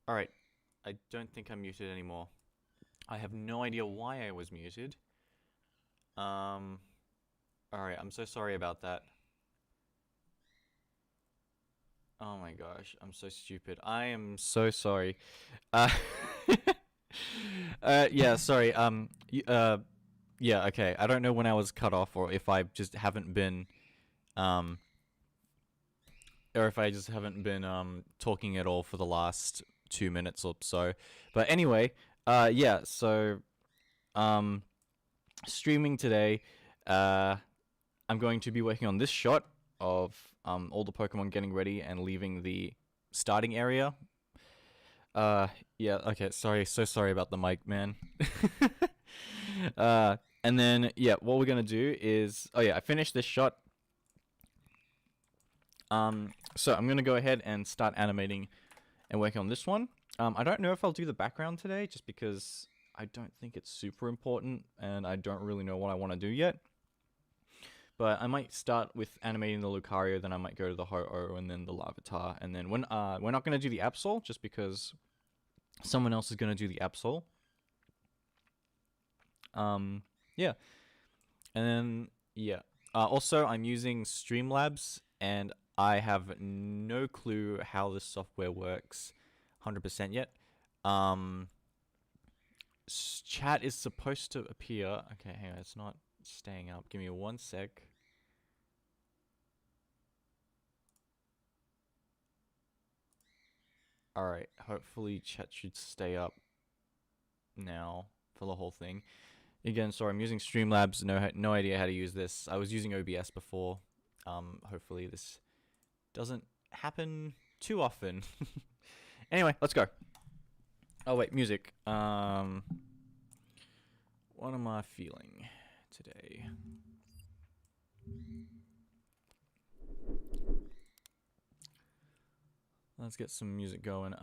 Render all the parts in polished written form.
Alright, I don't think I'm muted anymore. I have no idea why I was muted. Alright, I'm so sorry about that. Oh my gosh, I'm so stupid. I am so sorry. Uh, yeah, sorry, yeah, okay. I don't know when I was cut off or if I just haven't been, um, talking at all for the last 2 minutes or so. But anyway, yeah, so, um, streaming today, I'm going to be working on this shot of, all the Pokemon getting ready and leaving the starting area. Yeah, okay, sorry, so sorry about the mic, man. And then, yeah, what we're gonna do is, oh yeah, I finished this shot. So I'm gonna go ahead and start animating and working on this one. I don't know if I'll do the background today, just because I don't think it's super important, and I don't really know what I want to do yet. But I might start with animating the Lucario, then I might go to the Ho-Oh, and then the Larvitar, and then when we're not gonna do the Absol, just because someone else is gonna do the Absol. Yeah, and then yeah. Also, I'm using Streamlabs, and I have no clue how this software works 100% yet. Chat is supposed to appear. Okay, hang on, it's not staying up. Give me 1 sec. Alright, hopefully chat should stay up now for the whole thing. Again, sorry, I'm using Streamlabs. No idea how to use this. I was using OBS before. Hopefully this doesn't happen too often. Anyway, let's go. Oh wait, music. What am I feeling today? Let's get some music going.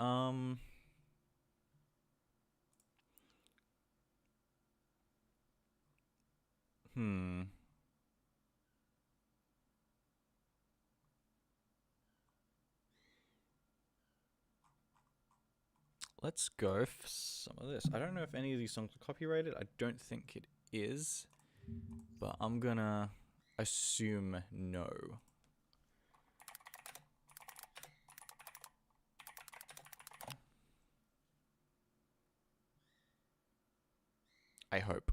Let's go for some of this. I don't know if any of these songs are copyrighted. I don't think it is, but I'm gonna assume no. I hope.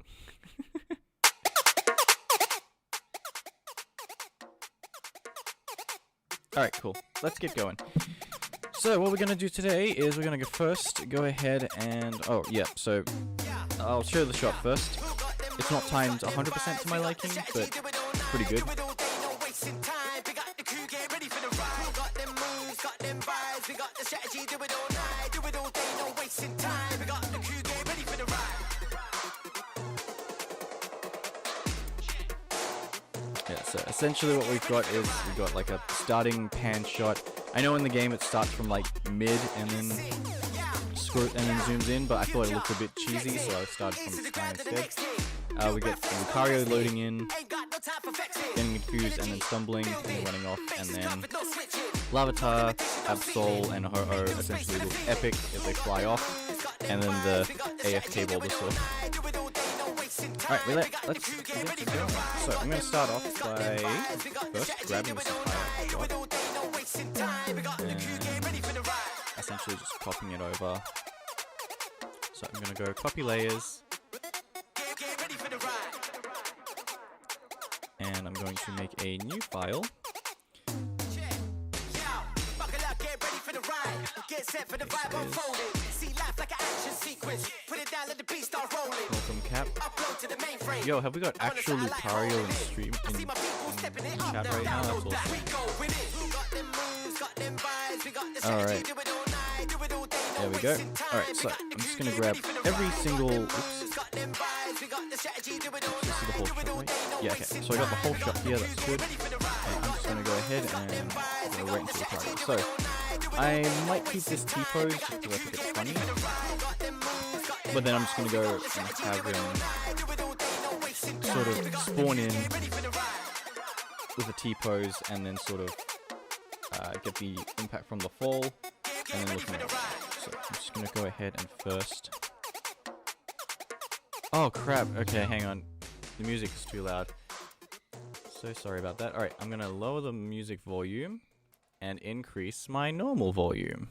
Alright, cool. Let's get going. So what we're going to do today is we're going to go ahead and... Oh, yeah, so I'll show the shot first. It's not timed 100% to my liking, but pretty good. Yeah, so essentially what we've got is we've got like a starting pan shot. I know in the game it starts from like mid and then zooms in, but I thought it looked a bit cheesy, so I started from the start instead. We get Lucario loading in, getting confused and then stumbling and then running off, and then Larvitar, Absol, and Ho-Oh essentially look epic if they fly off, and then the AFK Bulbasaur. Alright, let's get going. So I'm going to start off by first grabbing this entire shot and essentially just copying it over. So I'm going to go copy layers, and I'm going to make a new file. Welcome cap. Yo, have we got actual Lucario in stream in chat right now? That's awesome. Alright. There we go. Alright, so I'm just gonna grab every single... Oops. This is the whole shot, right? Yeah, okay. So I got the whole shot here, that's good. And I'm just gonna go ahead and go right into Lucario. So, I might keep this T-pose just because I think it's funny. But then I'm just gonna go and have him sort of spawn in with a T-pose and then sort of get the impact from the fall and then looking at it. So I'm just gonna go ahead and first... Oh crap, okay, hang on. The music is too loud. So sorry about that. Alright, I'm gonna lower the music volume and increase my normal volume.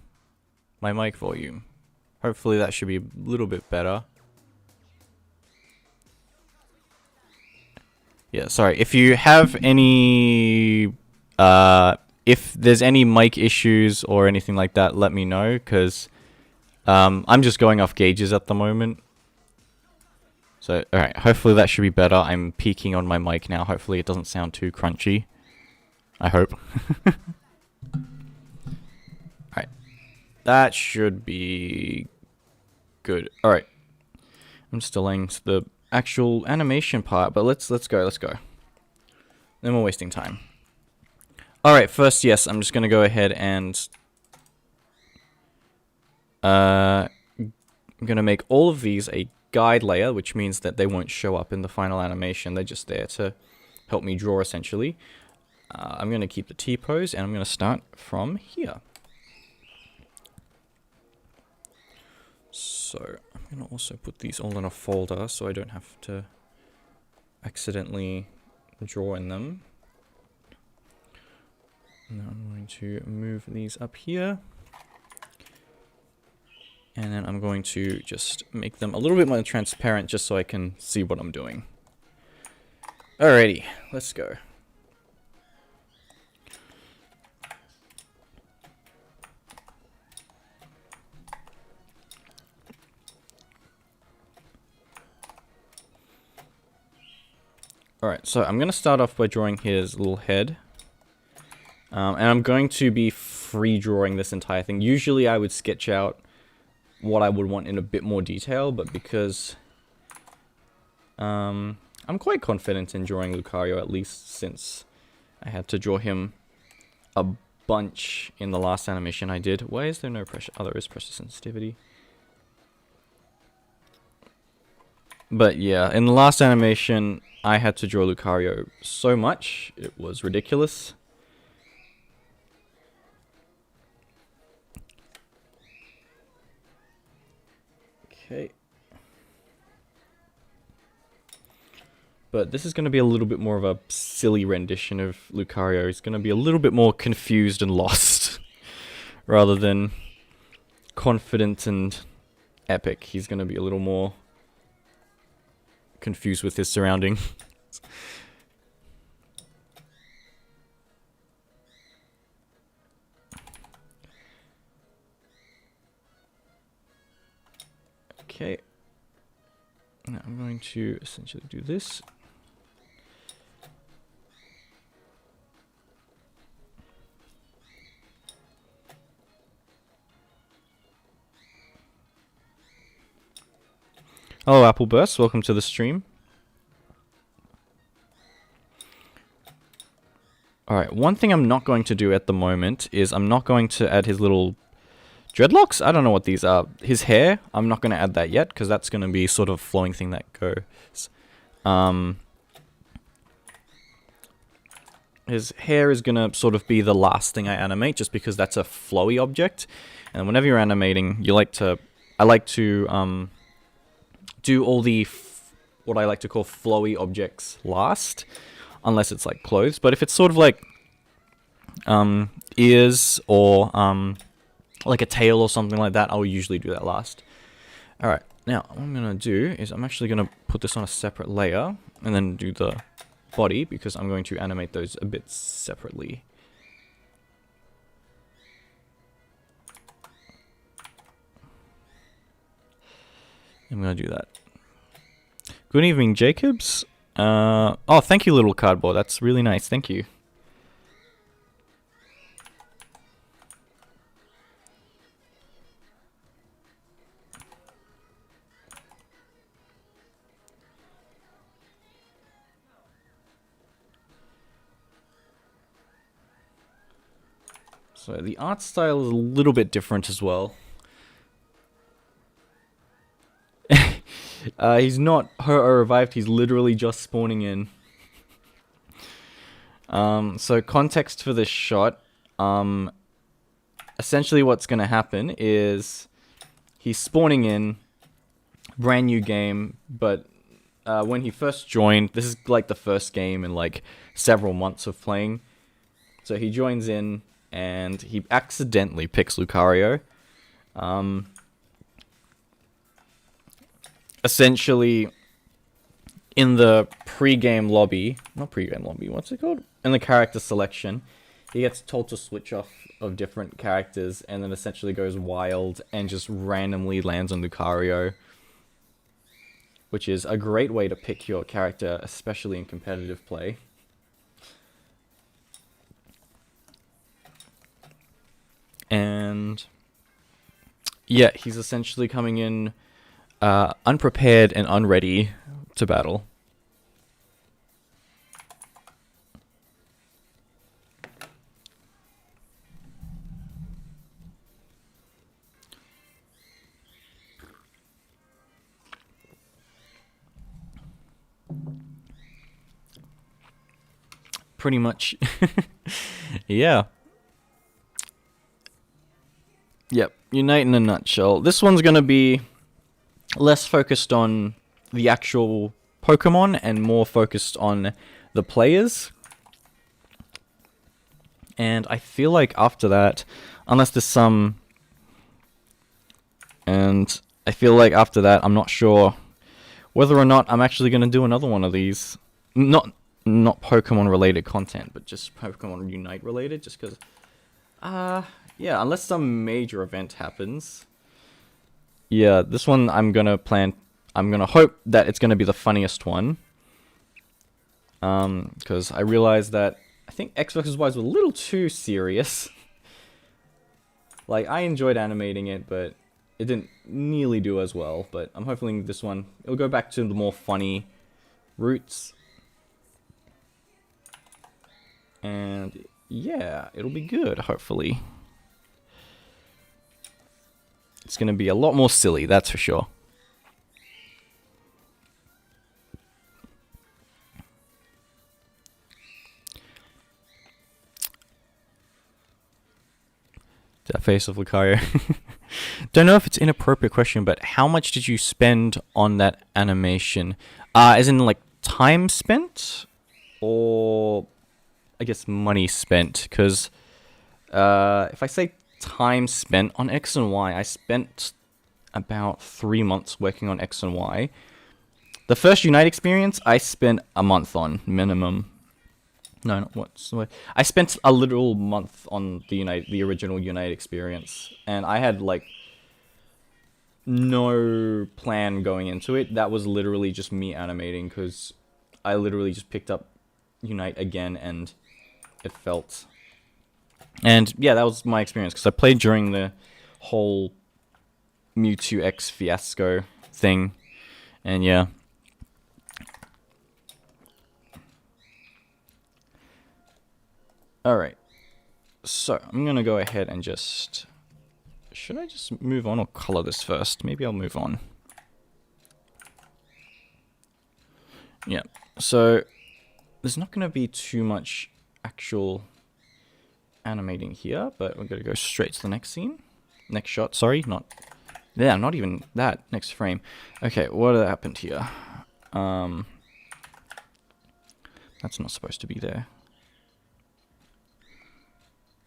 My mic volume. Hopefully that should be a little bit better. Yeah, sorry. If you have any... if there's any mic issues or anything like that, let me know, because I'm just going off gauges at the moment. So, alright, hopefully that should be better. I'm peeking on my mic now. Hopefully it doesn't sound too crunchy. I hope. Alright. That should be good. Alright. I'm just delaying the actual animation part, but let's go. Then we're wasting time. Alright, first, yes, I'm just going to go ahead and... I'm going to make all of these a guide layer, which means that they won't show up in the final animation. They're just there to help me draw, essentially. I'm going to keep the T-pose, and I'm going to start from here. So, I'm going to also put these all in a folder so I don't have to accidentally draw in them. Now I'm going to move these up here. And then I'm going to just make them a little bit more transparent just so I can see what I'm doing. Alrighty, let's go. Alright, so I'm going to start off by drawing his little head. And I'm going to be free drawing this entire thing. Usually I would sketch out what I would want in a bit more detail, but because I'm quite confident in drawing Lucario, at least since I had to draw him a bunch in the last animation I did. Why is there no pressure? Oh, there is pressure sensitivity. But yeah, in the last animation, I had to draw Lucario so much, it was ridiculous. Okay. But this is going to be a little bit more of a silly rendition of Lucario. He's going to be a little bit more confused and lost, rather than confident and epic. He's going to be a little more confused with his surrounding. Okay. Now I'm going to essentially do this. Hello, Appleburst. Welcome to the stream. Alright, one thing I'm not going to do at the moment is I'm not going to add his little dreadlocks? I don't know what these are. His hair, I'm not going to add that yet, because that's going to be sort of a flowing thing that goes. His hair is going to sort of be the last thing I animate, just because that's a flowy object. And whenever you're animating, I like to do all the what I like to call flowy objects last, unless it's like clothes. But if it's sort of like ears or like a tail or something like that, I'll usually do that last. Alright, now what I'm going to do is I'm actually going to put this on a separate layer and then do the body, because I'm going to animate those a bit separately. I'm going to do that. Good evening, Jacobs. Oh, thank you, little cardboard. That's really nice. Thank you. So the art style is a little bit different as well. He's not revived, he's literally just spawning in. So context for this shot. Essentially what's going to happen is he's spawning in, brand new game, but when he first joined, this is like the first game in like several months of playing. So he joins in and he accidentally picks Lucario. Essentially, in the pre-game lobby, not pre-game lobby, what's it called? In the character selection, he gets told to switch off of different characters and then essentially goes wild and just randomly lands on Lucario, which is a great way to pick your character, especially in competitive play. And yeah, he's essentially coming in unprepared and unready to battle. Pretty much. Yeah. Yep, Unite in a nutshell. This one's gonna be less focused on the actual Pokemon and more focused on the players. And I feel like after that, unless there's some... And I feel like after that, I'm not sure whether or not I'm actually gonna do another one of these. Not Pokemon related content, but just Pokemon Unite related, just because... yeah, unless some major event happens. Yeah, this one I'm gonna hope that it's gonna be the funniest one. Because I realized that I think Xbox's wise were a little too serious. Like, I enjoyed animating it, but it didn't nearly do as well. But I'm hoping this one, it'll go back to the more funny roots. And yeah, it'll be good, hopefully. It's going to be a lot more silly, that's for sure. That face of Lucario. Don't know if it's an inappropriate question, but how much did you spend on that animation? As in, like, time spent? Or, I guess, money spent? Because if I say time spent on X and Y, I spent about 3 months working on X and Y. The first Unite experience, I spent a month on, minimum. No, not what's the way. I spent a literal month on the original Unite experience, and I had like no plan going into it. That was literally just me animating, because I literally just picked up Unite again, and it felt. And yeah, that was my experience, because I played during the whole Mewtwo X fiasco thing, and yeah. Alright, so I'm going to go ahead and just... Should I just move on or color this first? Maybe I'll move on. Yeah, so there's not going to be too much actual animating here, but we're going to go straight to the next scene. Next shot, sorry, not even that, next frame. Okay, what happened here? That's not supposed to be there.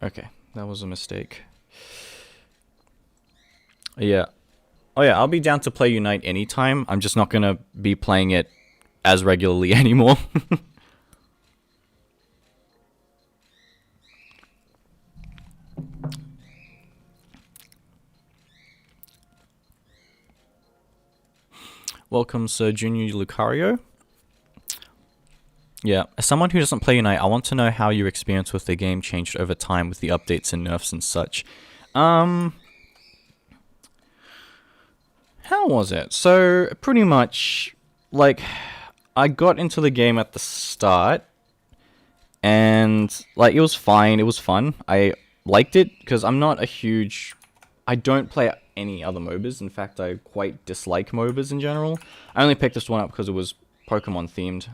Okay, that was a mistake. Yeah. Oh yeah, I'll be down to play Unite anytime. I'm just not gonna be playing it as regularly anymore. Welcome, Sir Junior Lucario. Yeah, as someone who doesn't play Unite, I want to know how your experience with the game changed over time with the updates and nerfs and such. How was it? So, pretty much, like, I got into the game at the start, and, like, it was fine, it was fun. I liked it, because I'm not a huge... I don't play any other MOBAs. In fact, I quite dislike MOBAs in general. I only picked this one up because it was Pokemon themed.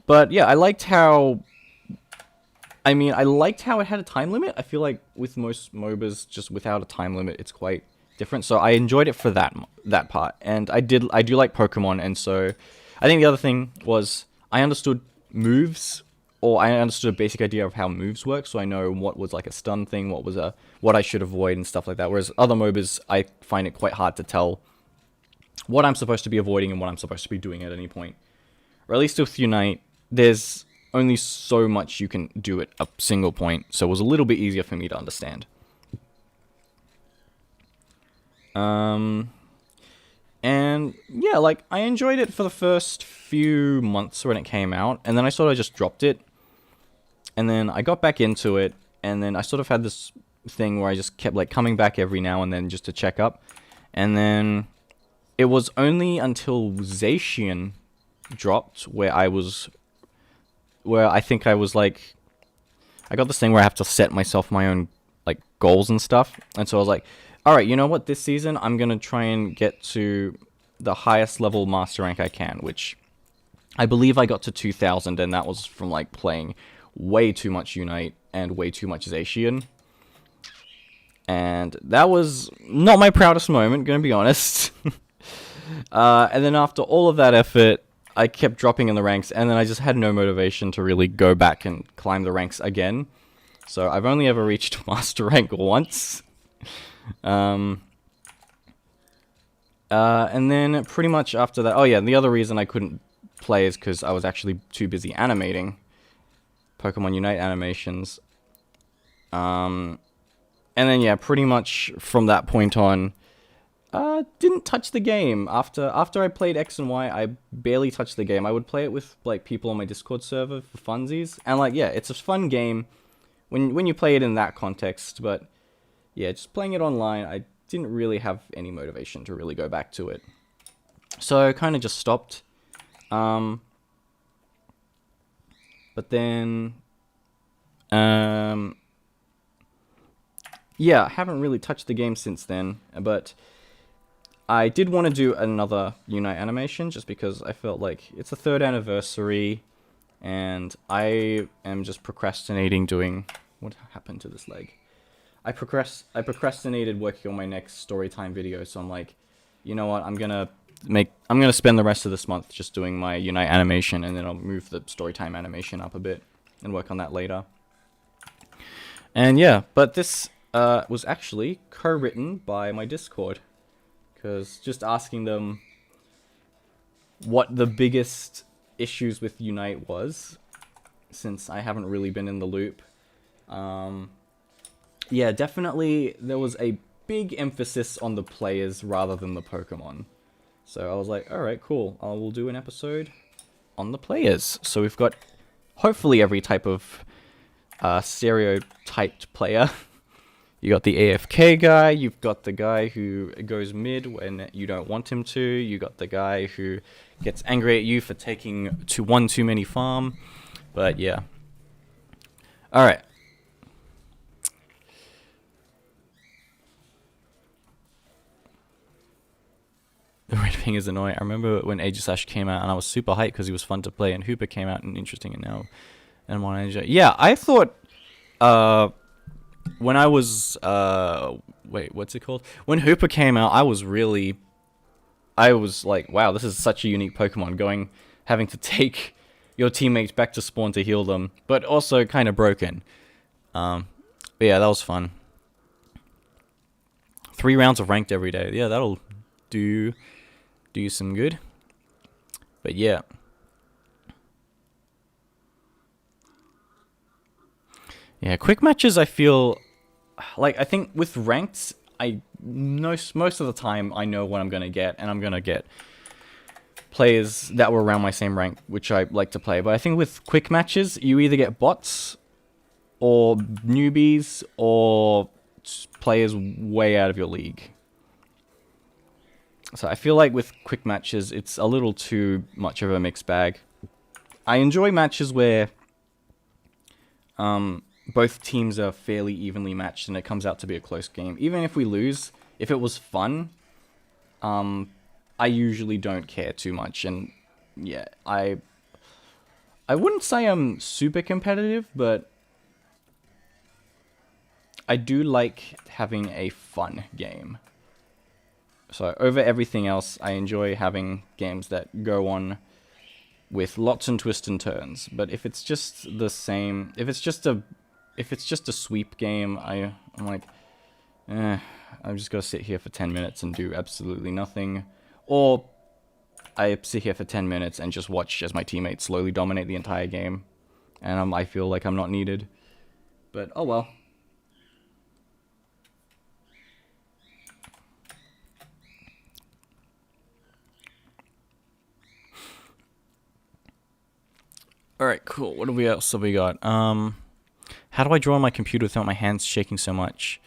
But yeah, I liked how I mean, I liked how it had a time limit. I feel like with most MOBAs, just without a time limit, it's quite different. So I enjoyed it for that part, and I do like Pokemon, and so I think the other thing was I understood moves, or I understood a basic idea of how moves work, so I know what was like a stun thing, what I should avoid and stuff like that. Whereas other MOBAs, I find it quite hard to tell what I'm supposed to be avoiding and what I'm supposed to be doing at any point. Or at least with Unite, there's only so much you can do at a single point, so it was a little bit easier for me to understand. And yeah, like, I enjoyed it for the first few months when it came out, and then I sort of just dropped it. And then I got back into it, and then I sort of had this thing where I just kept, like, coming back every now and then just to check up. And then it was only until Zacian dropped where I think I was, like, I got this thing where I have to set myself my own, like, goals and stuff. And so I was like, alright, you know what, this season I'm gonna try and get to the highest level master rank I can, which I believe I got to 2000, and that was from, like, playing way too much Unite and way too much Zacian. And that was not my proudest moment, gonna be honest. And then after all of that effort, I kept dropping in the ranks, and then I just had no motivation to really go back and climb the ranks again. So I've only ever reached master rank once. And then pretty much after that, oh yeah, the other reason I couldn't play is because I was actually too busy animating Pokemon Unite animations. And then yeah, pretty much from that point on, didn't touch the game. After I played X and Y, I barely touched the game. I would play it with, like, people on my Discord server for funsies, and, like, yeah, it's a fun game when you play it in that context, but yeah, just playing it online, I didn't really have any motivation to really go back to it. So I kind of just stopped. But then, yeah, I haven't really touched the game since then, but I did want to do another Unite animation, just because I felt like it's the 3rd anniversary, and I am just procrastinating doing... What happened to this leg? I procrastinated working on my next storytime video, so I'm like, you know what, I'm gonna spend the rest of this month just doing my Unite animation, and then I'll move the storytime animation up a bit and work on that later. And yeah, but this was actually co-written by my Discord, because just asking them what the biggest issues with Unite was, since I haven't really been in the loop. Yeah, definitely there was a big emphasis on the players rather than the Pokemon. So I was like, alright, cool. I will do an episode on the players. So we've got hopefully every type of stereotyped player. You got the AFK guy, you've got the guy who goes mid when you don't want him to, you got the guy who gets angry at you for taking one too many farm. But yeah. Alright. The red thing is annoying. I remember when Aegislash came out, and I was super hyped because he was fun to play, and Hooper came out and interesting, and now and yeah, I thought when I was wait, what's it called? When Hooper came out, I was like, wow, this is such a unique Pokemon, having to take your teammates back to spawn to heal them, but also kind of broken. But yeah, that was fun. 3 rounds of ranked every day. Yeah, that'll do some good. But yeah. Yeah, quick matches, I feel like, I think with ranked, I know most of the time I know what I'm going to get, and I'm going to get players that were around my same rank, which I like to play. But I think with quick matches, you either get bots or newbies or players way out of your league. So I feel like with quick matches, it's a little too much of a mixed bag. I enjoy matches where both teams are fairly evenly matched and it comes out to be a close game. Even if we lose, if it was fun, I usually don't care too much. And yeah, I wouldn't say I'm super competitive, but I do like having a fun game. So over everything else, I enjoy having games that go on with lots and twists and turns. But if it's just the same, if it's just a sweep game, I'm like, I'm just gonna sit here for 10 minutes and do absolutely nothing. Or I sit here for 10 minutes and just watch as my teammates slowly dominate the entire game. And I feel like I'm not needed. But, oh well. Alright, cool. What else have we got? How do I draw on my computer without my hands shaking so much?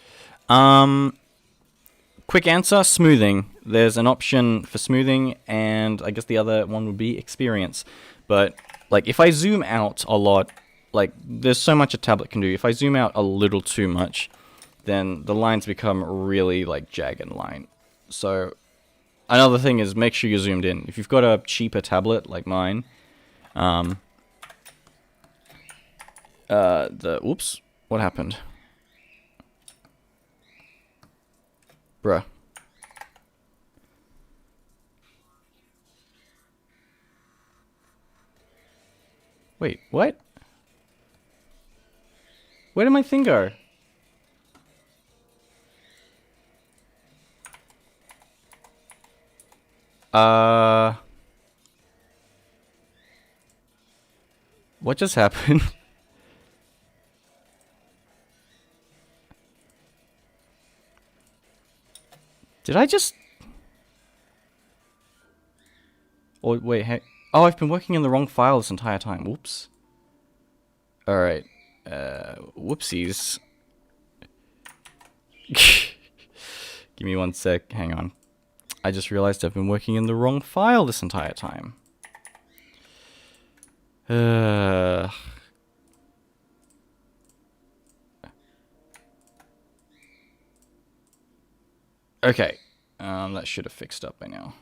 Quick answer, smoothing. There's an option for smoothing, and I guess the other one would be experience. But, like, if I zoom out a lot, like, there's so much a tablet can do. If I zoom out a little too much, then the lines become really, like, jagged line. So, another thing is make sure you're zoomed in. If you've got a cheaper tablet, like mine, oops, what happened? Bruh. Wait, what? Where did my thing go? What just happened? Did I just... Oh, wait, hey. Oh, I've been working in the wrong file this entire time. Whoops. Alright. Whoopsies. Give me one sec. Hang on. I just realized I've been working in the wrong file this entire time. Okay. That should have fixed up by now.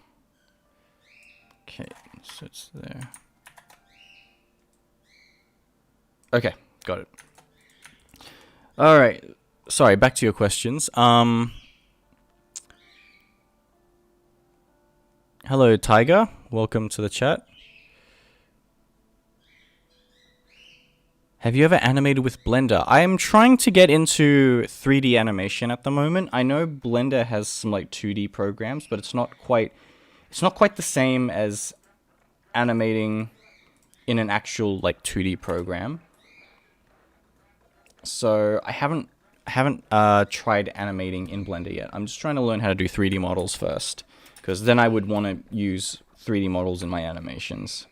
Okay, so it's there. Okay, got it. Alright. Sorry, back to your questions. Hello, Tiger. Welcome to the chat. Have you ever animated with Blender? I am trying to get into 3D animation at the moment. I know Blender has some like 2D programs, but it's not quite the same as animating in an actual like 2D program. So I haven't tried animating in Blender yet. I'm just trying to learn how to do 3D models first, because then I would want to use 3D models in my animations.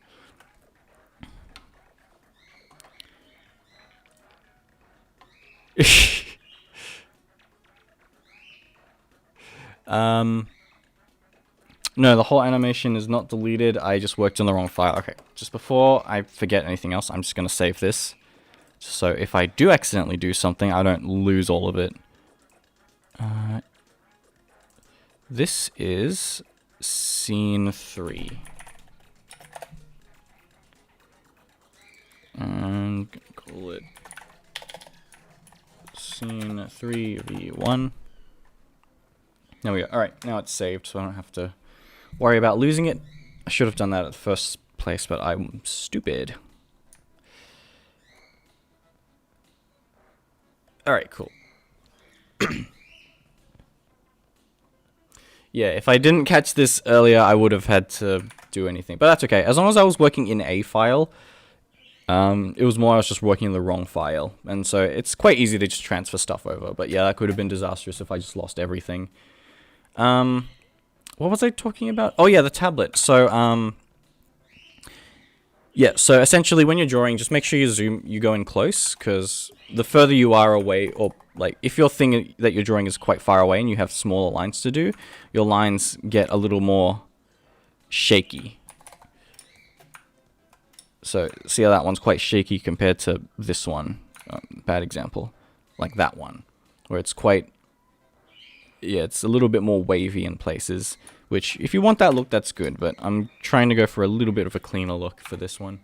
No, the whole animation is not deleted. I just worked on the wrong file. Okay, just before I forget anything else, I'm just going to save this. So if I do accidentally do something, I don't lose all of it. This is scene 3. And call it scene 3v1. There we go. Alright, now it's saved, so I don't have to worry about losing it. I should have done that at the first place, but I'm stupid. Alright, cool. Yeah, if I didn't catch this earlier, I would have had to do anything. But that's okay. As long as I was working in a file, it was more I was just working in the wrong file. And so it's quite easy to just transfer stuff over. But yeah, that could have been disastrous if I just lost everything. What was I talking about? Oh yeah, the tablet. So, yeah, so essentially when you're drawing, just make sure you go in close, because the further you are away, or like if your thing that you're drawing is quite far away and you have smaller lines to do, your lines get a little more shaky. So see how that one's quite shaky compared to this one? Bad example. Like that one, where it's quite... Yeah, it's a little bit more wavy in places, which if you want that look, that's good, but I'm trying to go for a little bit of a cleaner look for this one.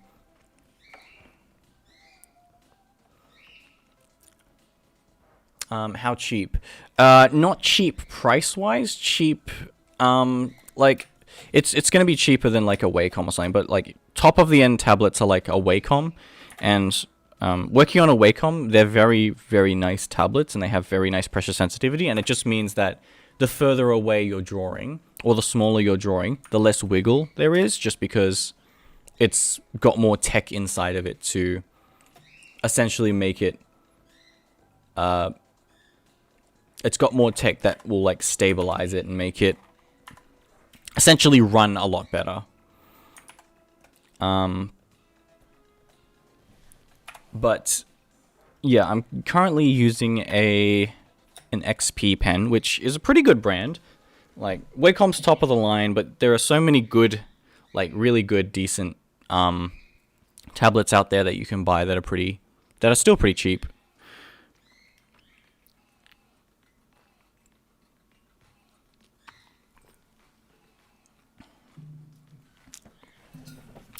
How cheap? Not cheap price-wise. Cheap, like it's gonna be cheaper than like a Wacom or something. But like top of the end tablets are like a Wacom, and working on a Wacom, they're very very nice tablets, and they have very nice pressure sensitivity. And it just means that the further away you're drawing, or the smaller you're drawing, the less wiggle there is, just because it's got more tech inside of it to essentially make it. It's got more tech that will like stabilize it and make it essentially run a lot better. But yeah, I'm currently using an XP pen, which is a pretty good brand. Like Wacom's top of the line, but there are so many good, like really good, decent tablets out there that you can buy that are still pretty cheap.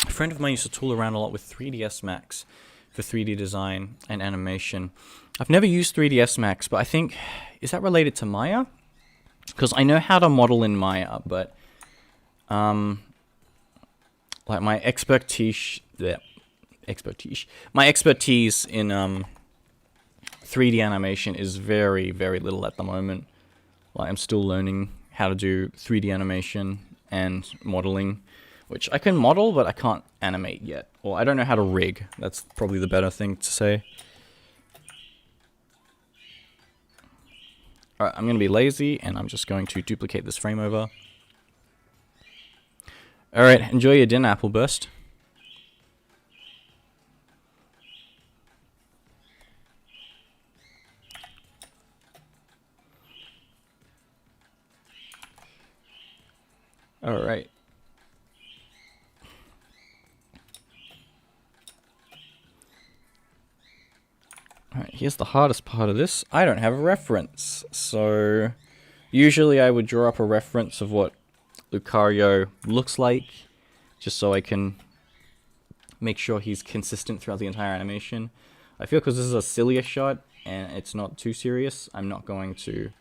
A friend of mine used to tool around a lot with 3ds Max for 3D design and animation. I've never used 3ds Max, but I think, is that related to Maya? Because I know how to model in Maya, but like my expertise in 3D animation is very, very little at the moment. Like I'm still learning how to do 3D animation and modeling, which I can model, but I can't animate yet. Or I don't know how to rig. That's probably the better thing to say. Alright, I'm going to be lazy, and I'm just going to duplicate this frame over. Alright, enjoy your dinner, Appleburst. Alright. Alright, here's the hardest part of this. I don't have a reference. So, usually I would draw up a reference of what Lucario looks like, just so I can make sure he's consistent throughout the entire animation. I feel because this is a sillier shot, and it's not too serious, I'm not going to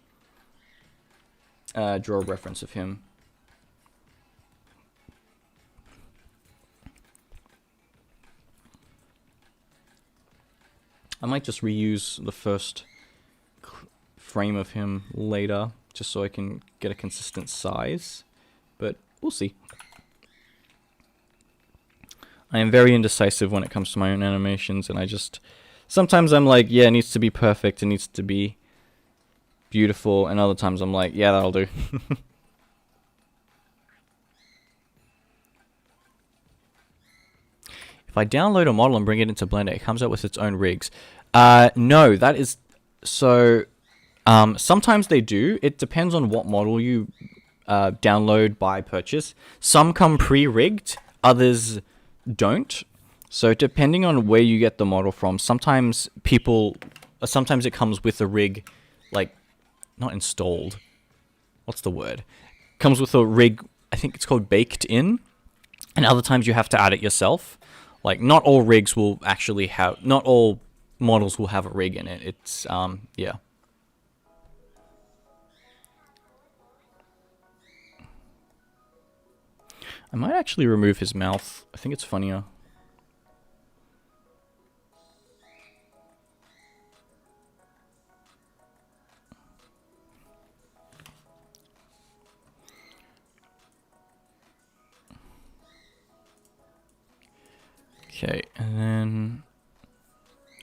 draw a reference of him. I might just reuse the first frame of him later, just so I can get a consistent size, but we'll see. I am very indecisive when it comes to my own animations, and sometimes I'm like, yeah, it needs to be perfect, it needs to be beautiful, and other times I'm like, yeah, that'll do. If I download a model and bring it into Blender, it comes out with its own rigs. No, that is... So, sometimes they do. It depends on what model you download by purchase. Some come pre-rigged, others don't. So depending on where you get the model from, sometimes it comes with a rig, like, not installed. What's the word? Comes with a rig, I think it's called baked in. And other times you have to add it yourself. Like, not all rigs will actually have... Not all models will have a rig in it. It's, yeah. I might actually remove his mouth. I think it's funnier. Okay, and then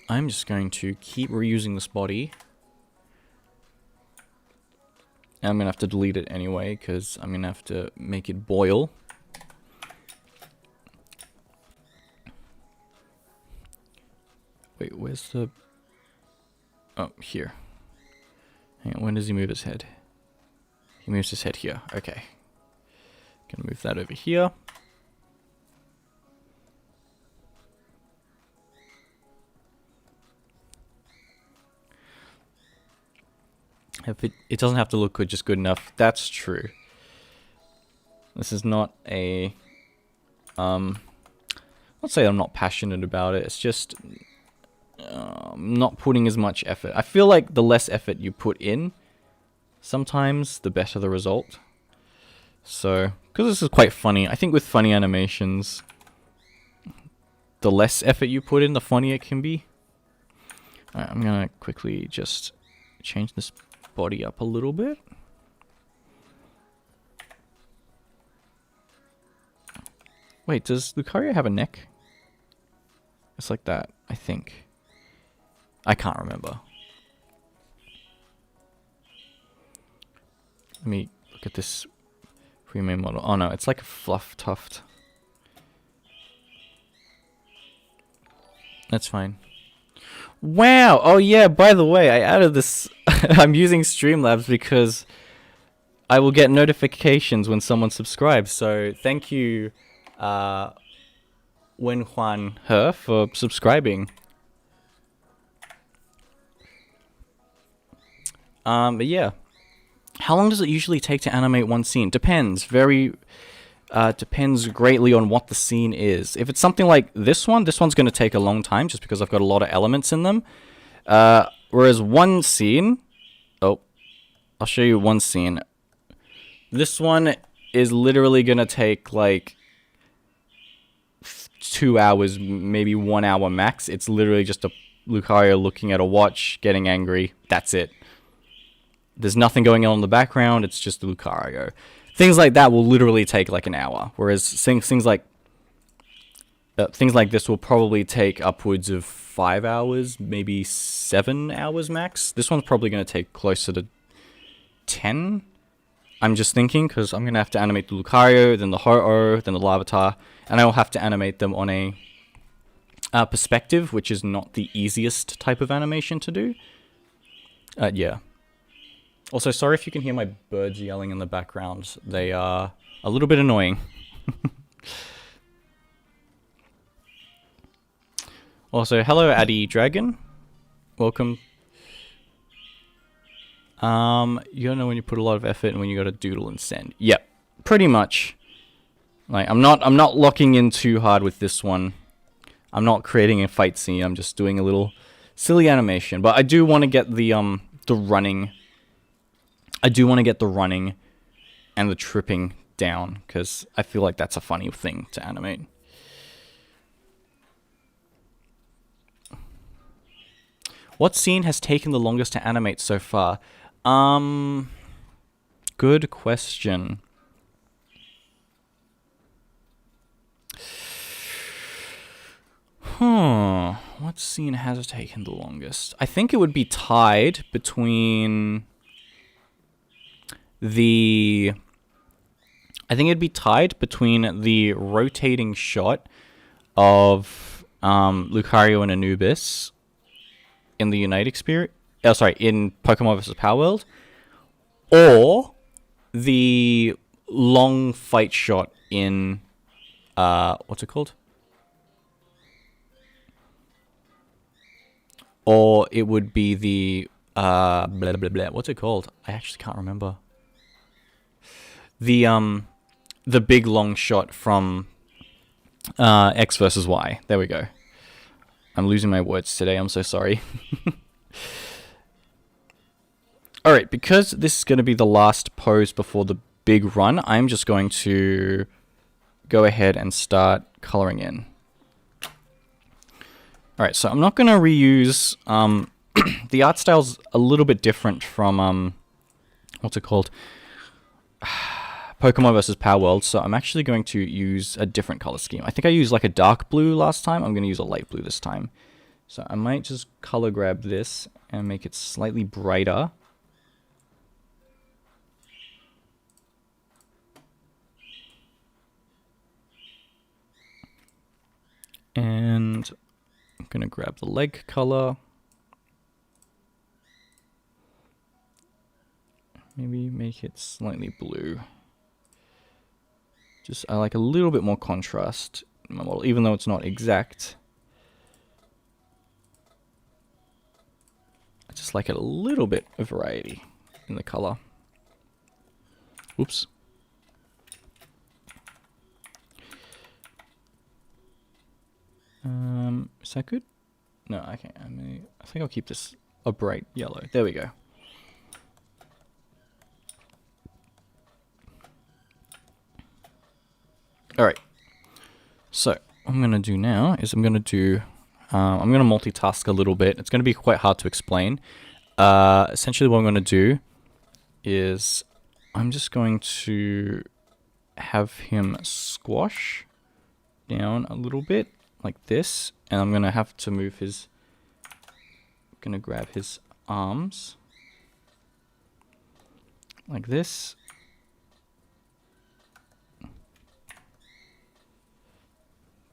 I'm just going to keep reusing this body. I'm going to have to delete it anyway, because I'm going to have to make it boil. Wait, where's the... Oh, here. Hang on, when does he move his head? He moves his head here. Okay. Gonna move that over here. If it doesn't have to look good, just good enough. That's true. This is not a... Let's say I'm not passionate about it. It's just... not putting as much effort. I feel like the less effort you put in, sometimes the better the result. So, because this is quite funny, I think with funny animations, the less effort you put in, the funnier it can be. Alright, I'm gonna quickly just change this body up a little bit. Wait, does Lucario have a neck? It's like that, I think. I can't remember. Let me look at this pre-made model. Oh no, it's like a fluff tuft. That's fine. Wow! Oh yeah, by the way, I added this... I'm using Streamlabs because I will get notifications when someone subscribes. So thank you, Wen Huan He, for subscribing. But yeah. How long does it usually take to animate one scene? Depends. Depends greatly on what the scene is. If it's something like this one's going to take a long time just because I've got a lot of elements in them. Whereas one scene... Oh, I'll show you one scene. This one is literally going to take like 2 hours, maybe 1 hour max. It's literally just a Lucario looking at a watch, getting angry. That's it. There's nothing going on in the background. It's just Lucario. Things like that will literally take like an hour. Whereas things like this will probably take upwards of 5 hours, maybe 7 hours max. This one's probably going to take closer to 10. I'm just thinking because I'm going to have to animate the Lucario, then the Ho-Oh, then the Larvitar, and I will have to animate them on a perspective, which is not the easiest type of animation to do. Yeah. Also, sorry if you can hear my birds yelling in the background. They are a little bit annoying. Also, hello, Addy Dragon. Welcome. You don't know when you put a lot of effort and when you got to doodle and send. Yep, pretty much. Like, I'm not locking in too hard with this one. I'm not creating a fight scene. I'm just doing a little silly animation. But I do want to get the running. I do want to get the running and the tripping down because I feel like that's a funny thing to animate. What scene has taken the longest to animate so far? Good question. What scene has taken the longest? I think it would be tied between the... I think it'd be tied between the rotating shot of Lucario and Anubis in the Unite experience. Oh, sorry, in Pokemon vs. Power World, or the long fight shot in what's it called? Or it would be the blah blah blah. What's it called? I actually can't remember. The big long shot from X versus Y. There we go. I'm losing my words today. I'm so sorry. Alright, because this is going to be the last pose before the big run, I'm just going to go ahead and start coloring in. Alright, so I'm not going to reuse... the art style's a little bit different from... what's it called? Pokemon vs. Power World, so I'm actually going to use a different color scheme. I think I used like a dark blue last time. I'm going to use a light blue this time. So I might just color grab this and make it slightly brighter. And I'm going to grab the leg color. Maybe make it slightly blue. Just, I like a little bit more contrast in my model, even though it's not exact. I just like a little bit of variety in the color. Oops. Is that good? No, I can't. I think I'll keep this a bright yellow. There we go. Alright. So, what I'm going to do now is I'm going to multitask a little bit. It's going to be quite hard to explain. Essentially what I'm going to do is I'm just going to have him squash down a little bit like this, and I'm going to have to move his, going to grab his arms like this.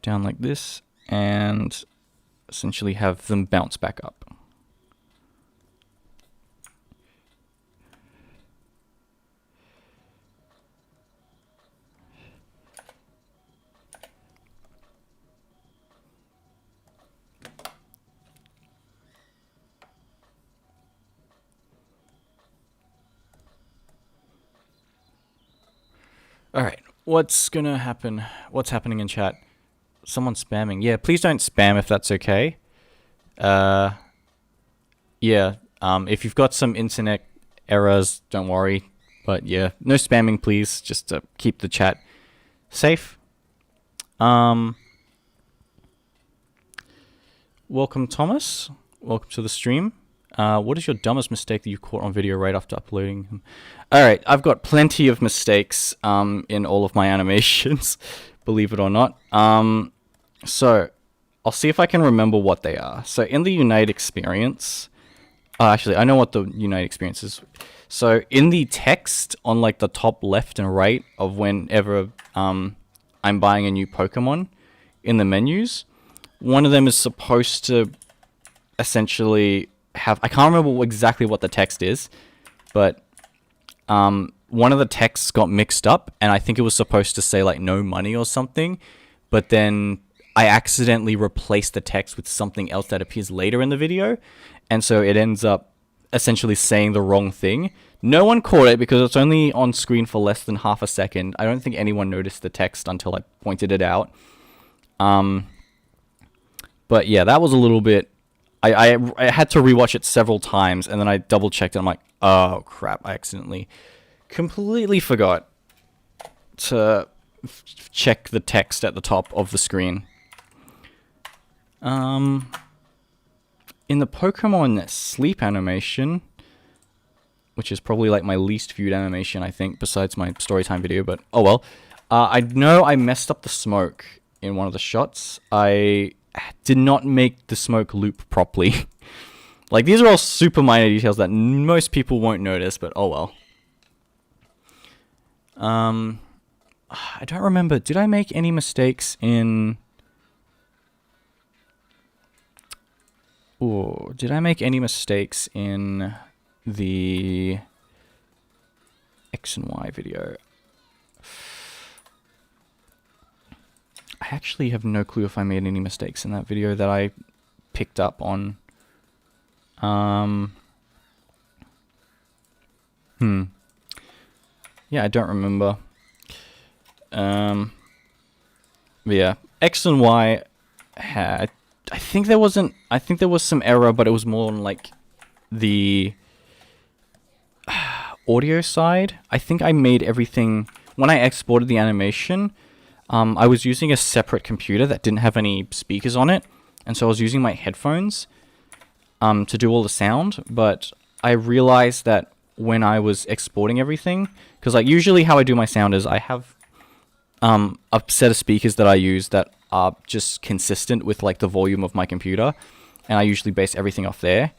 Down like this, and essentially have them bounce back up. Alright, what's gonna happen? What's happening in chat? Someone's spamming. Yeah, please don't spam if that's okay. Yeah, if you've got some internet errors, don't worry. But yeah, no spamming, please, just to keep the chat safe. Welcome, Thomas. Welcome to the stream. What is your dumbest mistake that you caught on video right after uploading them? Alright, I've got plenty of mistakes in all of my animations, believe it or not. So, I'll see if I can remember what they are. So, in the Unite experience... actually, I know what the Unite experience is. So, in the text on like the top left and right of whenever I'm buying a new Pokemon in the menus, one of them is supposed to essentially have... I can't remember exactly what the text is, but one of the texts got mixed up, and I think it was supposed to say like no money or something, but then I accidentally replaced the text with something else that appears later in the video, and so it ends up essentially saying the wrong thing. No one caught it because it's only on screen for less than half a second. I don't think anyone noticed the text until I pointed it out. But yeah, that was a little bit... I had to rewatch it several times, and then I double checked it. I'm like, oh crap, I accidentally completely forgot to check the text at the top of the screen. In the Pokemon sleep animation, which is probably like my least viewed animation, I think, besides my storytime video, but oh well. I know I messed up the smoke in one of the shots. I did not make the smoke loop properly. Like, these are all super minor details that most people won't notice, but oh well. I don't remember. Did I make any mistakes in... Ooh, did I make any mistakes in the X and Y video? I actually have no clue if I made any mistakes in that video that I picked up on. Yeah, I don't remember. But yeah, X and Y had... I think there was some error, but it was more on like the audio side. I think I made everything when I exported the animation. I was using a separate computer that didn't have any speakers on it, and so I was using my headphones to do all the sound. But I realized that when I was exporting everything, because like usually how I do my sound is I have a set of speakers that I use that are just consistent with like the volume of my computer, and I usually base everything off there.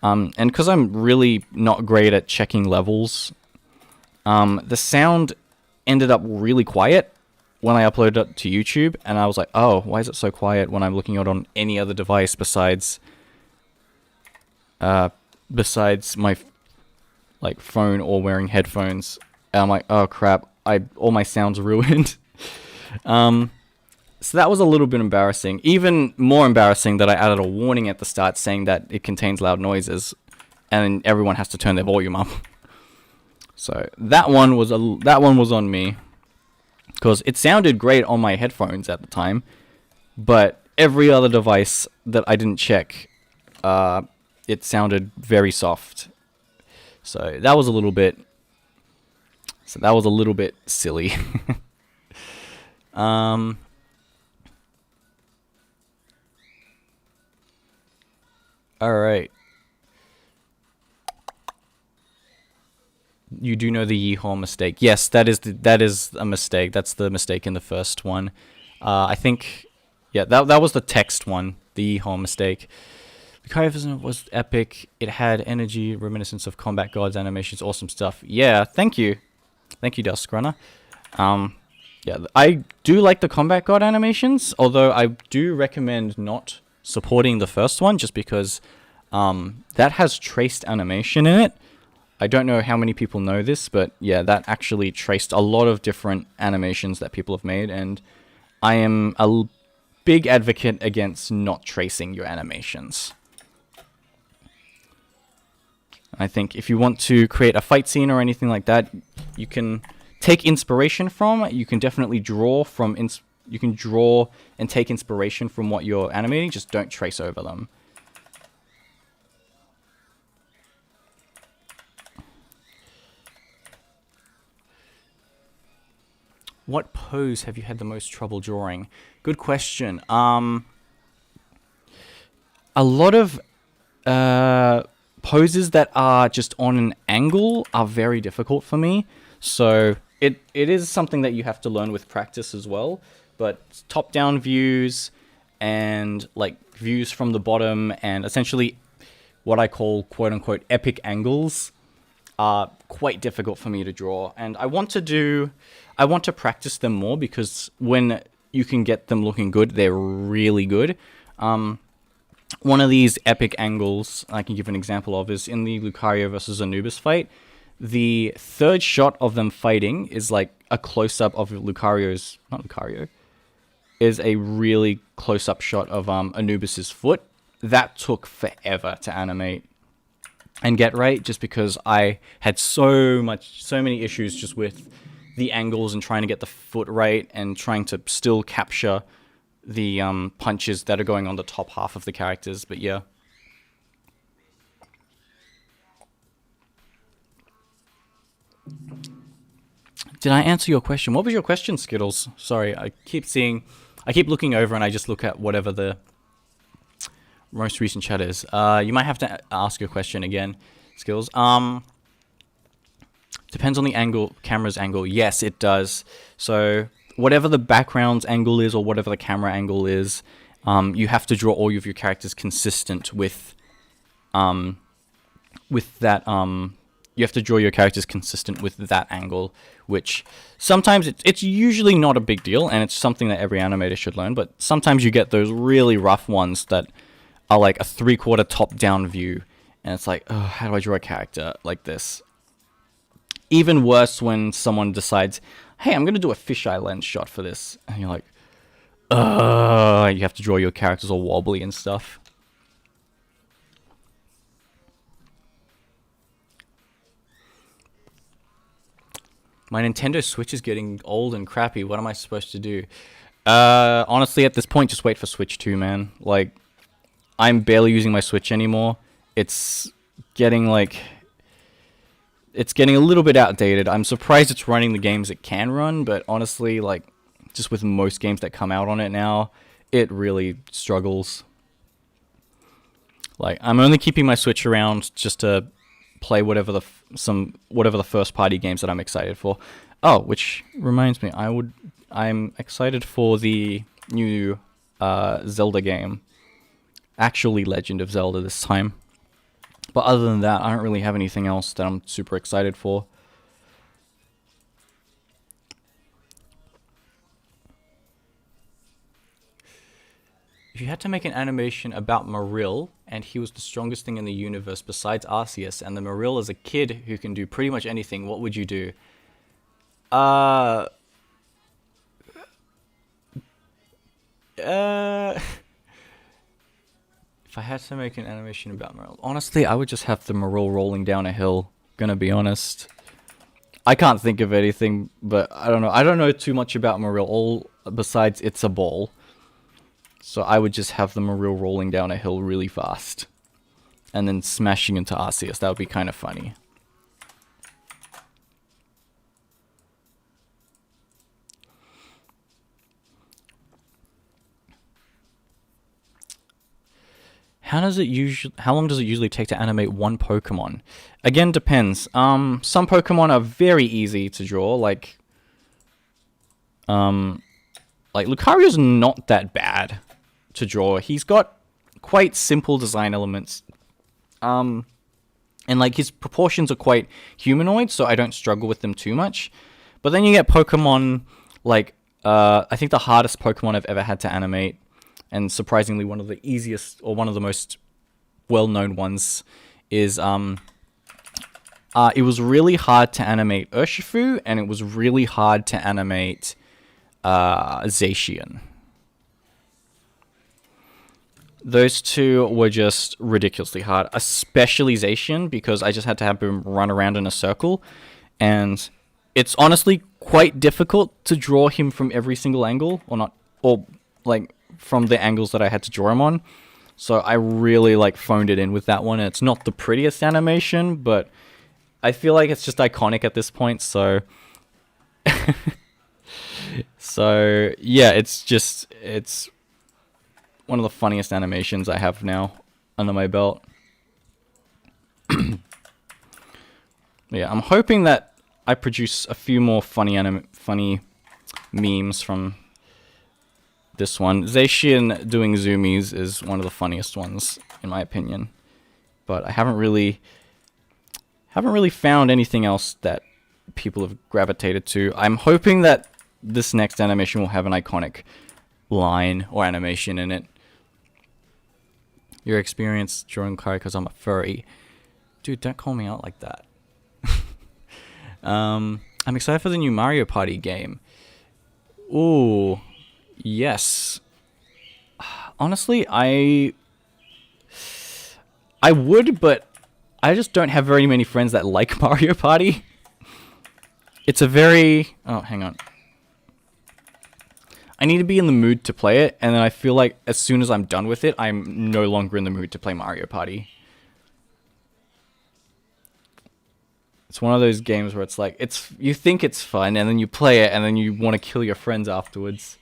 And because I'm really not great at checking levels, the sound ended up really quiet when I uploaded it to YouTube, and I was like, oh, why is it so quiet when I'm looking at it on any other device besides my like phone or wearing headphones? And I'm like, oh crap, all my sound's ruined. So that was a little bit embarrassing. Even more embarrassing that I added a warning at the start saying that it contains loud noises, and everyone has to turn their volume up. So that one was on me, because it sounded great on my headphones at the time, but every other device that I didn't check, it sounded very soft. So that was a little bit. So that was a little bit silly. All right. You do know the yeehaw mistake. Yes, that is a mistake. That's the mistake in the first one. I think, yeah, that was the text one. The yeehaw mistake. The Kyrian was epic. It had energy, reminiscence of combat gods, animations, awesome stuff. Yeah, thank you, Duskrunner. Yeah, I do like the combat god animations, although I do recommend not supporting the first one just because that has traced animation in it. I don't know how many people know this, but yeah, that actually traced a lot of different animations that people have made, and I am a big advocate against not tracing your animations. I think if you want to create a fight scene or anything like that, you can take inspiration from. You can definitely draw from. You can draw and take inspiration from what you're animating. Just don't trace over them. What pose have you had the most trouble drawing? Good question. A lot of poses that are just on an angle are very difficult for me. So it is something that you have to learn with practice as well. But top-down views and like views from the bottom and essentially what I call quote-unquote epic angles are quite difficult for me to draw. And I want to practice them more because when you can get them looking good, they're really good. One of these epic angles I can give an example of is in the Lucario versus Anubis fight. The third shot of them fighting is like a close-up of is a really close-up shot of Anubis's foot. That took forever to animate and get right, just because I had so many issues just with the angles and trying to get the foot right and trying to still capture the punches that are going on the top half of the characters. But yeah. Did I answer your question? What was your question, Skittles? Sorry, I keep looking over and I just look at whatever the most recent chat is. You might have to ask your question again, Skittles. Depends on the angle, camera's angle. Yes, it does. So whatever the background's angle is or whatever the camera angle is, you have to draw all of your characters consistent with that. You have to draw your characters consistent with that angle, which sometimes it's usually not a big deal, and it's something that every animator should learn. But sometimes you get those really rough ones that are like a 3/4 top-down view, and it's like, oh, how do I draw a character like this? Even worse when someone decides, hey, I'm going to do a fisheye lens shot for this. And you're like, you have to draw your characters all wobbly and stuff. My Nintendo Switch is getting old and crappy. What am I supposed to do? Honestly, at this point, just wait for Switch 2, man. Like, I'm barely using my Switch anymore. It's getting a little bit outdated. I'm surprised it's running the games it can run, but honestly, like, just with most games that come out on it now, it really struggles. Like, I'm only keeping my Switch around just to play whatever the first party games that I'm excited for. Oh, which reminds me, I'm excited for the new Zelda game. Actually, Legend of Zelda this time. But other than that, I don't really have anything else that I'm super excited for. If you had to make an animation about Marill, and he was the strongest thing in the universe besides Arceus, and the Marill is a kid who can do pretty much anything, what would you do? If I had to make an animation about Marill, honestly, I would just have the Marill rolling down a hill, gonna be honest. I can't think of anything, but I don't know. I don't know too much about Marill, all besides it's a ball. So I would just have the Marill rolling down a hill really fast. And then smashing into Arceus. That would be kind of funny. How long does it usually take to animate one Pokemon? Again, depends. Some Pokemon are very easy to draw, like Lucario's not that bad to draw. He's got quite simple design elements. And like his proportions are quite humanoid, so I don't struggle with them too much. But then you get Pokemon like I think the hardest Pokemon I've ever had to animate, and surprisingly one of the easiest or one of the most well-known ones, is it was really hard to animate Urshifu, and it was really hard to animate Zacian. Those two were just ridiculously hard, especially Zacian, because I just had to have him run around in a circle, and it's honestly quite difficult to draw him from every single angle, or like from the angles that I had to draw him on. So I really like phoned it in with that one. And it's not the prettiest animation, but I feel like it's just iconic at this point. So so yeah, it's one of the funniest animations I have now under my belt. Yeah, I'm hoping that I produce a few more funny memes from this one. Zacian doing zoomies is one of the funniest ones, in my opinion. But I haven't really found anything else that people have gravitated to. I'm hoping that this next animation will have an iconic line or animation in it. Your experience drawing Lucario because I'm a furry. Dude, don't call me out like that. I'm excited for the new Mario Party game. Ooh, yes. Honestly, I would, but I just don't have very many friends that like Mario Party. It's a very... Oh, hang on. I need to be in the mood to play it, and then I feel like as soon as I'm done with it, I'm no longer in the mood to play Mario Party. It's one of those games where it's like, you think it's fun, and then you play it, and then you want to kill your friends afterwards.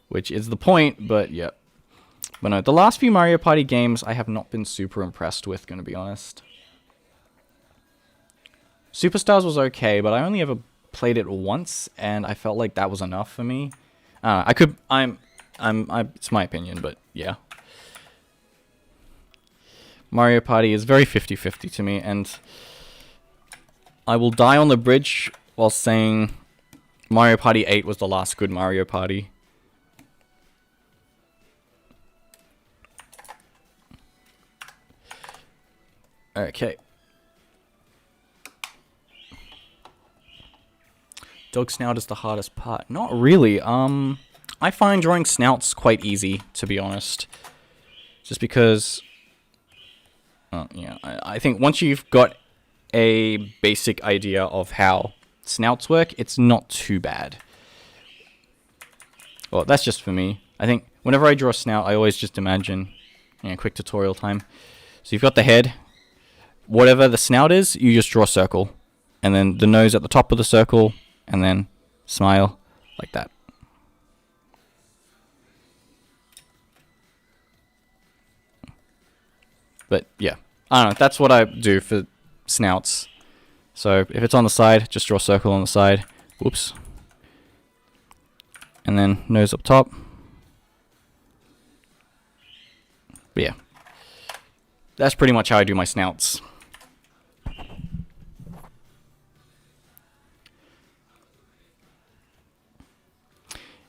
Which is the point, but yeah. But no, the last few Mario Party games I have not been super impressed with, gonna be honest. Superstars was okay, but I only ever played it once, and I felt like that was enough for me. It's my opinion, but yeah. Mario Party is very 50-50 to me, and I will die on the bridge while saying Mario Party 8 was the last good Mario Party. Okay. Dog snout is the hardest part. Not really. I find drawing snouts quite easy, to be honest. Just because... yeah, I think once you've got a basic idea of how snouts work, it's not too bad. Well, that's just for me. I think whenever I draw a snout, I always just imagine... quick tutorial time. So you've got the head. Whatever the snout is, you just draw a circle. And then the nose at the top of the circle, and then smile, like that. But yeah, I don't know, that's what I do for snouts. So if it's on the side, just draw a circle on the side. Whoops. And then nose up top. But yeah, that's pretty much how I do my snouts.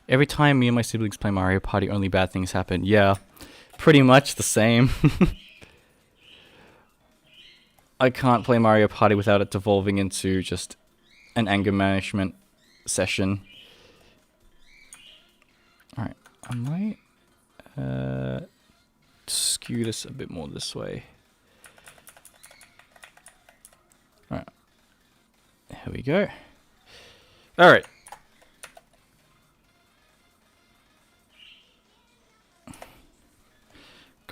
Every time me and my siblings play Mario Party, only bad things happen. Yeah, pretty much the same. I can't play Mario Party without it devolving into just an anger management session. Alright, I might skew this a bit more this way. Alright, here we go. Alright.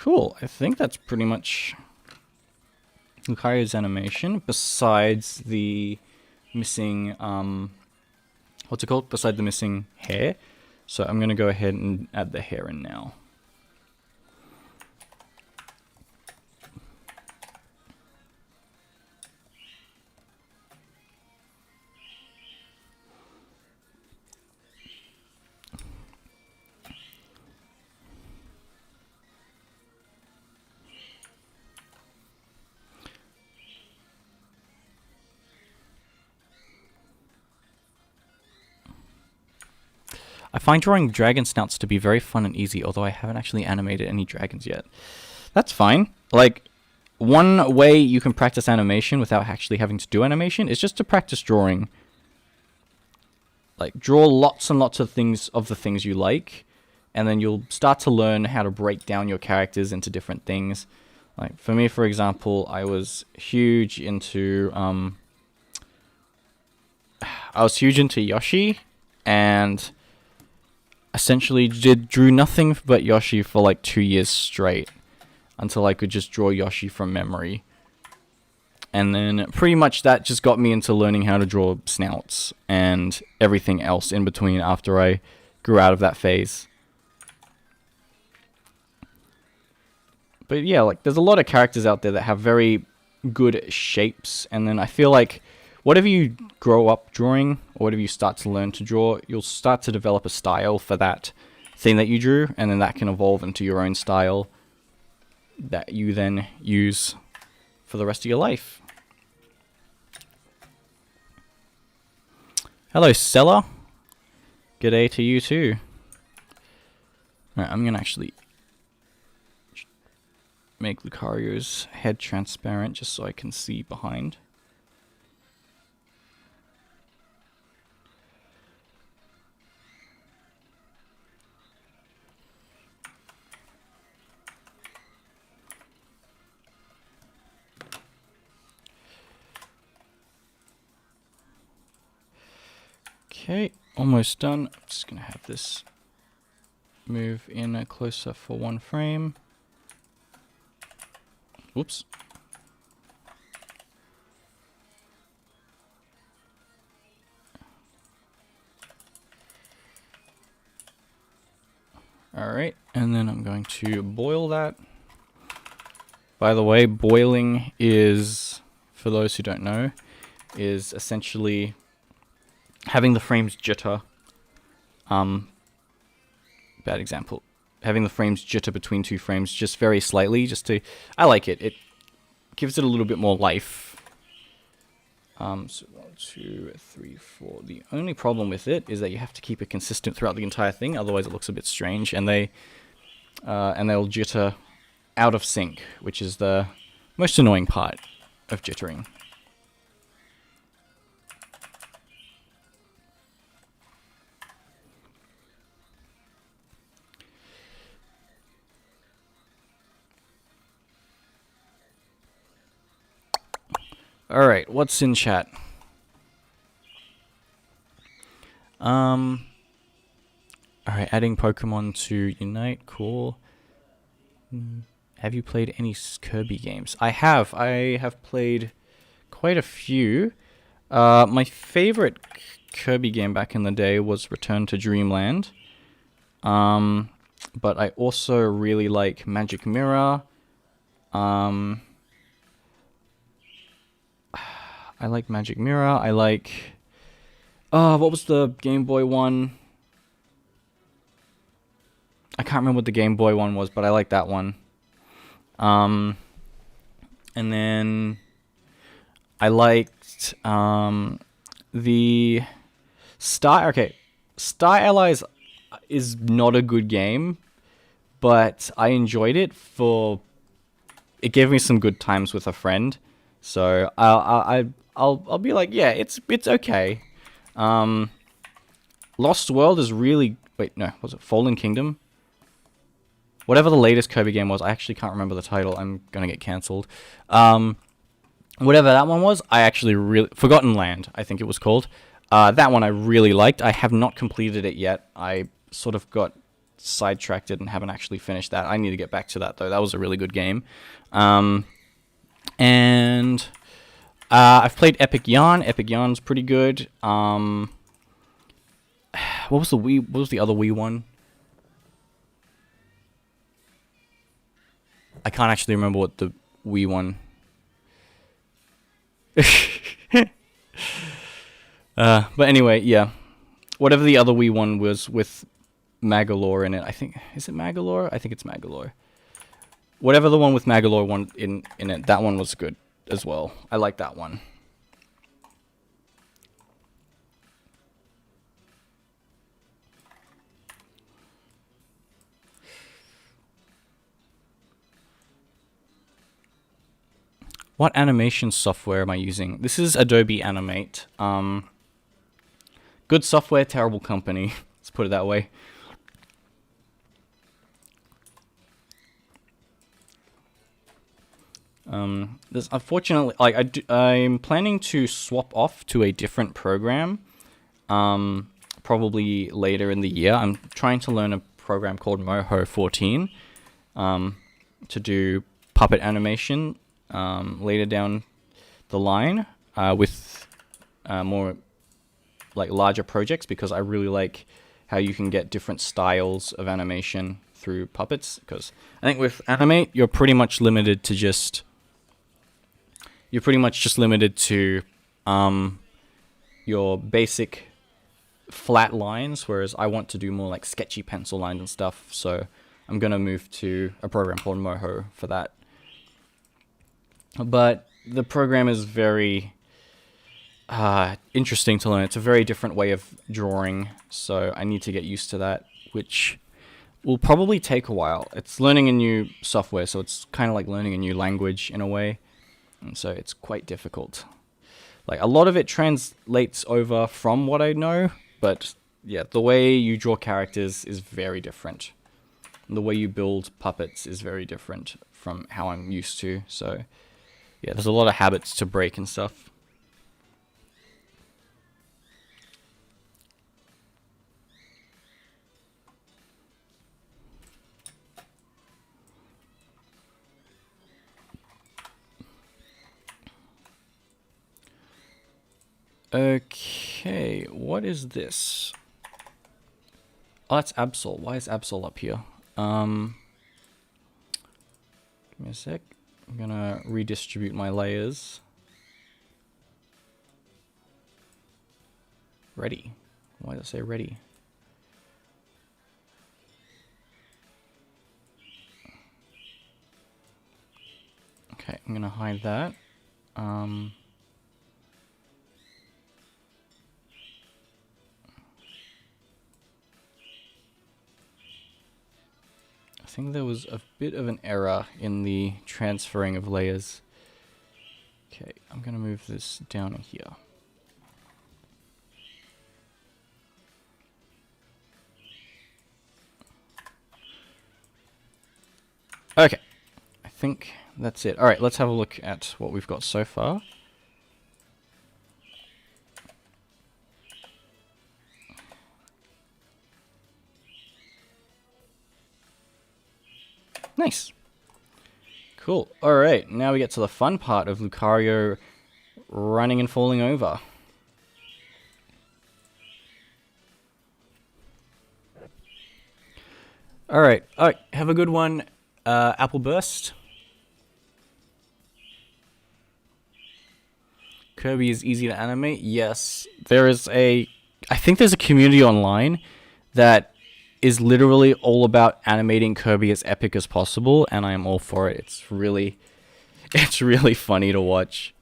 Cool. I think that's pretty much Lucario's animation, besides the missing, what's it called? Beside the missing hair. So I'm going to go ahead and add the hair in now. I find drawing dragon snouts to be very fun and easy, although I haven't actually animated any dragons yet. That's fine. Like, one way you can practice animation without actually having to do animation is just to practice drawing. Like, draw lots and lots of the things you like, and then you'll start to learn how to break down your characters into different things. Like, for me, for example, I was huge into Yoshi, and essentially drew nothing but Yoshi for like 2 years straight until I could just draw Yoshi from memory. And then pretty much that just got me into learning how to draw snouts and everything else in between after I grew out of that phase. But yeah, like there's a lot of characters out there that have very good shapes, and then I feel like whatever you grow up drawing, or whatever you start to learn to draw, you'll start to develop a style for that thing that you drew, and then that can evolve into your own style that you then use for the rest of your life. Hello, Stella. G'day to you too. Alright, I'm gonna actually make Lucario's head transparent just so I can see behind. Okay, almost done. I'm just going to have this move in closer for one frame. Whoops. Alright, and then I'm going to boil that. By the way, boiling is, for those who don't know, is essentially having the frames jitter. Bad example. Having the frames jitter between two frames just very slightly, just to... I like it. It gives it a little bit more life. So 1, 2, 3, 4. The only problem with it is that you have to keep it consistent throughout the entire thing, otherwise it looks a bit strange, and they'll jitter out of sync, which is the most annoying part of jittering. Alright, what's in chat? Alright, adding Pokemon to Unite, cool. Have you played any Kirby games? I have. I have played quite a few. My favorite Kirby game back in the day was Return to Dreamland. But I also really like Magic Mirror. I like Magic Mirror. I like... what was the Game Boy one? I can't remember what the Game Boy one was, but I like that one. And then... I liked... the... Star... Okay. Star Allies is not a good game, but I enjoyed it for... It gave me some good times with a friend. So I'll be like, yeah, it's okay. Lost World is really... Wait, no, was it Fallen Kingdom? Whatever the latest Kirby game was, I actually can't remember the title. I'm gonna get cancelled. Whatever that one was, I actually really... Forgotten Land, I think it was called. That one I really liked. I have not completed it yet. I sort of got sidetracked it and haven't actually finished that. I need to get back to that though. That was a really good game. And I've played Epic Yarn. Epic Yarn's pretty good. What was the Wii? What was the other Wii one? I can't actually remember what the Wii one. But anyway, yeah. Whatever the other Wii one was with Magalore in it. I think, is it Magalore? I think it's Magalore. Whatever the one with Magalore one in it, that one was good as well. I like that one. What animation software am I using? This is Adobe Animate. Good software, terrible company. Let's put it that way. There's unfortunately, like I'm planning to swap off to a different program. Probably later in the year. I'm trying to learn a program called Moho 14 to do puppet animation later down the line with more like larger projects, because I really like how you can get different styles of animation through puppets. Because I think with Animate, you're pretty much limited to just your basic flat lines, whereas I want to do more like sketchy pencil lines and stuff. So I'm gonna move to a program called Moho for that. But the program is very interesting to learn. It's a very different way of drawing, so I need to get used to that, which will probably take a while. It's learning a new software, so it's kind of like learning a new language in a way, and so it's quite difficult. Like, a lot of it translates over from what I know, but yeah, the way you draw characters is very different. The way you build puppets is very different from how I'm used to, so yeah, there's a lot of habits to break and stuff. Okay, what is this? Oh, that's Absol. Why is Absol up here? Give me a sec. I'm gonna redistribute my layers. Ready. Why does it say ready? Okay, I'm gonna hide that. I think there was a bit of an error in the transferring of layers. Okay, I'm gonna move this down here. Okay, I think that's it. Alright, let's have a look at what we've got so far. Nice. Cool. Alright, now we get to the fun part of Lucario running and falling over. Alright, have a good one, Apple Burst. Kirby is easy to animate. Yes, there is I think there's a community online that is literally all about animating Kirby as epic as possible, and I am all for it. It's really funny to watch.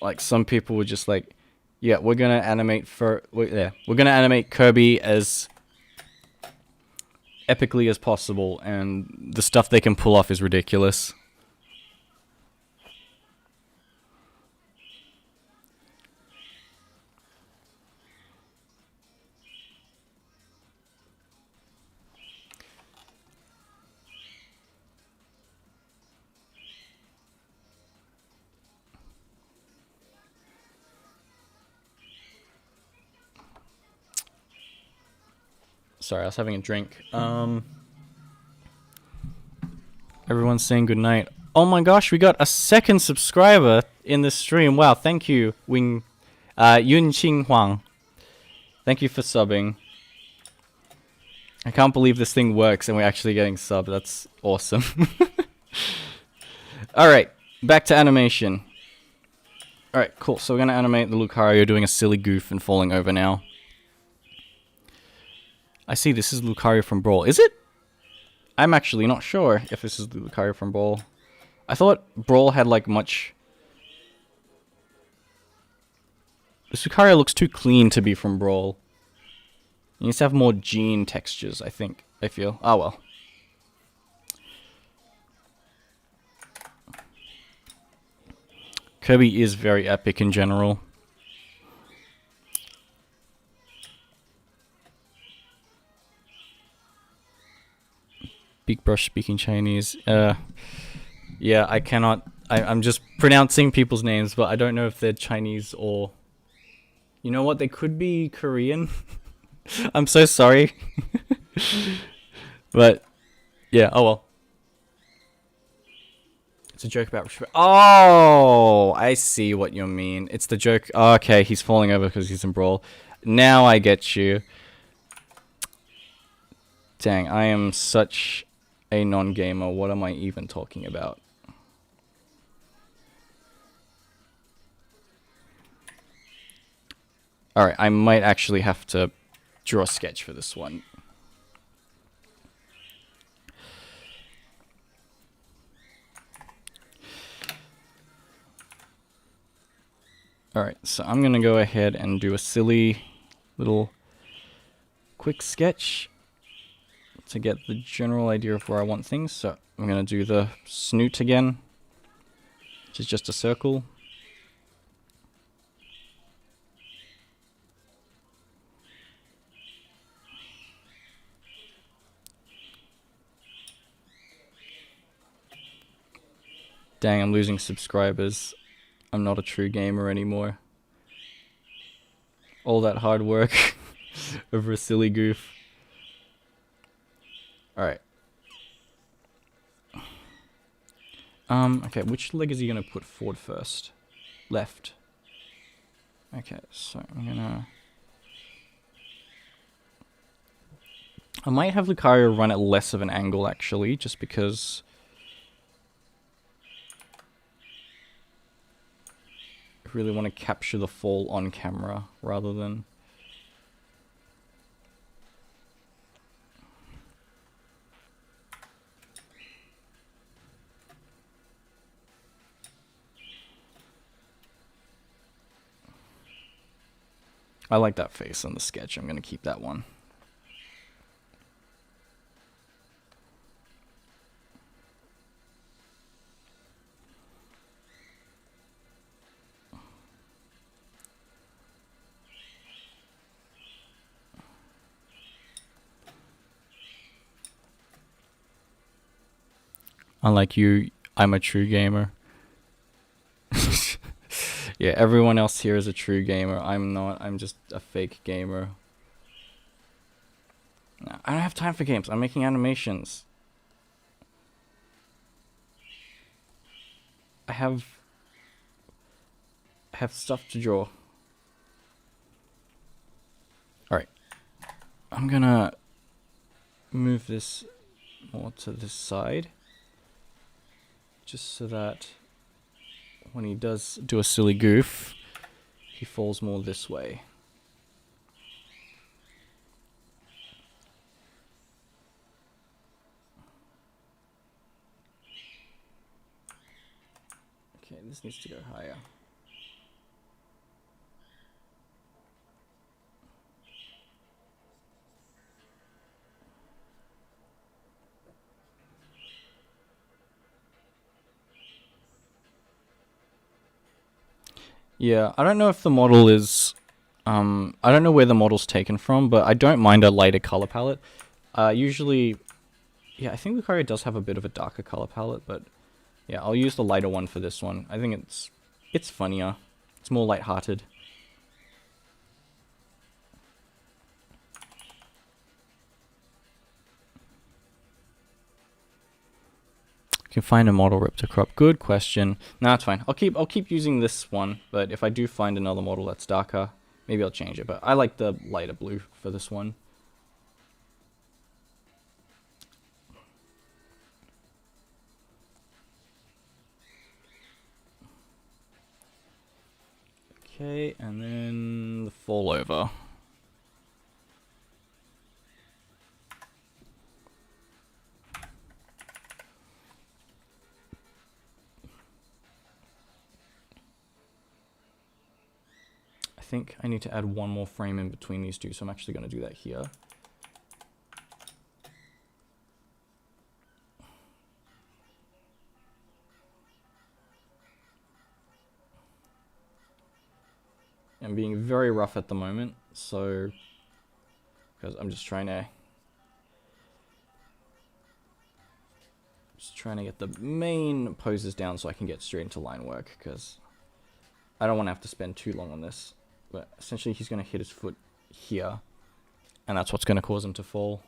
Like, some people were just like, yeah, we're gonna animate Kirby as epically as possible, and the stuff they can pull off is ridiculous. Sorry, I was having a drink. Everyone's saying goodnight. Oh my gosh, we got a second subscriber in this stream. Wow, thank you, Yun Qing Huang. Thank you for subbing. I can't believe this thing works and we're actually getting subbed. That's awesome. Alright, back to animation. Alright, cool. So we're going to animate the Lucario doing a silly goof and falling over now. I see this is Lucario from Brawl. Is it? I'm actually not sure if this is Lucario from Brawl. I thought Brawl had like much... This Lucario looks too clean to be from Brawl. He needs to have more gene textures, I think. I feel. Oh well. Kirby is very epic in general. Big Brush speaking Chinese. Yeah, I cannot... I'm just pronouncing people's names, but I don't know if they're Chinese or... You know what? They could be Korean. I'm so sorry. But, yeah, oh well. It's a joke about respect. Oh, I see what you mean. It's the joke. Oh, okay, he's falling over because he's in Brawl. Now I get you. Dang, I am such a non-gamer. What am I even talking about? Alright, I might actually have to draw a sketch for this one. Alright, so I'm gonna go ahead and do a silly little quick sketch to get the general idea of where I want things. So I'm gonna do the snoot again, which is just a circle. Dang, I'm losing subscribers. I'm not a true gamer anymore. All that hard work over a silly goof. Alright. Okay, which leg is he gonna put forward first? Left. Okay, so I'm gonna... I might have Lucario run at less of an angle, actually, just because... I really want to capture the fall on camera, rather than... I like that face on the sketch. I'm going to keep that one. Unlike you, I'm a true gamer. Yeah, everyone else here is a true gamer. I'm not. I'm just a fake gamer. No, I don't have time for games. I'm making animations. I have stuff to draw. Alright. I'm gonna move this more to this side. Just so that when he does do a silly goof, he falls more this way. Okay, this needs to go higher. Yeah, I don't know if the model is... I don't know where the model's taken from, but I don't mind a lighter color palette. Usually... Yeah, I think Lucario does have a bit of a darker color palette, but... Yeah, I'll use the lighter one for this one. I think it's funnier. It's more lighthearted. can find a model ripped to crop. Good question. No, it's fine. I'll keep using this one, but if I do find another model that's darker, maybe I'll change it. But I like the lighter blue for this one. Okay, and then the fall over. I think I need to add one more frame in between these two, so I'm actually going to do that here. I'm being very rough at the moment, so because I'm just trying to get the main poses down so I can get straight into line work, because I don't want to have to spend too long on this. But essentially he's going to hit his foot here, and that's what's going to cause him to fall.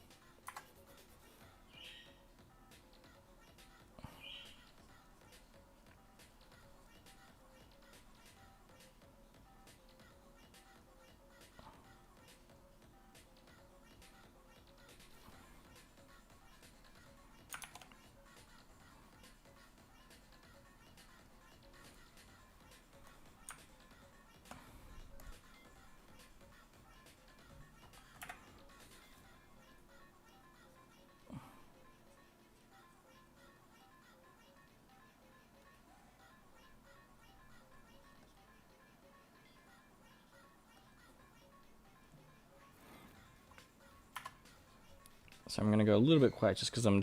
So I'm going to go a little bit quiet just because I'm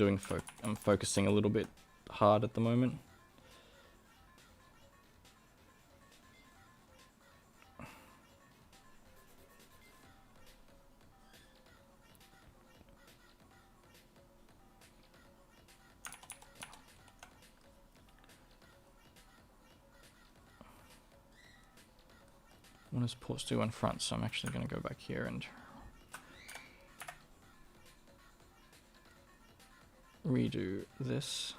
focusing a little bit hard at the moment. What does pause do in front? So I'm actually going to go back here and redo this.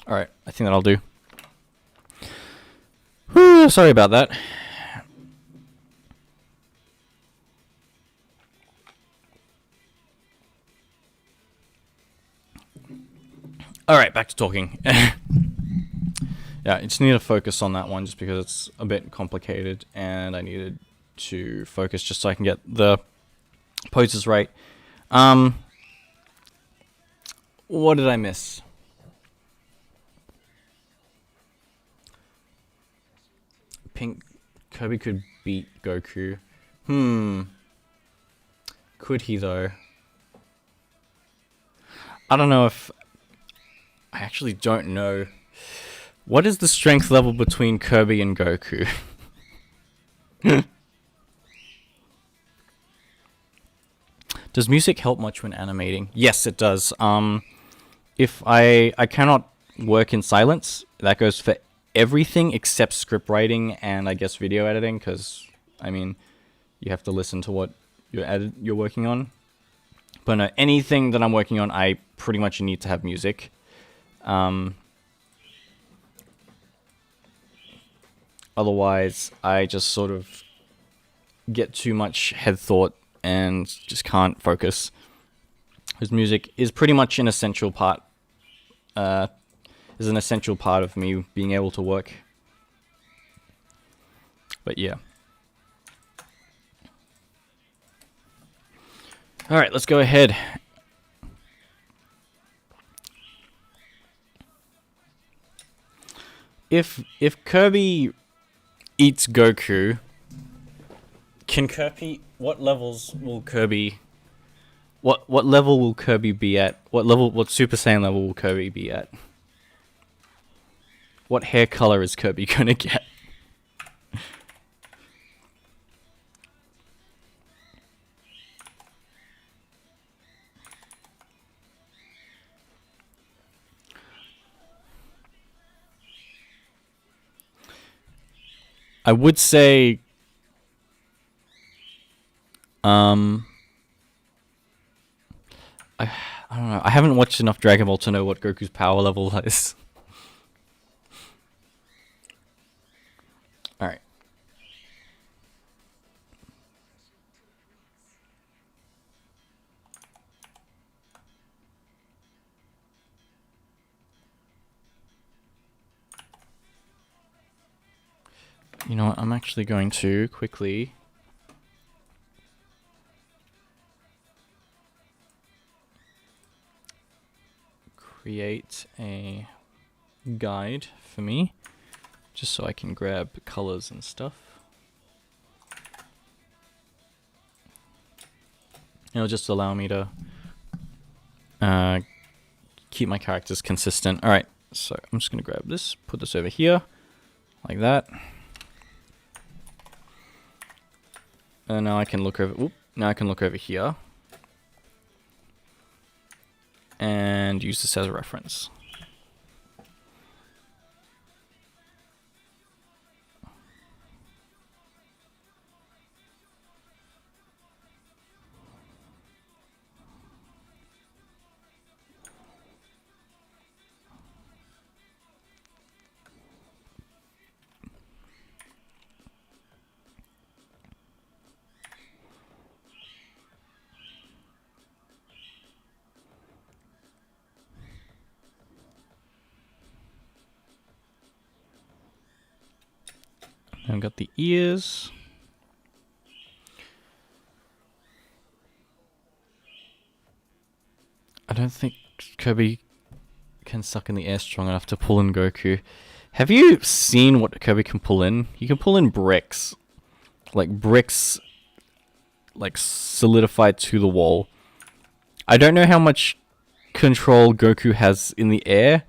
Alright, I think that'll do. Whew, sorry about that. Alright, back to talking. Yeah, I just need to focus on that one just because it's a bit complicated, and I needed to focus just so I can get the poses right. What did I miss? Pink Kirby could beat Goku. Could he though? I don't know if... I actually don't know. What is the strength level between Kirby and Goku? Does music help much when animating? Yes, it does. If I cannot work in silence, that goes for everything except script writing and I guess video editing, because I mean you have to listen to what you're working on. But no, anything that I'm working on, I pretty much need to have music. Otherwise, I just sort of get too much head thought and just can't focus. His music is pretty much an essential part. Is an essential part of me being able to work. But yeah. All right, let's go ahead. If Kirby eats Goku, can Kirby? What levels will Kirby? What level will Kirby be at? What Super Saiyan level will Kirby be at? What hair color is Kirby gonna get? I would say, I don't know. I haven't watched enough Dragon Ball to know what Goku's power level is. All right. You know what? I'm actually going to quickly create a guide for me, just so I can grab colors and stuff. It'll just allow me to keep my characters consistent. All right, so I'm just gonna grab this, put this over here, like that. And now I can look over. Now I can look over here and use this as a reference. I've got the ears. I don't think Kirby can suck in the air strong enough to pull in Goku. Have you seen what Kirby can pull in? He can pull in bricks. Like solidified to the wall. I don't know how much control Goku has in the air,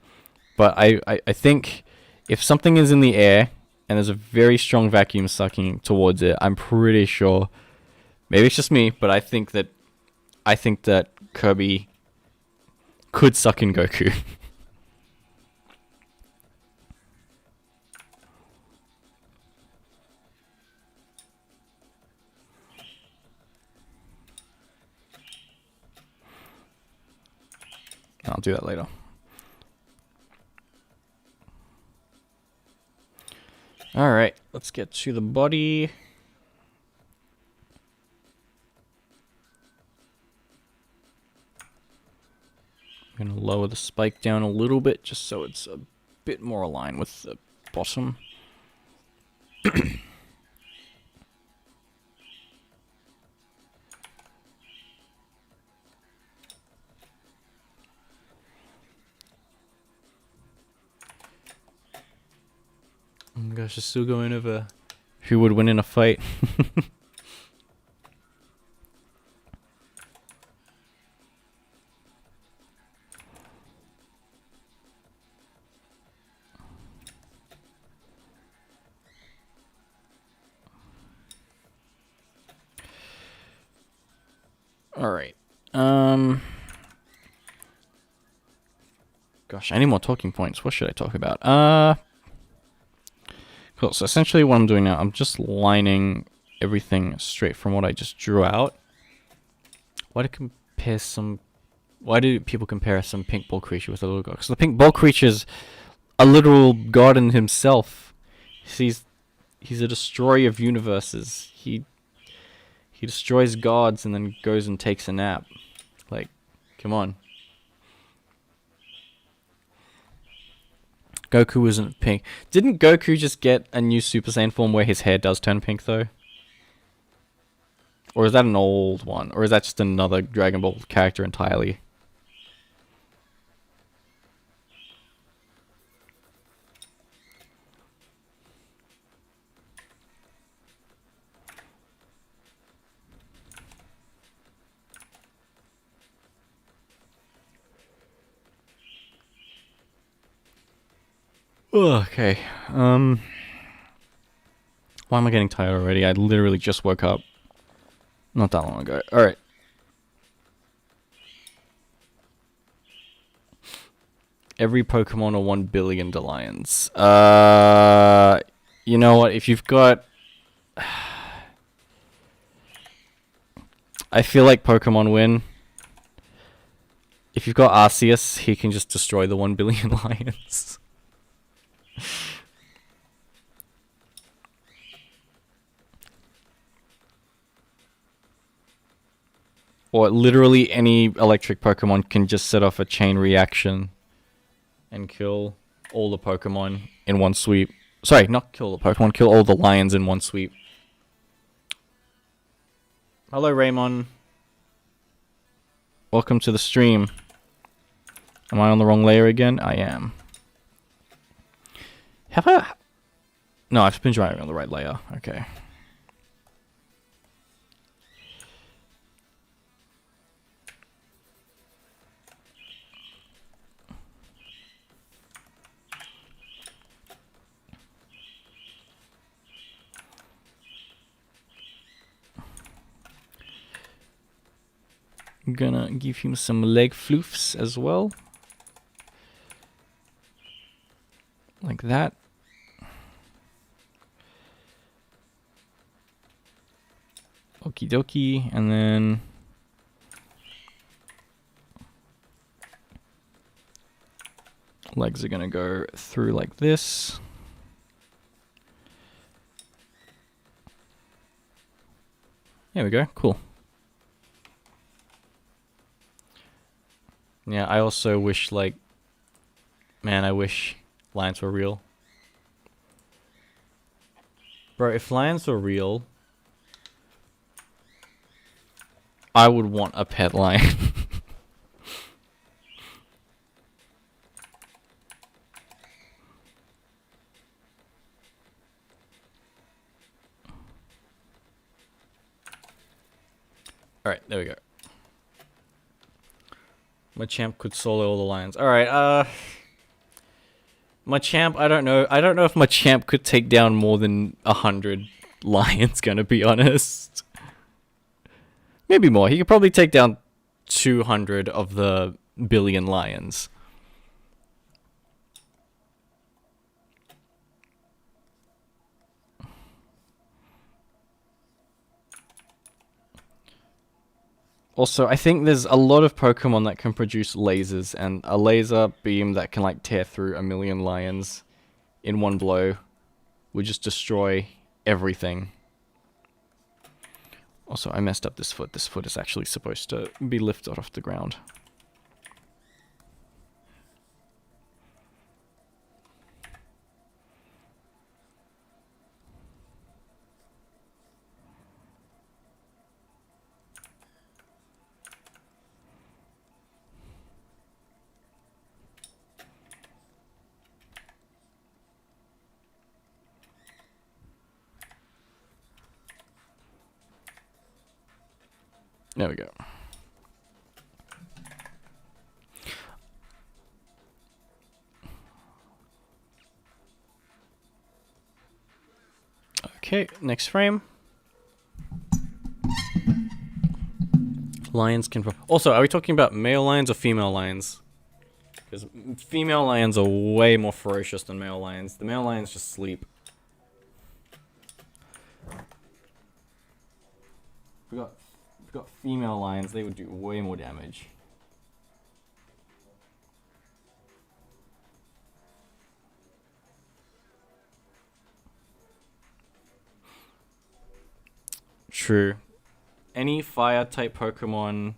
but I think if something is in the air and there's a very strong vacuum sucking towards it, I'm pretty sure, maybe it's just me, but I think that Kirby could suck in Goku. I'll do that later. Alright, let's get to the body. I'm going to lower the spike down a little bit just so it's a bit more aligned with the bottom. Oh my gosh, it's still going over who would win in a fight. Alright. Gosh, I need more talking points. What should I talk about? Cool, so essentially what I'm doing now, I'm just lining everything straight from what I just drew out. Why do people compare some pink ball creature with a little god? Because the pink ball creature's a literal god in himself. He's a destroyer of universes. He destroys gods and then goes and takes a nap. Like, Come on. Goku isn't pink. Didn't Goku just get a new Super Saiyan form where his hair does turn pink, though? Or is that an old one? Or is that just another Dragon Ball character entirely? Okay. Why am I getting tired already? I literally just woke up. Not that long ago. Alright. Every Pokemon are 1 billion lions. You know what? If you've got... I feel like Pokemon win. If you've got Arceus, he can just destroy the 1 billion lions. Or literally any electric Pokemon can just set off a chain reaction and kill all the Pokemon in one sweep. Sorry, not kill the Pokemon, kill all the lions in one sweep. Hello, Raymond. Welcome to the stream. Am I on the wrong layer again? I am. Have I? No, I've been driving on the right layer. Okay. I'm gonna give him some leg floofs as well. Like that. Okie dokie, and then legs are gonna go through like this. There we go, cool. Yeah, I also wish, like, man, I wish lions were real. Bro, if lions were real, I would want a pet lion. Alright, there we go. My champ could solo all the lions. Alright, my champ, I don't know. I don't know if my champ could take down more than 100 lions, gonna be honest. Maybe more. He could probably take down 200 of the billion lions. Also, I think there's a lot of Pokemon that can produce lasers, and a laser beam that can, like, tear through 1,000,000 lions in one blow would just destroy everything. Also, I messed up this foot. This foot is actually supposed to be lifted off the ground. There we go. Okay, next frame. Lions can... Also, are we talking about male lions or female lions? Because female lions are way more ferocious than male lions. The male lions just sleep. If we got female lions, they would do way more damage. True. Any fire type Pokemon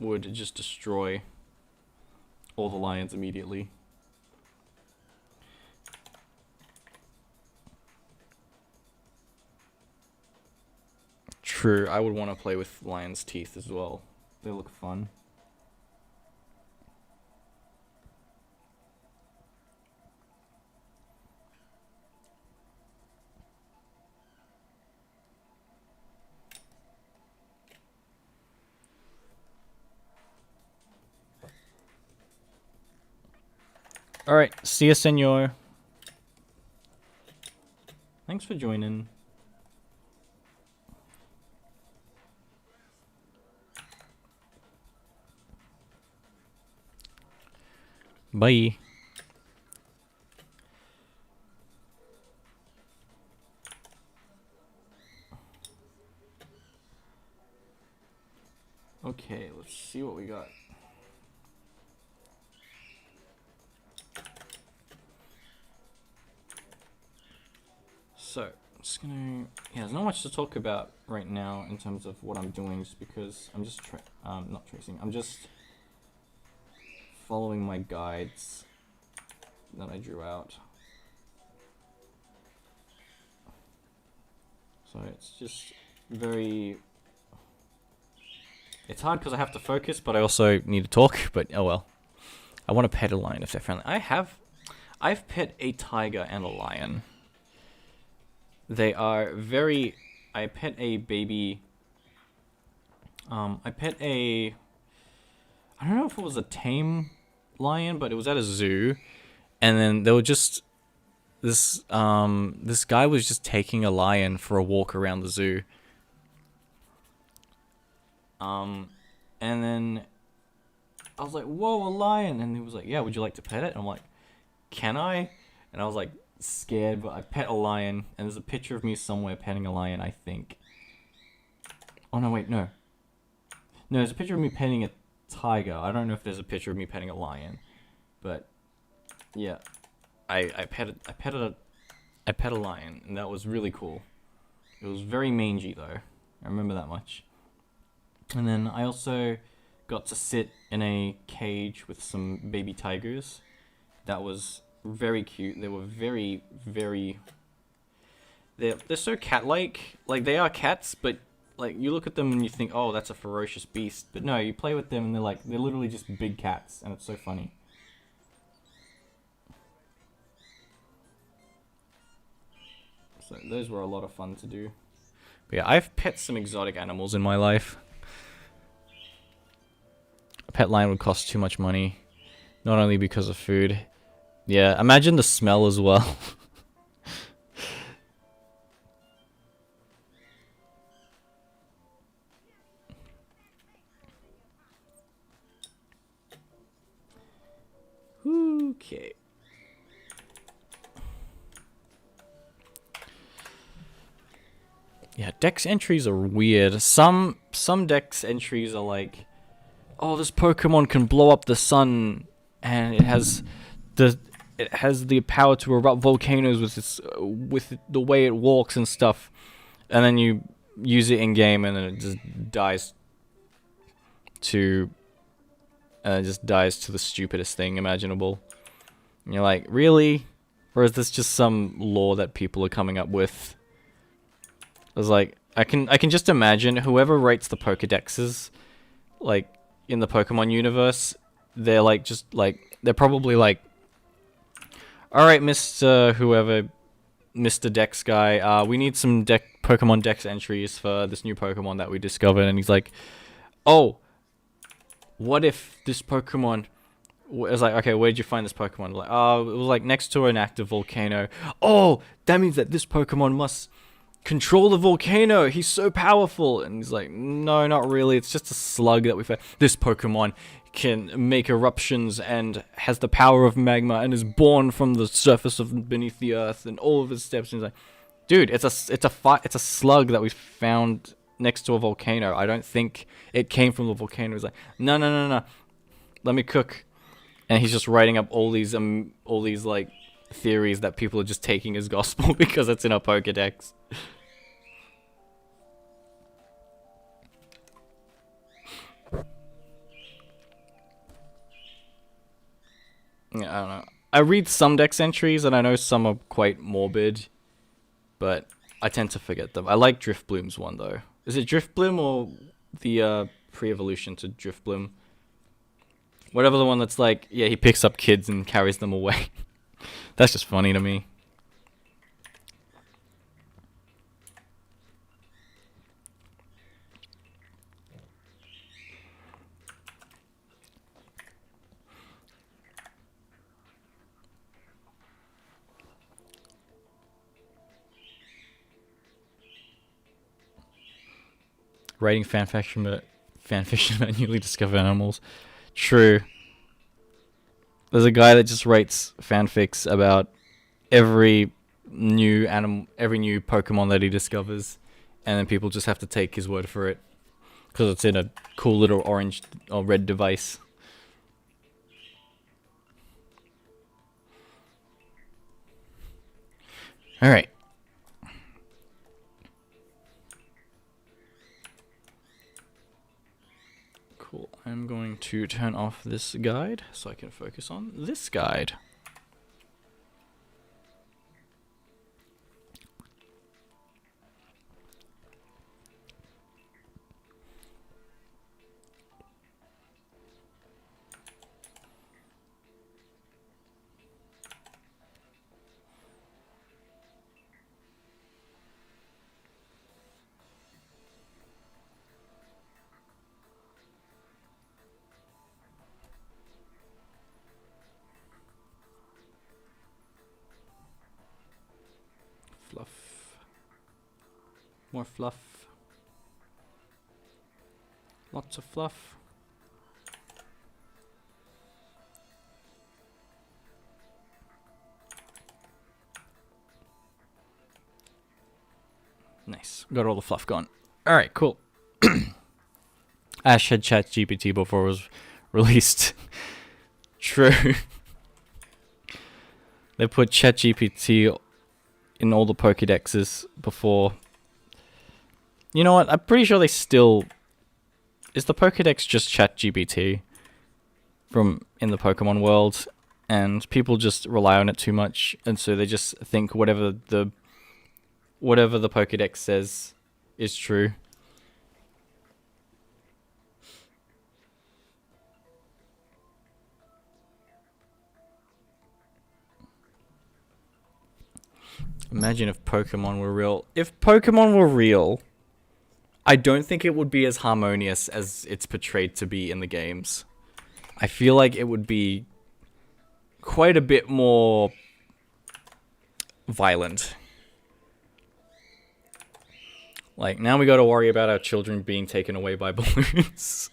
would just destroy all the lions immediately. True, I would want to play with lion's teeth as well. They look fun. Alright, see ya, senor. Thanks for joining. Bye. Okay, let's see what we got. So, I'm just gonna... Yeah, there's not much to talk about right now in terms of what I'm doing, just because I'm just not tracing. I'm just following my guides that I drew out. So it's just very... It's hard because I have to focus, but I also need to talk, but oh well. I want to pet a lion if they're friendly. I've pet a tiger and a lion. They are very... I pet a baby... I pet a... I don't know if it was a tame lion, but it was at a zoo. And then they were just... This guy was just taking a lion for a walk around the zoo. And then I was like, whoa, a lion. And he was like, yeah, would you like to pet it? And I'm like, can I? And I was like scared, but I pet a lion. And there's a picture of me somewhere petting a lion, I think. Oh, no, wait, no. No, there's a picture of me petting a tiger. I don't know if there's a picture of me petting a lion. But, yeah. I pet a lion, and that was really cool. It was very mangy, though. I remember that much. And then I also got to sit in a cage with some baby tigers. That was very cute. They were very, very... They're so cat-like. Like, they are cats, but like you look at them and you think, oh, that's a ferocious beast. But no, you play with them and they're literally just big cats, and it's so funny. So those were a lot of fun to do. But yeah, I've pet some exotic animals in my life. A pet lion would cost too much money. Not only because of food. Yeah, imagine the smell as well. Okay. Yeah, dex entries are weird. Some dex entries are like, oh, this Pokemon can blow up the sun, and it has the power to erupt volcanoes with the way it walks and stuff. And then you use it in game, and then it just dies to the stupidest thing imaginable. And you're like, really? Or is this just some lore that people are coming up with? I was like, I can just imagine whoever writes the Pokedexes, like, in the Pokemon universe, they're like, they're probably like, alright, Mr. whoever, Mr. Dex guy, we need some Pokemon Dex entries for this new Pokemon that we discovered. And he's like, oh, what if this Pokemon... It was like, okay, where did you find this Pokemon? Like, oh, it was like next to an active volcano. Oh, that means that this Pokemon must control the volcano. He's so powerful. And he's like, no, not really. It's just a slug that we found. This Pokemon can make eruptions and has the power of magma and is born from the surface of beneath the earth and all of his steps. And he's like, dude, it's a slug that we found next to a volcano. I don't think it came from the volcano. He's like, no. Let me cook. And he's just writing up all these like theories that people are just taking as gospel because it's in a Pokedex. Yeah, I don't know. I read some Dex entries, and I know some are quite morbid, but I tend to forget them. I like Driftbloom's one, though. Is it Driftbloom or the pre-evolution to Driftbloom? Whatever the one that's like, yeah, he picks up kids and carries them away. That's just funny to me. Writing fanfiction about newly discovered animals. True. There's a guy that just writes fanfics about every new Pokemon that he discovers, and then people just have to take his word for it because it's in a cool little orange or red device. All right. Cool. I'm going to turn off this guide so I can focus on this guide. Fluff. More fluff. Lots of fluff. Nice. Got all the fluff gone. Alright, cool. Ash had ChatGPT before it was released. True. They put ChatGPT in all the Pokédexes before. You know what? I'm pretty sure they still... Is the Pokédex just ChatGPT from in the Pokemon world? And people just rely on it too much, and so they just think whatever the Pokédex says is true. Imagine if Pokemon were real. If Pokemon were real, I don't think it would be as harmonious as it's portrayed to be in the games. I feel like it would be quite a bit more violent. Like, now we gotta worry about our children being taken away by balloons.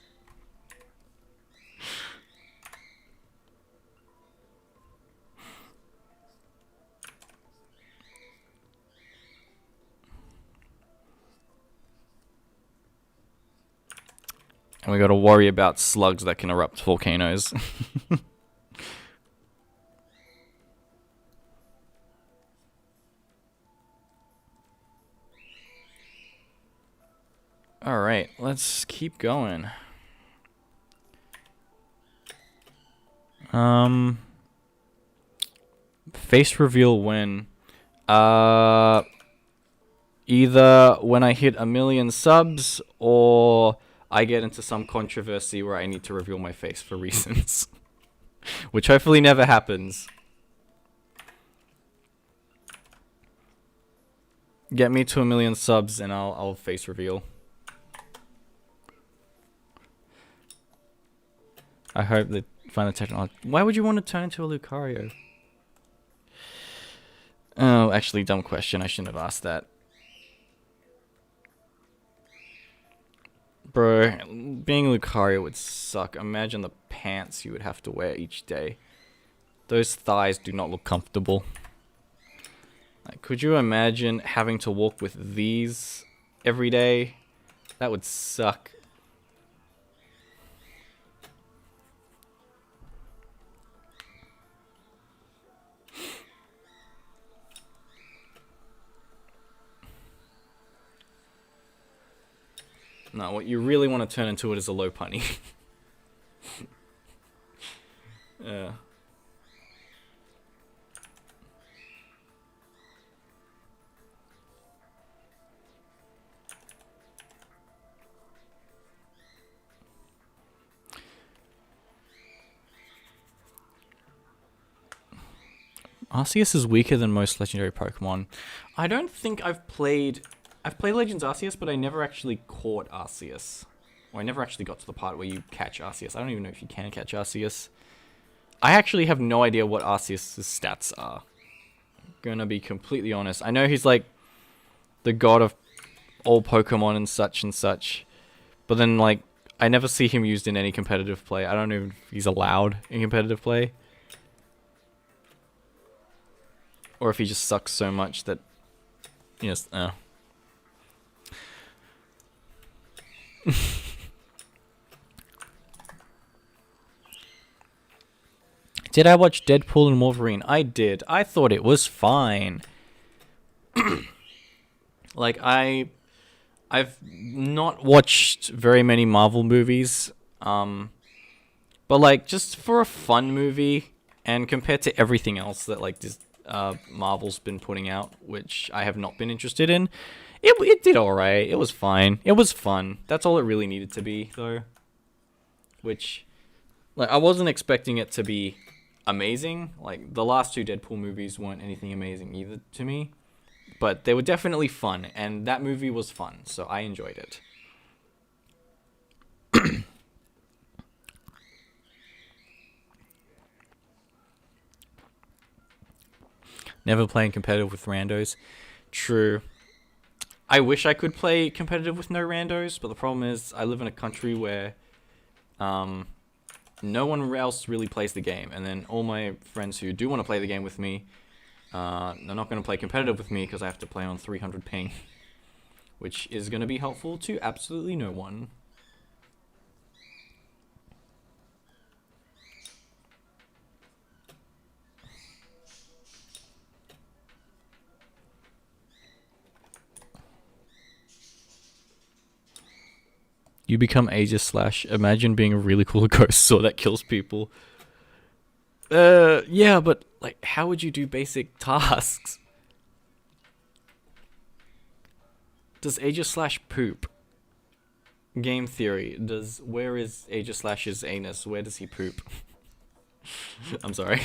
And we gotta worry about slugs that can erupt volcanoes. Alright, let's keep going. Face reveal when? Either when I hit 1,000,000 subs, or I get into some controversy where I need to reveal my face for reasons. Which hopefully never happens. Get me to 1,000,000 subs and I'll face reveal. I hope they find the technology. Why would you want to turn into a Lucario? Oh, actually, dumb question. I shouldn't have asked that. Bro, being Lucario would suck. Imagine the pants you would have to wear each day. Those thighs do not look comfortable. Like, could you imagine having to walk with these every day? That would suck. No, what you really want to turn into it is a low punny. Yeah. Arceus is weaker than most legendary Pokemon. I don't think I've played Legends Arceus, but I never actually caught Arceus. Or I never actually got to the part where you catch Arceus. I don't even know if you can catch Arceus. I actually have no idea what Arceus' stats are. I'm gonna be completely honest. I know he's like the god of all Pokemon and such. But then, like, I never see him used in any competitive play. I don't know if he's allowed in competitive play. Or if he just sucks so much that... Yes, Did I watch Deadpool and Wolverine? I did. I thought it was fine. Like, I've not watched very many Marvel movies. But, like, just for a fun movie, and compared to everything else that, like, this, Marvel's been putting out, which I have not been interested in, it did alright. It was fine. It was fun. That's all it really needed to be, though. Which, like, I wasn't expecting it to be amazing. Like, the last two Deadpool movies weren't anything amazing either to me. But they were definitely fun, and that movie was fun, so I enjoyed it. Never playing competitive with randos. True. I wish I could play competitive with no randos, but the problem is I live in a country where no one else really plays the game. And then all my friends who do want to play the game with me, they're not going to play competitive with me because I have to play on 300 ping. Which is going to be helpful to absolutely no one. You become Aegis / imagine being a really cool ghost sword that kills people. Yeah, but, like, how would you do basic tasks? Does Aegis / poop? Game theory. Where is Aegis /'s anus? Where does he poop? I'm sorry.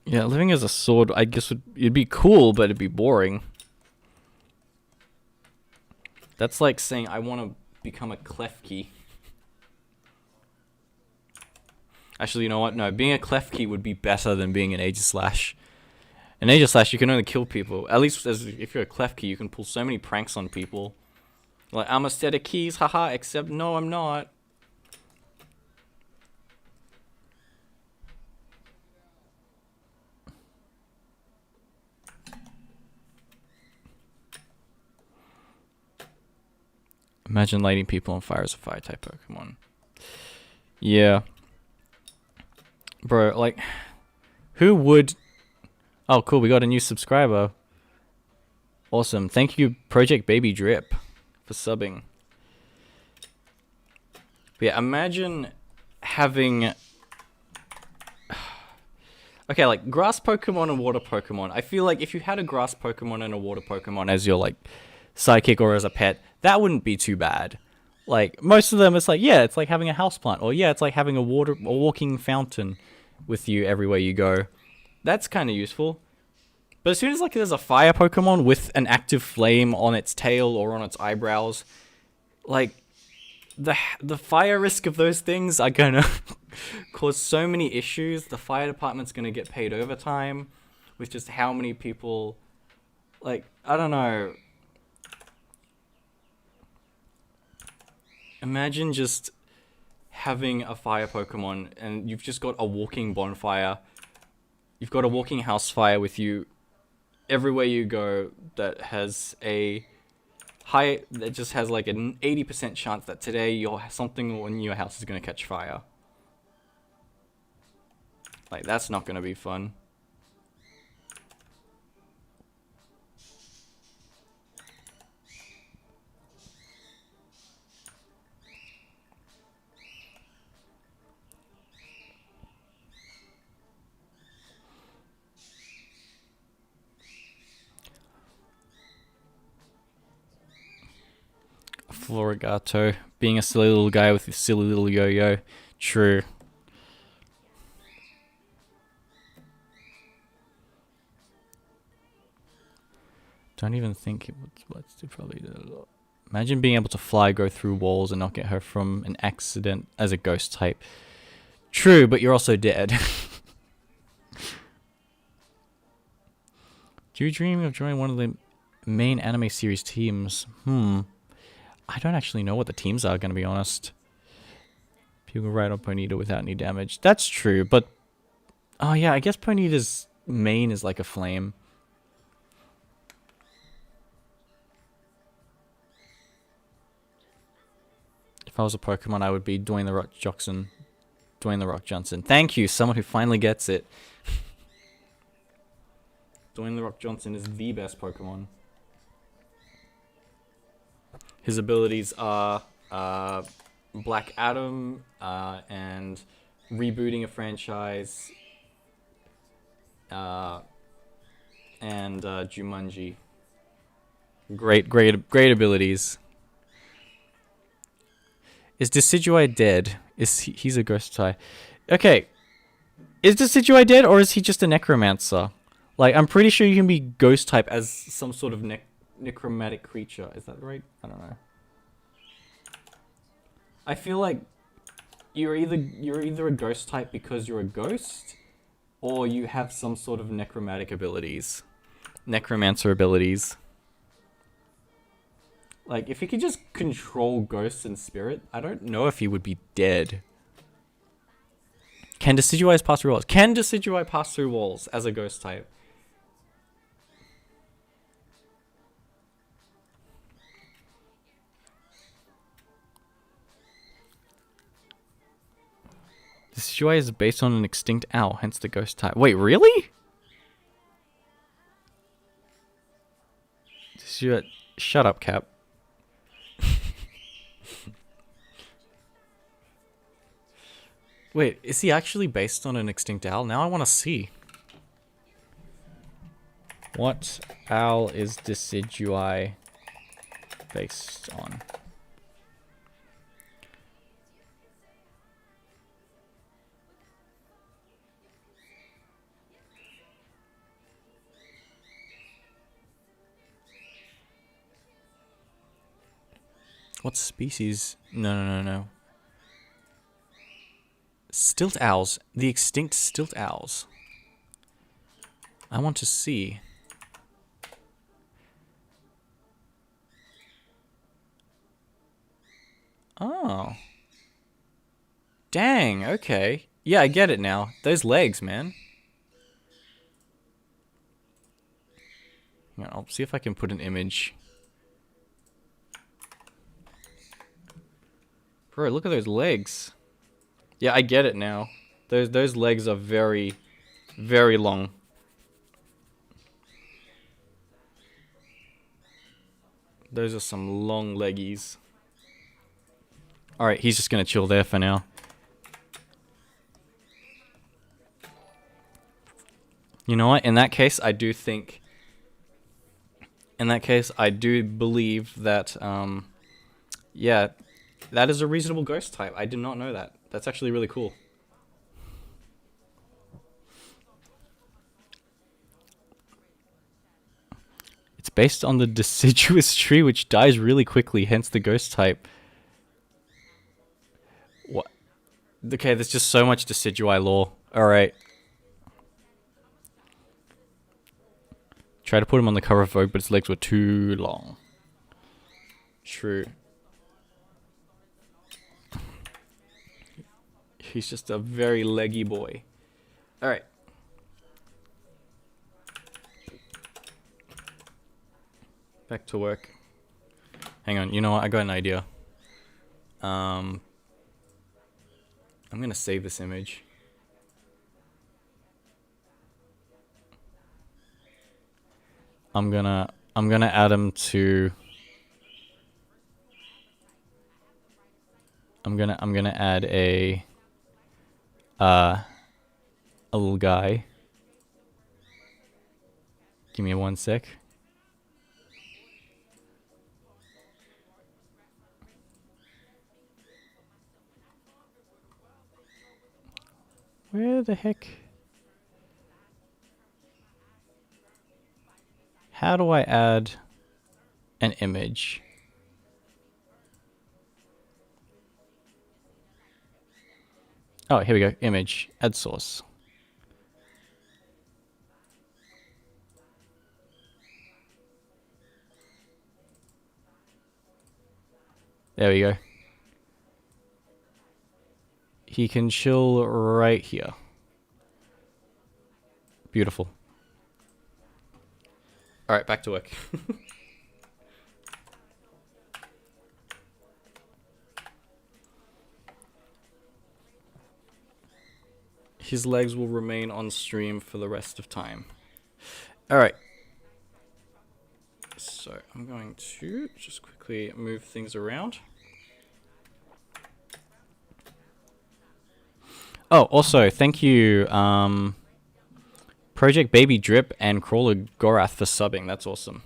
Yeah, living as a sword, I guess it'd be cool, but it'd be boring. That's like saying I want to become a Klefki. Actually, you know what? No, being a Klefki would be better than being an Aegis / An Aegis / you can only kill people. At least if you're a Klefki, you can pull so many pranks on people. Like, I'm a set of keys, haha, except no, I'm not. Imagine lighting people on fire as a fire type Pokemon. Yeah. Bro, like, who would... Oh, cool, we got a new subscriber. Awesome. Thank you, Project Baby Drip, for subbing. But yeah, imagine having... Okay, like, grass Pokemon and water Pokemon. I feel like if you had a grass Pokemon and a water Pokemon as your, like, sidekick or as a pet, that wouldn't be too bad. Like, most of them, it's like, yeah, it's like having a houseplant. Or, yeah, it's like having a walking fountain with you everywhere you go. That's kind of useful. But as soon as, like, there's a fire Pokemon with an active flame on its tail or on its eyebrows, like, the fire risk of those things are gonna cause so many issues. The fire department's gonna get paid overtime with just how many people, like, I don't know. Imagine just having a fire Pokemon and you've just got a walking bonfire. You've got a walking house fire with you everywhere you go that has that just has like an 80% chance that today something in your house is going to catch fire. Like, that's not going to be fun. Florigato. Being a silly little guy with a silly little yo-yo. True. Don't even think it would. Let's do probably. Imagine being able to fly, go through walls, and not get hurt from an accident as a ghost type. True, but you're also dead. Do you dream of joining one of the main anime series teams? I don't actually know what the teams are, gonna be honest. People can ride on Ponyta without any damage. That's true, but... Oh yeah, I guess Ponyta's main is like a flame. If I was a Pokemon, I would be Dwayne the Rock Johnson. Dwayne the Rock Johnson. Thank you, someone who finally gets it. Dwayne the Rock Johnson is the best Pokemon. His abilities are Black Adam and rebooting a franchise and Jumanji. Great abilities. Is Decidueye dead? He's a ghost type. Okay. Is Decidueye dead or is he just a necromancer? Like, I'm pretty sure you can be ghost type as some sort of necromantic creature. Is that right? I don't know. I feel like you're either a ghost type because you're a ghost, or you have some sort of necromantic abilities. Necromancer abilities. Like, if he could just control ghosts and spirit, I don't know if he would be dead. Can Decidueye pass through walls? Can Decidueye pass through walls as a ghost type? Decidueye is based on an extinct owl, hence the ghost type. Wait, really? Decidueye... Shut up, Cap. Wait, is he actually based on an extinct owl? Now I want to see. What owl is Decidueye based on? What species? No. Stilt owls. The extinct stilt owls. I want to see. Oh. Dang, okay. Yeah, I get it now. Those legs, man. Hang on, I'll see if I can put an image. Bro, look at those legs. Yeah, I get it now. Those legs are very, very long. Those are some long leggies. Alright, he's just gonna chill there for now. You know what? In that case, I do think... In that case, I do believe that, yeah, that is a reasonable ghost type. I did not know that. That's actually really cool. It's based on the deciduous tree, which dies really quickly, hence the ghost type. What? Okay, there's just so much Decidueye lore. Alright. Tried to put him on the cover of Vogue, but his legs were too long. True. He's just a very leggy boy. Alright. Back to work. Hang on, you know what? I got an idea. I'm gonna save this image. I'm gonna add him to... I'm gonna add a little guy. Give me 1 sec. Where the heck? How do I add an image? Oh, here we go. Image. Add source. There we go. He can chill right here. Beautiful. Alright, back to work. His legs will remain on stream for the rest of time. Alright. So, I'm going to just quickly move things around. Oh, also, thank you, Project Baby Drip and Crawler Gorath for subbing. That's awesome.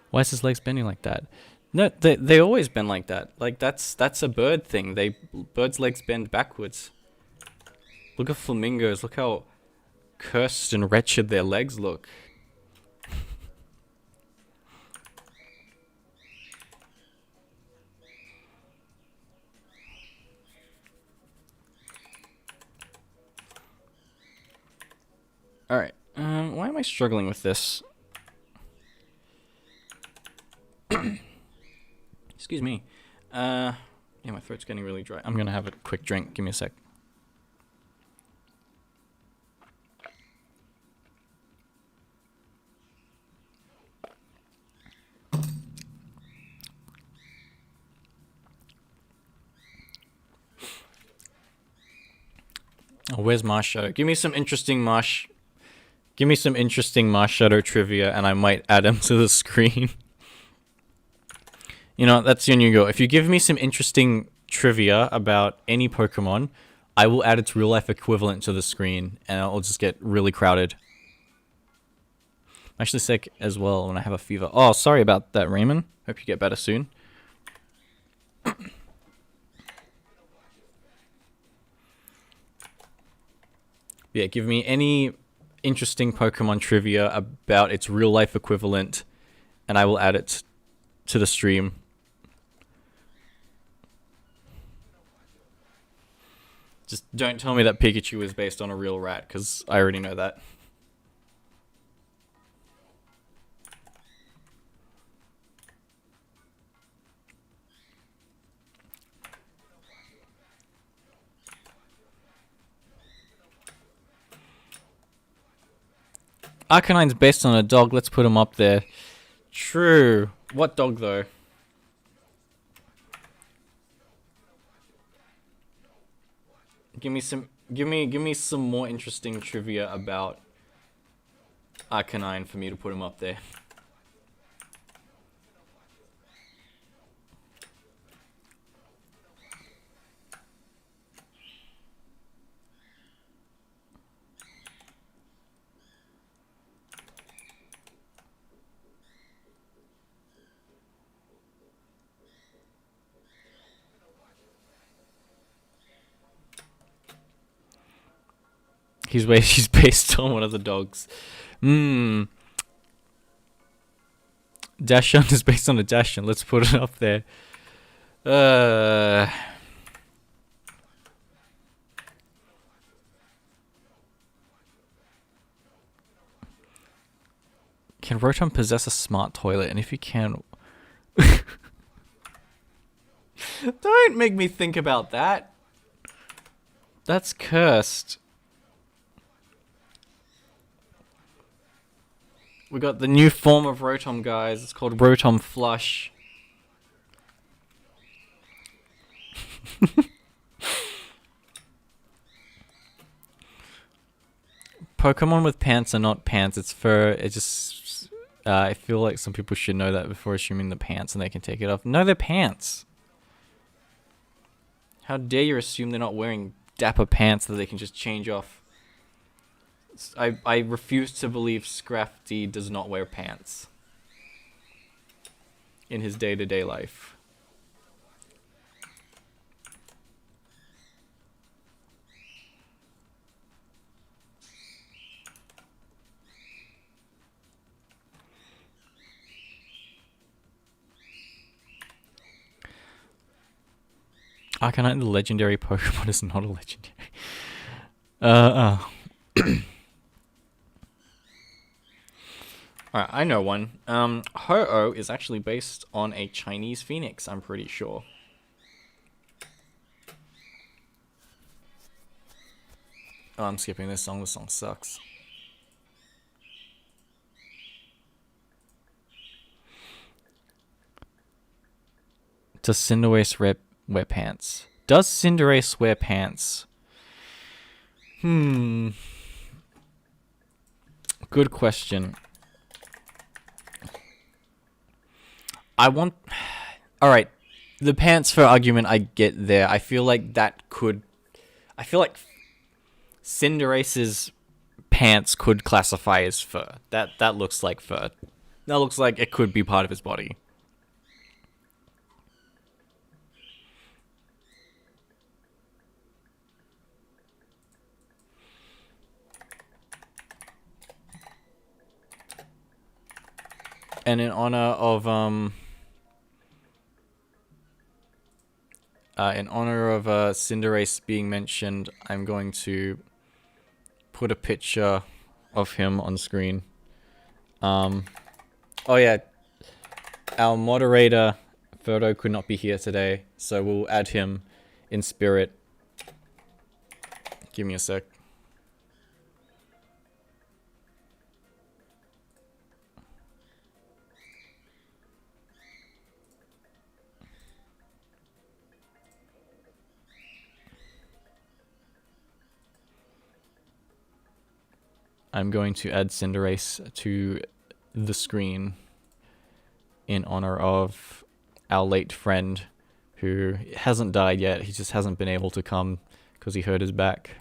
Why is his legs bending like that? No, they always bend like that. Like that's a bird thing. Birds' legs bend backwards. Look at flamingos. Look how cursed and wretched their legs look. Alright, why am I struggling with this? Excuse me. Yeah, my throat's getting really dry. I'm gonna have a quick drink. Give me a sec. Oh, where's Marsh Shadow? Give me some interesting Marsh Shadow trivia, and I might add him to the screen. You know, that's your new goal. If you give me some interesting trivia about any Pokemon, I will add its real-life equivalent to the screen, and it'll just get really crowded. I'm actually sick as well when I have a fever. Oh, sorry about that, Raymond. Hope you get better soon. Yeah, give me any interesting Pokemon trivia about its real-life equivalent, and I will add it to the stream. Just don't tell me that Pikachu is based on a real rat, because I already know that. Arcanine's based on a dog. Let's put him up there. True. What dog, though? Give me some more interesting trivia about Arcanine for me to put him up there. He's based on one of the dogs. Dashion is based on a Dashion. Let's put it up there. Can Rotom possess a smart toilet? And if he can... Don't make me think about that. That's cursed. We got the new form of Rotom, guys. It's called Rotom Flush. Pokemon with pants are not pants, it's fur. It just... I feel like some people should know that before assuming the pants and they can take it off. No, they're pants. How dare you assume they're not wearing dapper pants that they can just change off. I refuse to believe Scrafty does not wear pants. in his day-to-day life. Arcanine, the legendary Pokemon, is not a legendary. Alright, I know one. Ho-Oh is actually based on a Chinese phoenix, I'm pretty sure. Oh, I'm skipping this song. This song sucks. Does Cinderace wear pants? Does Cinderace wear pants? Good question. Alright. The pants for argument I get there. I feel like Cinderace's pants could classify as fur. That looks like fur. That looks like it could be part of his body. And in honor of Cinderace being mentioned, I'm going to put a picture of him on screen. Oh yeah, our moderator Photo could not be here today, so we'll add him in spirit. Give me a sec. I'm going to add Cinderace to the screen in honor of our late friend who hasn't died yet. He just hasn't been able to come because he hurt his back.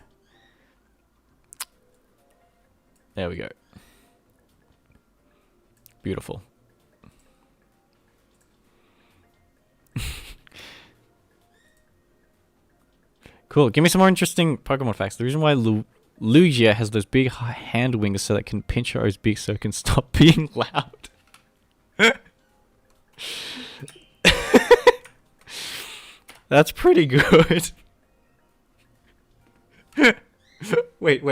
There we go. Beautiful. Cool. Give me some more interesting Pokemon facts. The reason why Lugia has those big hand wings so that it can pinch her O's beak so it can stop being loud. That's pretty good. Wait.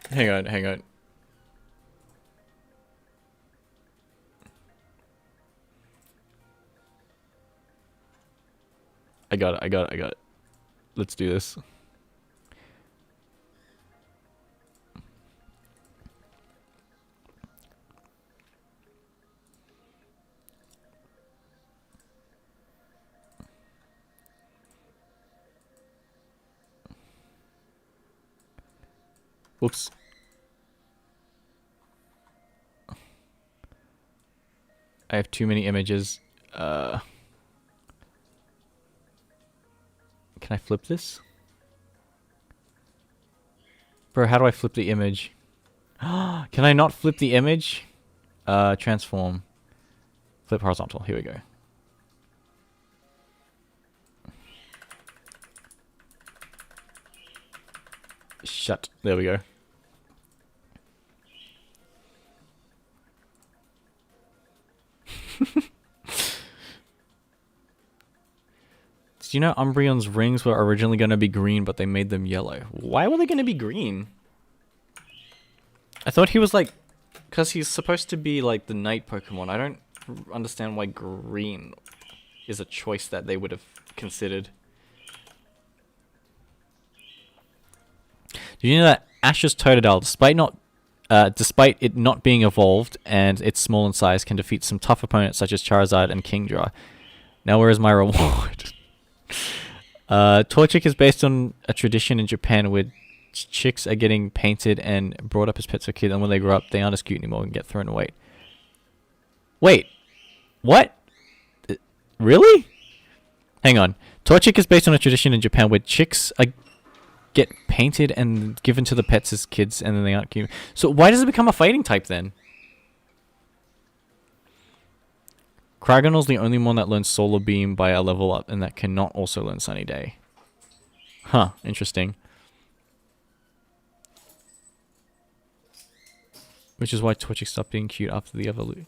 Hang on. I got it. Let's do this. Whoops. I have too many images. Can I flip this? Bro, how do I flip the image? Can I not flip the image? Transform. Flip horizontal. Here we go. Shut. There we go. Did you know Umbreon's rings were originally going to be green, but they made them yellow? Why were they going to be green? I thought he was like... Because he's supposed to be like the night Pokemon. I don't understand why green is a choice that they would have considered. Did you know that Ash's Totodile, despite it not being evolved and it's small in size, can defeat some tough opponents such as Charizard and Kingdra? Now where is my reward? Torchic is based on a tradition in Japan where chicks are getting painted and brought up as pets for kids, and when they grow up, they aren't as cute anymore and get thrown away. Wait, what? Really? Hang on. Torchic is based on a tradition in Japan where chicks are get painted and given to the pets as kids, and then they aren't given. So why does it become a fighting type then? Cryogonal's the only one that learns Solar Beam by a level up, and that cannot also learn Sunny Day. Huh, interesting. Which is why Torchic stopped being cute after the evolution.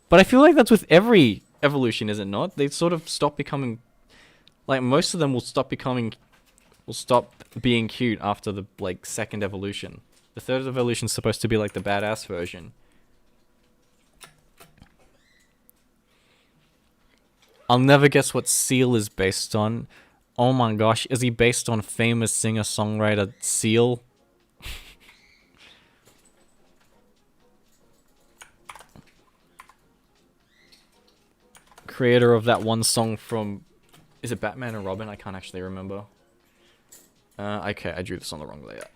But I feel like that's with every evolution, is it not? They sort of stop becoming... Like, most of them will stop being cute after the, like, second evolution. The third evolution is supposed to be, like, the badass version. I'll never guess what Seal is based on. Oh my gosh, is he based on famous singer-songwriter Seal? Creator of that one song from... Is it Batman and Robin? I can't actually remember. Okay, I drew this on the wrong layout.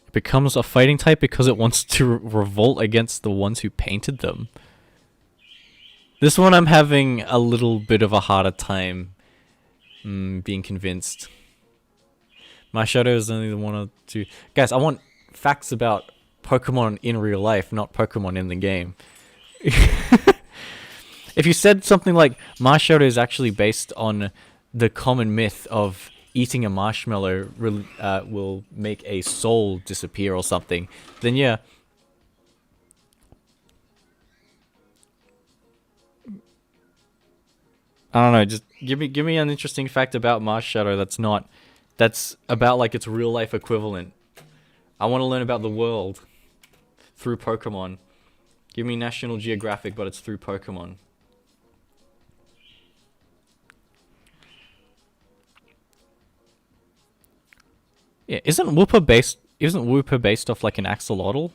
It becomes a fighting type because it wants to revolt against the ones who painted them. This one I'm having a little bit of a harder time being convinced. My shadow is only the one or two. Guys, I want facts about Pokemon in real life, not Pokemon in the game. If you said something like Marshadow is actually based on the common myth of eating a marshmallow will make a soul disappear or something, then yeah. I don't know, just give me an interesting fact about Marshadow that's about like its real life equivalent. I want to learn about the world through Pokemon. Give me National Geographic, but it's through Pokemon. Yeah, isn't Wooper based off like an axolotl?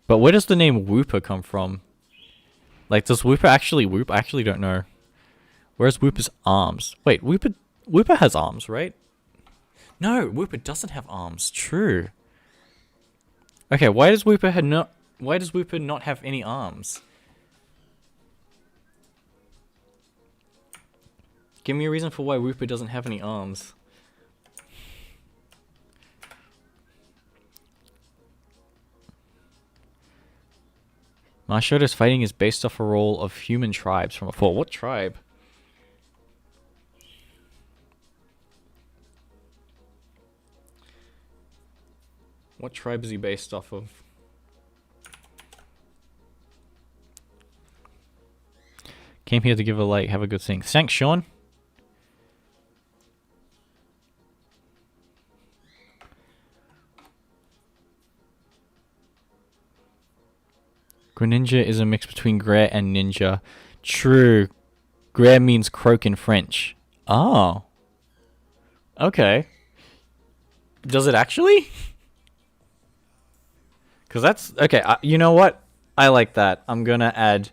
But where does the name Wooper come from? Like, does Wooper actually whoop? I actually don't know. Where's Wooper's arms? Wait, Wooper has arms, right? No, Wooper doesn't have arms. True. Okay, why does Wooper not have any arms? Give me a reason for why Wooper doesn't have any arms. Marshadow's fighting is based off a role of human tribes from before. What tribe? What tribe is he based off of? Came here to give a like, have a good thing. Thanks, Sean. Greninja is a mix between Grare and Ninja. True. Grare means croak in French. Oh. Okay. Does it actually? Because that's... Okay, you know what? I like that. I'm going to add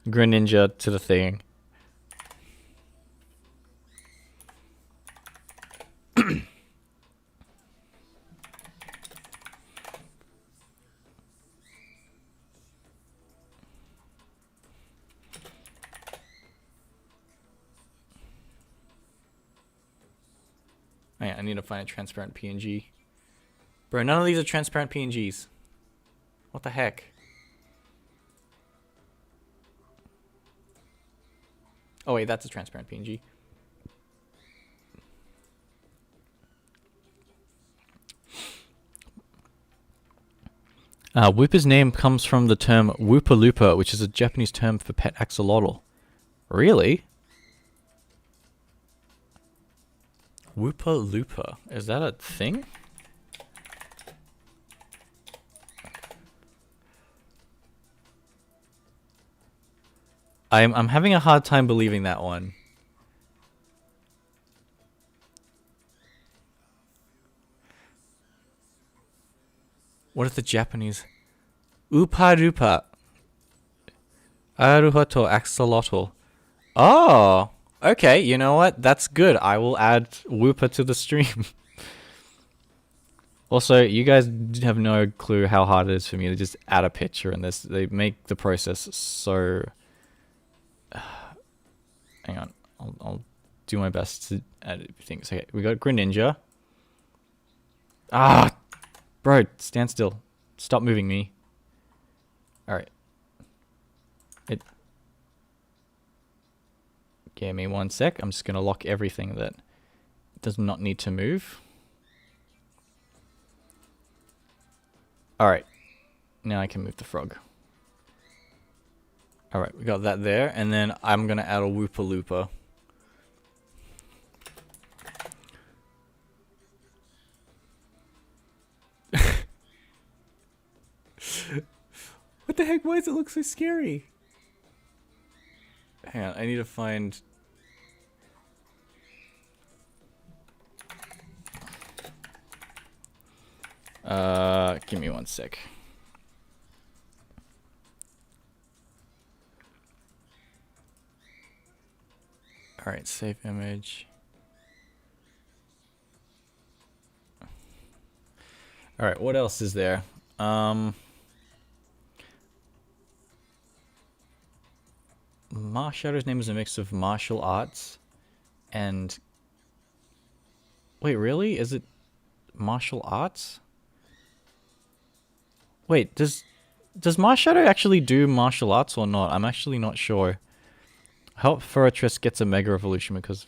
Greninja to the thing. I need to find a transparent PNG. Bro, none of these are transparent PNGs. What the heck? Oh wait, that's a transparent PNG. Wooper's name comes from the term Wooper Looper, which is a Japanese term for pet axolotl. Really? Wooper Looper. Is that a thing? I'm having a hard time believing that one. What is the Japanese? Upa Rupa. Aruhato axolotl. Oh! Okay, you know what? That's good. I will add Wooper to the stream. Also, you guys have no clue how hard it is for me to just add a picture in this. They make the process so... Hang on. I'll do my best to add things. Okay, we got Greninja. Ah! Bro, stand still. Stop moving me. Alright. Give me 1 sec. I'm just going to lock everything that does not need to move. Alright. Now I can move the frog. Alright, we got that there. And then I'm going to add a Wooper Looper. What the heck? Why does it look so scary? Hang on, I need to find... give me 1 sec. Alright, save image. Alright, what else is there? Marshadow's name is a mix of martial arts and... Wait, really? Is it martial arts? Wait, does Marshadow actually do martial arts or not? I'm actually not sure. Help Furatress gets a Mega Evolution because...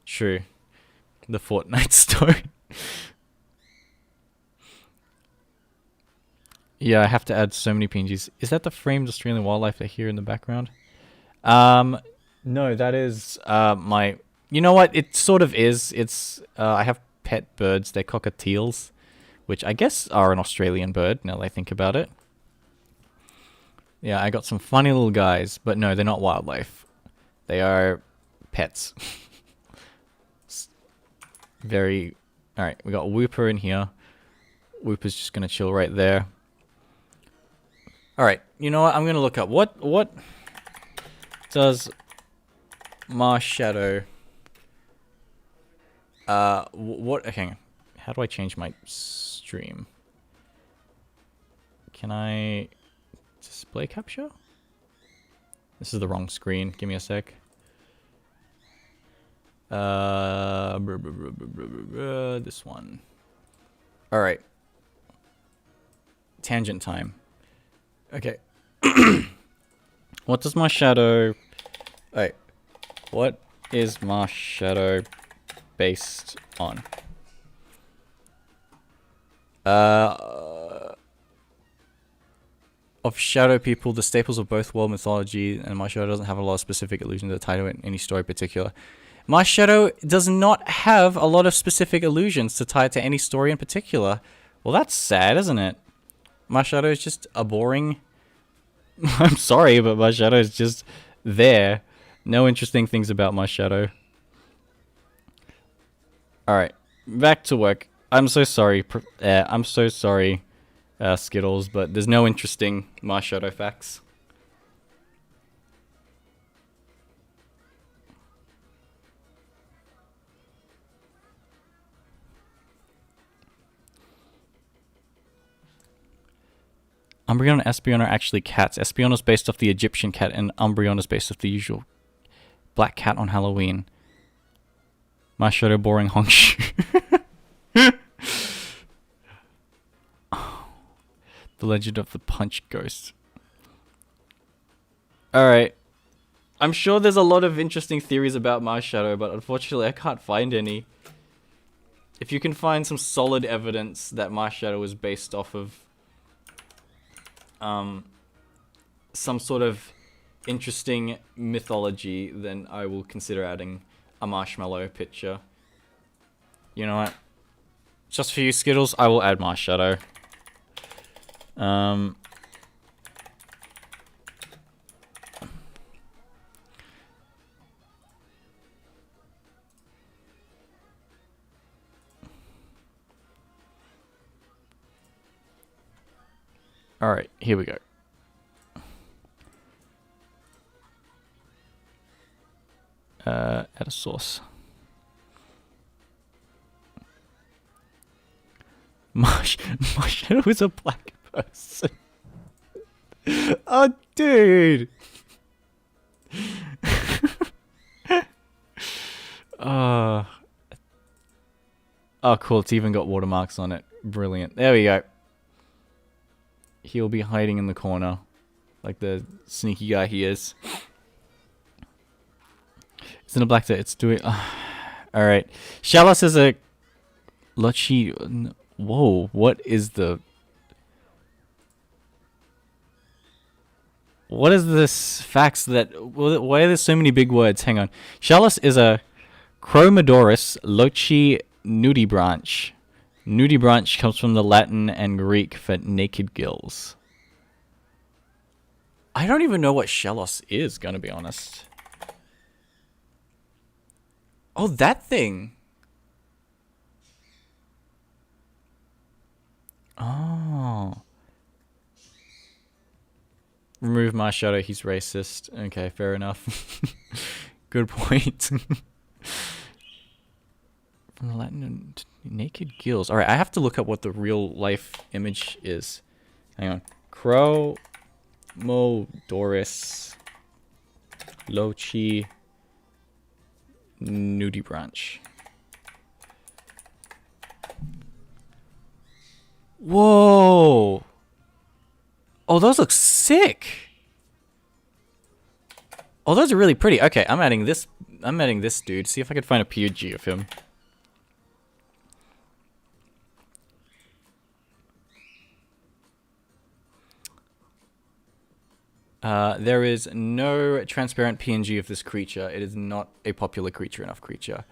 True. The Fortnite story. Yeah, I have to add so many PNGs. Is that the framed Australian wildlife I hear in the background? No, that is my... You know what? It sort of is. It's I have pet birds. They're cockatiels, which I guess are an Australian bird, now that I think about it. Yeah, I got some funny little guys, but no, they're not wildlife. They are pets. Very... Alright, we got Wooper in here. Wooper's just going to chill right there. Alright, you know what? I'm going to look up. What does Marshadow... Okay, how do I change my stream? Can I... Display capture? This is the wrong screen. Give me a sec. This one. Alright. Tangent time. Okay. What does my shadow... Wait. What is my shadow based on? Of shadow people, the staples of both world mythology, and my shadow doesn't have a lot of specific allusions to the title in any story in particular. My shadow does not have a lot of specific allusions to tie it to any story in particular. Well, that's sad, isn't it? My shadow is just a boring... I'm sorry, but my shadow is just there. No interesting things about my shadow. Alright, back to work. I'm so sorry, Skittles, but there's no interesting Marshadow facts. Umbreon and Espeon are actually cats. Espeon is based off the Egyptian cat, and Umbreon is based off the usual black cat on Halloween. Marshadow boring honkshu. The Legend of the Punch Ghost. Alright. I'm sure there's a lot of interesting theories about Marshadow, but unfortunately I can't find any. If you can find some solid evidence that Marshadow is based off of some sort of interesting mythology, then I will consider adding a marshmallow picture. You know what? Just for you, Skittles, I will add Marshadow. Alright, here we go. Add a source. My shadow is a black person. Oh, dude. Oh, cool. It's even got watermarks on it. Brilliant. There we go. He'll be hiding in the corner, like the sneaky guy he is. It's in a black set. It's doing. All right. Shallows is a. Luchi. Whoa. What is the? What is this fax that? Why are there so many big words? Hang on. Shallows is a Chromodoris lochi nudibranch. Nudibranch comes from the Latin and Greek for naked gills. I don't even know what Shellos is, gonna be honest. Oh, that thing. Oh. Remove my shadow, he's racist. Okay, fair enough. Good point. From the Latin and naked gills. Alright, I have to look up what the real life image is. Hang on. Chromodoris lochi nudibranch. Whoa! Oh, those look sick! Oh, those are really pretty. Okay, I'm adding this dude. See if I can find a PNG of him. There is no transparent PNG of this creature. It is not a popular creature enough creature.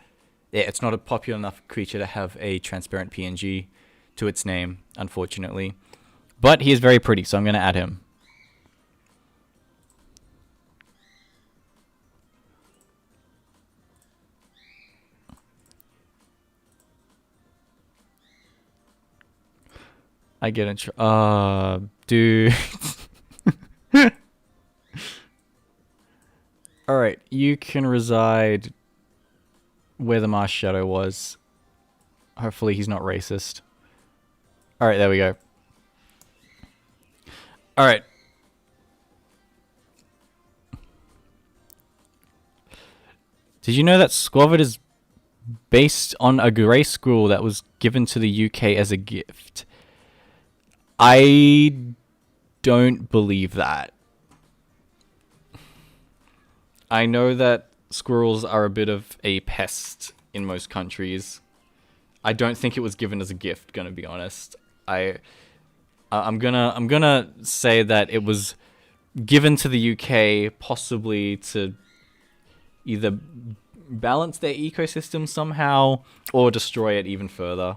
Yeah, it's not a popular enough creature to have a transparent PNG to its name, unfortunately. But he is very pretty, so I'm going to add him. I get it. Dude. Alright, you can reside where the Mars Shadow was. Hopefully he's not racist. Alright, there we go. Alright. Did you know that Squavid is based on a grey scroll that was given to the UK as a gift? I don't believe that. I know that squirrels are a bit of a pest in most countries. I don't think it was given as a gift, gonna be honest. I'm gonna say that it was given to the UK possibly to either balance their ecosystem somehow or destroy it even further.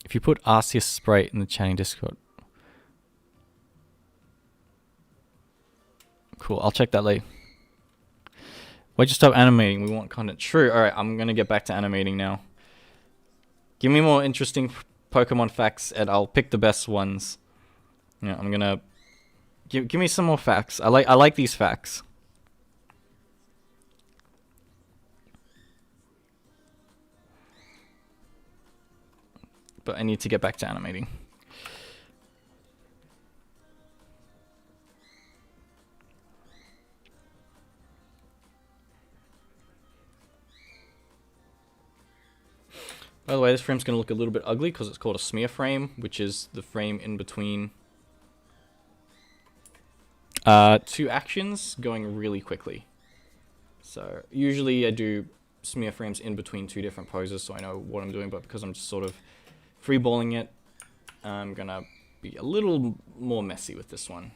If you put Arceus Sprite in the chatting Discord. Cool, I'll check that later. Why'd you stop animating? We want content. True, alright, I'm gonna get back to animating now. Give me more interesting Pokemon facts and I'll pick the best ones. Yeah, I'm gonna... Give me some more facts. I like these facts. But I need to get back to animating. By the way, this frame's going to look a little bit ugly because it's called a smear frame, which is the frame in between two actions going really quickly. So usually I do smear frames in between two different poses so I know what I'm doing, but because I'm just sort of freeballing it, I'm gonna be a little more messy with this one.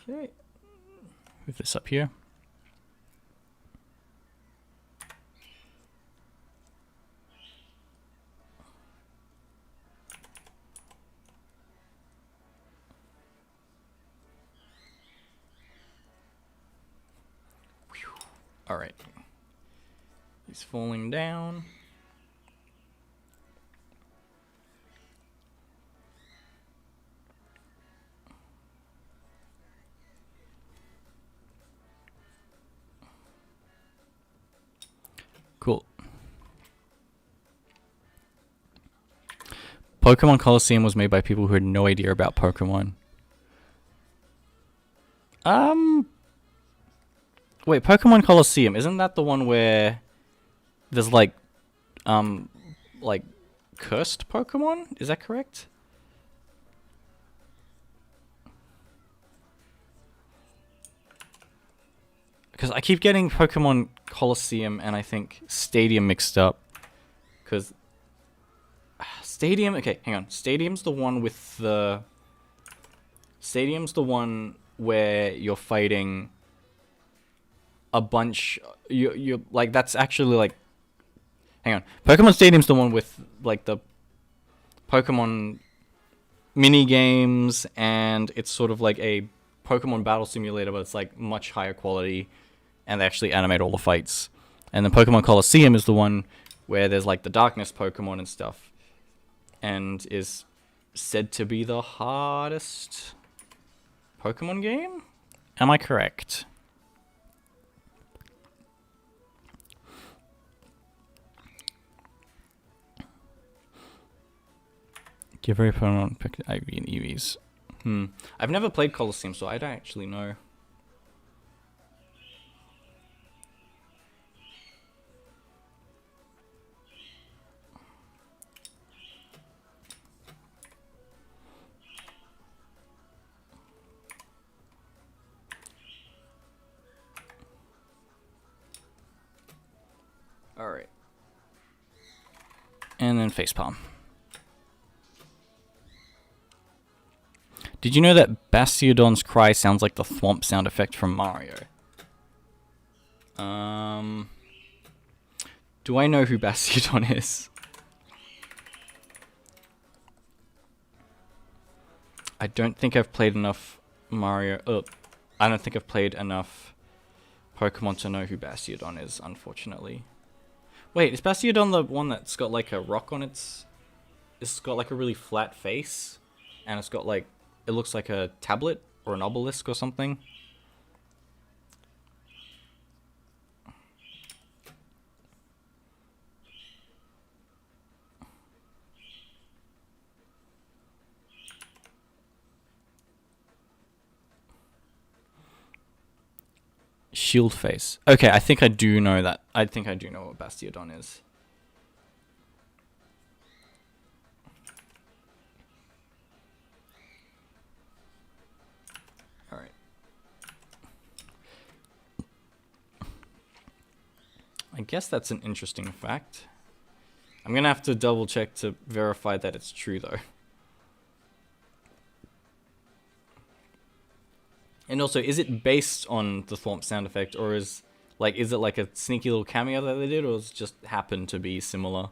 Okay, move this up here. Alright. He's falling down. Pokemon Coliseum was made by people who had no idea about Pokemon. Wait, Pokemon Coliseum, isn't that the one where there's like cursed Pokemon? Is that correct? Because I keep getting Pokemon Coliseum and I think Stadium mixed up. Because Stadium, okay, hang on. Stadium's the one with the... Stadium's the one where you're fighting a bunch... You like, that's actually like... Hang on. Pokemon Stadium's the one with like the Pokemon mini games, and it's sort of like a Pokemon battle simulator, but it's like much higher quality, and they actually animate all the fights. And then Pokemon Coliseum is the one where there's like the Darkness Pokemon and stuff, and is said to be the hardest Pokemon game? Am I correct? Give every Pokemon pick IV and EVs. I've never played Coliseum, so I don't actually know. Alright. And then facepalm. Did you know that Bastiodon's cry sounds like the thwomp sound effect from Mario? Do I know who Bastiodon is? I don't think I've played enough Mario... I don't think I've played enough Pokemon to know who Bastiodon is, unfortunately. Wait, is Bastiodon the one that's got like a rock on its... It's got like a really flat face, and it's got like... It looks like a tablet or an obelisk or something. Shield face. Okay, I think I do know that. I think I do know what Bastiodon is. Alright. I guess that's an interesting fact. I'm gonna have to double check to verify that it's true though. And also, is it based on the thwomp sound effect, or is it like a sneaky little cameo that they did, or does it just happen to be similar?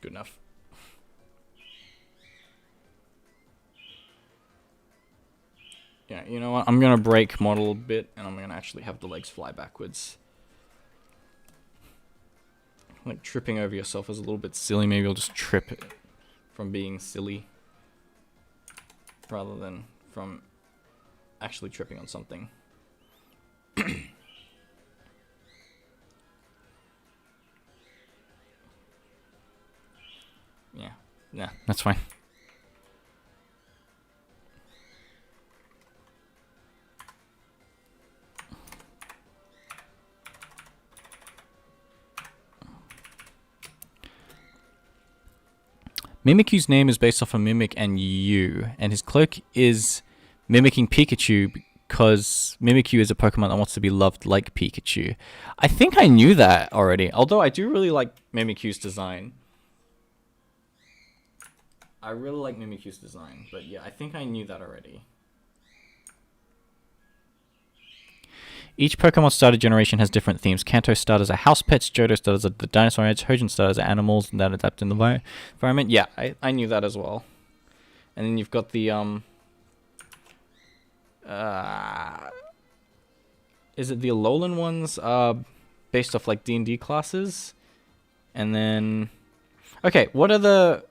Good enough. Yeah, you know what? I'm gonna break model a bit, and I'm gonna actually have the legs fly backwards. Like, tripping over yourself is a little bit silly. Maybe I'll just trip it from being silly, rather than from actually tripping on something. Yeah, that's fine. Mimikyu's name is based off a Mimic and you, and his cloak is mimicking Pikachu because Mimikyu is a Pokemon that wants to be loved like Pikachu. I think I knew that already, although I do really like Mimikyu's design. I really like Mimikyu's design, but yeah, I think I knew that already. Each Pokemon starter generation has different themes. Kanto starters are house pets, Johto starters are the dinosaur age, Hojin starters are animals that adapt in the environment. Yeah, I knew that as well. And then you've got the is it the Alolan ones based off like D&D classes? And then okay, what are the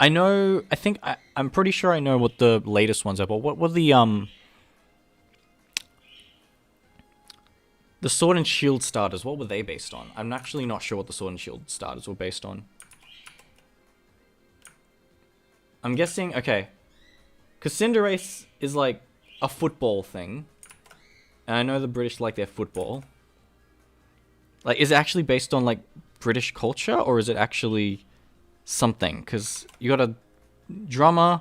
I'm pretty sure I know what the latest ones are, but what were the Sword and Shield starters, what were they based on? I'm actually not sure what the Sword and Shield starters were based on. I'm guessing, okay. Because Cinderace is like a football thing. And I know the British like their football. Like, is it actually based on like British culture? Or is it actually something? Because you got a drummer.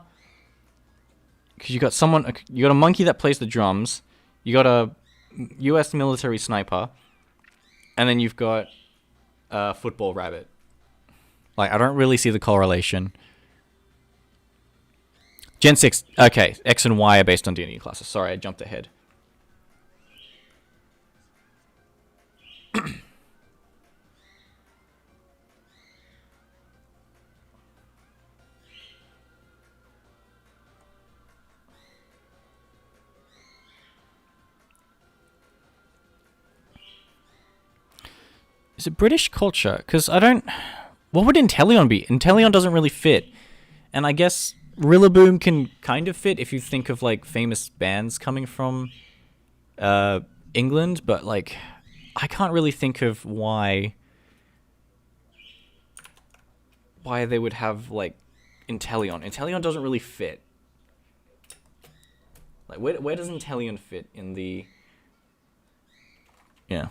Because you got a monkey that plays the drums. You got a US military sniper, and then you've got a football rabbit. Like, I don't really see the correlation. Gen 6, okay, X and Y are based on D&D classes. Sorry, I jumped ahead. Is it British culture? Because I don't... What would Inteleon be? Inteleon doesn't really fit. And I guess Rillaboom can kind of fit if you think of, like, famous bands coming from England. But, like, I can't really think of why they would have, like, Inteleon. Inteleon doesn't really fit. Like, where does Inteleon fit in the... Yeah.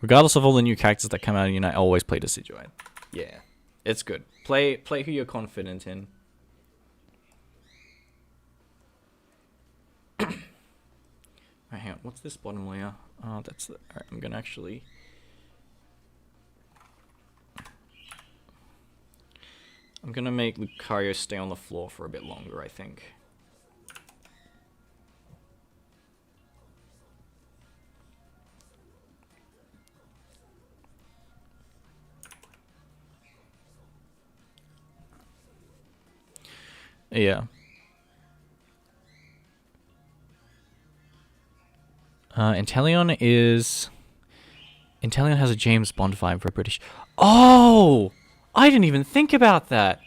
Regardless of all the new characters that come out in Unite, I always play Decidueye. Yeah, it's good. Play who you're confident in. Right, hang on. What's this bottom layer? Oh, that's the... Alright, I'm gonna actually... I'm gonna make Lucario stay on the floor for a bit longer, I think. Yeah. Inteleon has a James Bond vibe for British. Oh! I didn't even think about that.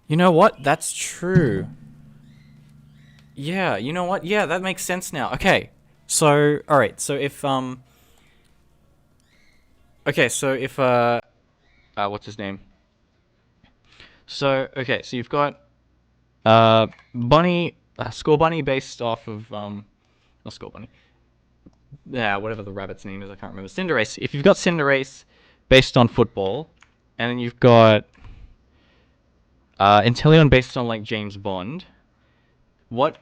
You know what? That's true. Yeah, you know what? Yeah, that makes sense now. Okay. So, alright, so if, okay, so if, what's his name? So, okay, so you've got, Bunny, Score Bunny based off of, not Score Bunny. Yeah, whatever the rabbit's name is, I can't remember. Cinderace. If you've got Cinderace based on football, and then you've got, Inteleon based on, like, James Bond, what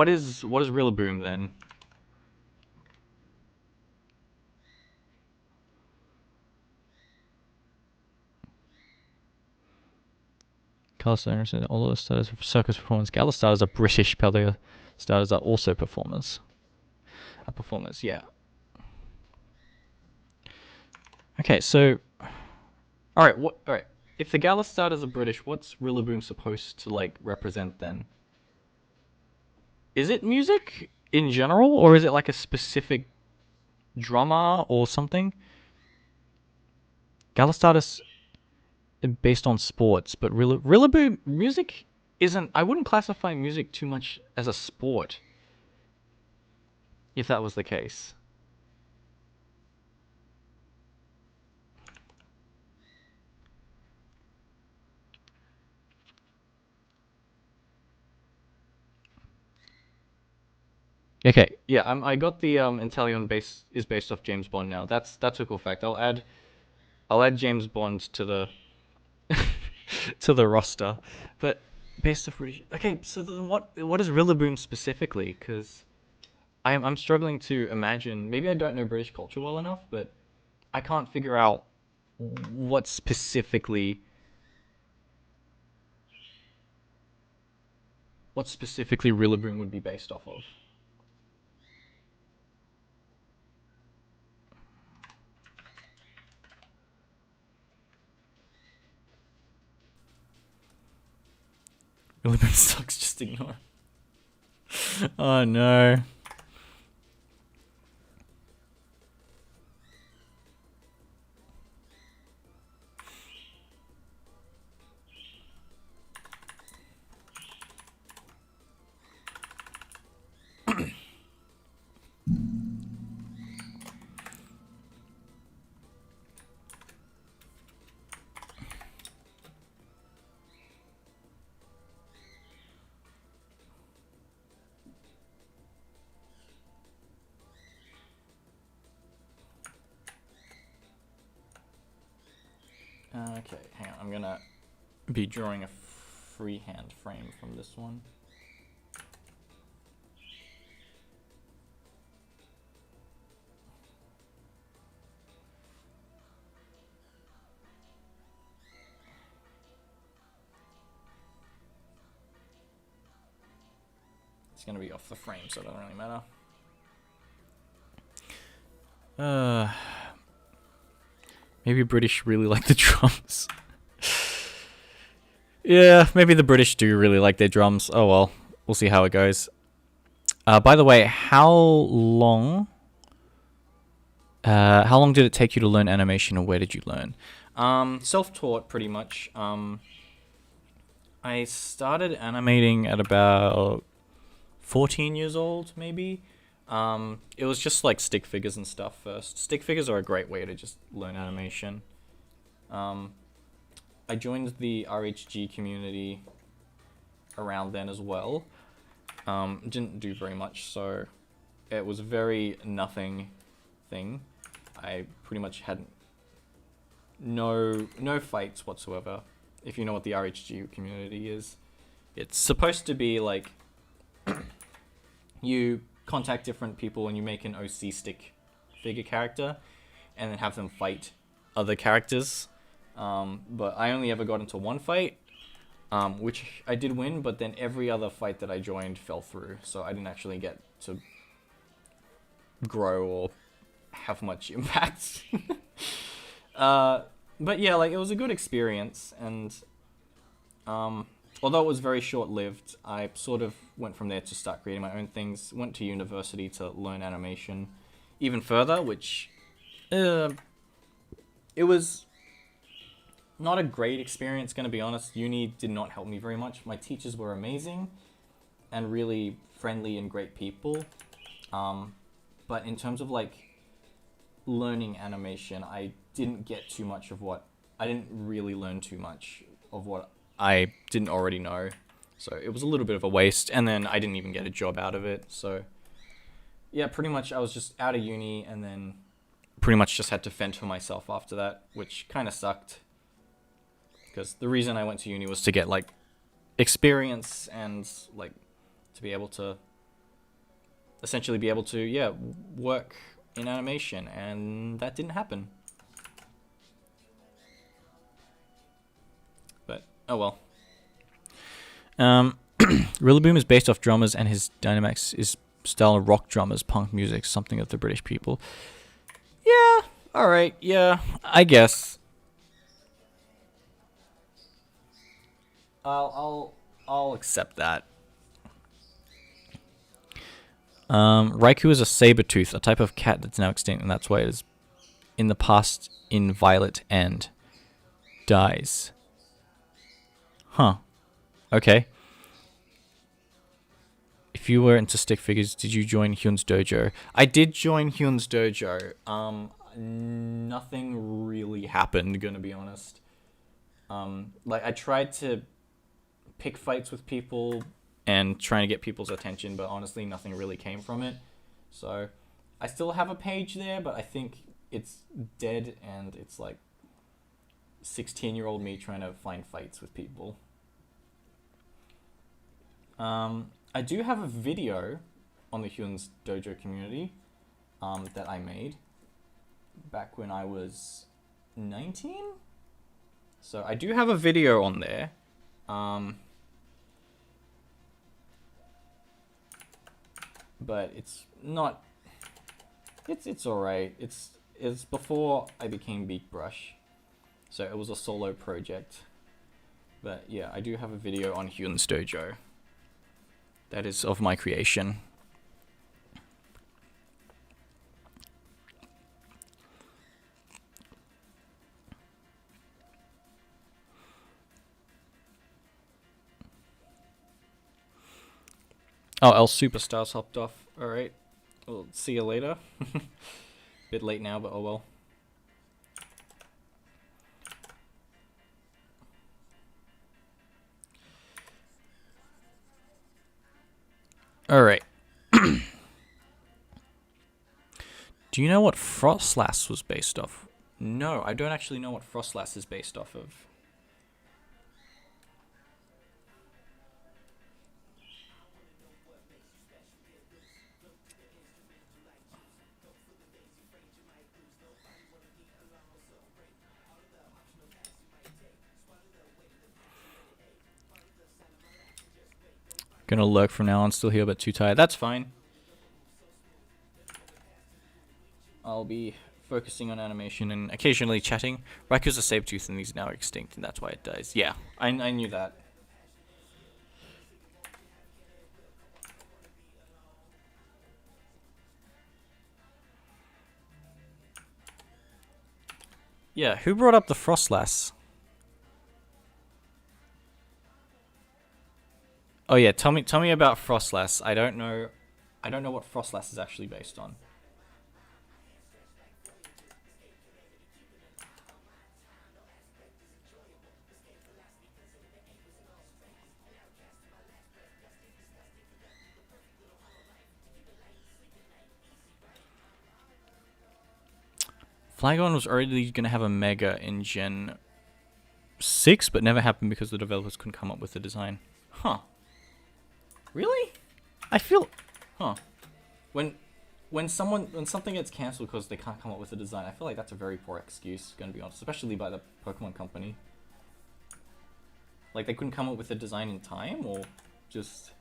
is Rillaboom then? Color starters, all the starters are circus performance. Gala starters are British. Pelea starters are also performers. Performers, yeah. Okay, so, all right. If the Gala starters are British, what's Rillaboom supposed to like represent then? Is it music in general, or is it like a specific drummer or something? Gala starters based on sports, but Rillaboom music isn't. I wouldn't classify music too much as a sport. If that was the case. Okay, yeah, I got the Inteleon is based off James Bond now. That's a cool fact. I'll add I'll add James Bond to the to the roster. But based off British. Okay, so then what is Rillaboom specifically? Because I'm struggling to imagine. Maybe I don't know British culture well enough, but I can't figure out what specifically Rillaboom would be based off of. Rillaboom sucks. Just ignore. Oh no. Okay, hang on. I'm gonna be drawing a freehand frame from this one. It's gonna be off the frame, so it doesn't really matter. Maybe British really like the drums. Yeah, maybe the British do really like their drums. Oh well, we'll see how it goes. By the way, how long did it take you to learn animation, or where did you learn? Self-taught, pretty much. I started animating at about 14 years old, maybe. It was just like stick figures and stuff first. Stick figures are a great way to just learn animation. I joined the RHG community around then as well. Didn't do very much, so it was very nothing thing. I pretty much had no fights whatsoever. If you know what the RHG community is, it's supposed to be like you contact different people and you make an OC stick figure character and then have them fight other characters. But I only ever got into one fight, which I did win, but then every other fight that I joined fell through, so I didn't actually get to grow or have much impact. But yeah, like, it was a good experience, and although it was very short-lived, I sort of went from there to start creating my own things, went to university to learn animation even further, which it was not a great experience, gonna be honest. Uni did not help me very much. My teachers were amazing and really friendly and great people. But in terms of like learning animation, I didn't really learn too much of what I didn't already know. So it was a little bit of a waste, and then I didn't even get a job out of it. So yeah, pretty much I was just out of uni and then pretty much just had to fend for myself after that, which kind of sucked. Because the reason I went to uni was to get like experience and like to be able to essentially be able to work in animation, and that didn't happen. But oh well. Rillaboom is based off drummers, and his dynamics is style of rock drummers, punk music, something of the British people. Yeah, all right, yeah, I guess. I'll accept that. Raikou is a saber-tooth, a type of cat that's now extinct, and that's why it is in the past in violet and dies. Huh. Okay. If you were into stick figures, did you join Hyun's dojo? I did join Hyun's dojo. Nothing really happened, gonna be honest. Like, I tried to pick fights with people and trying to get people's attention, but honestly nothing really came from it. So I still have a page there, but I think it's dead, and it's like 16-year-old me trying to find fights with people. I do have a video on the Hyun's Dojo community that I made back when I was 19. So I do have a video on there. But it's not. It's alright. It's before I became Beak Brush, so it was a solo project. But yeah, I do have a video on Hyun's Dojo. That is of my creation. Oh, L Superstars hopped off. Alright. We'll see you later. Bit late now, but oh well. Alright. Do you know what Frostlass was based off? No, I don't actually know what Frostlass is based off of. Gonna lurk from now on, still here but too tired. That's fine. I'll be focusing on animation and occasionally chatting. Raiku's a saber-tooth and he's now extinct and that's why it dies. Yeah, I knew that. Yeah, who brought up the Frostlass? Oh yeah, tell me about Frostlass. I don't know what Frostlass is actually based on. Flygon was already going to have a Mega in Gen 6, but never happened because the developers couldn't come up with the design. Huh. Really? I feel... Huh. When something gets cancelled because they can't come up with a design, I feel like that's a very poor excuse, gonna be honest, especially by the Pokemon company. Like, they couldn't come up with a design in time, or just...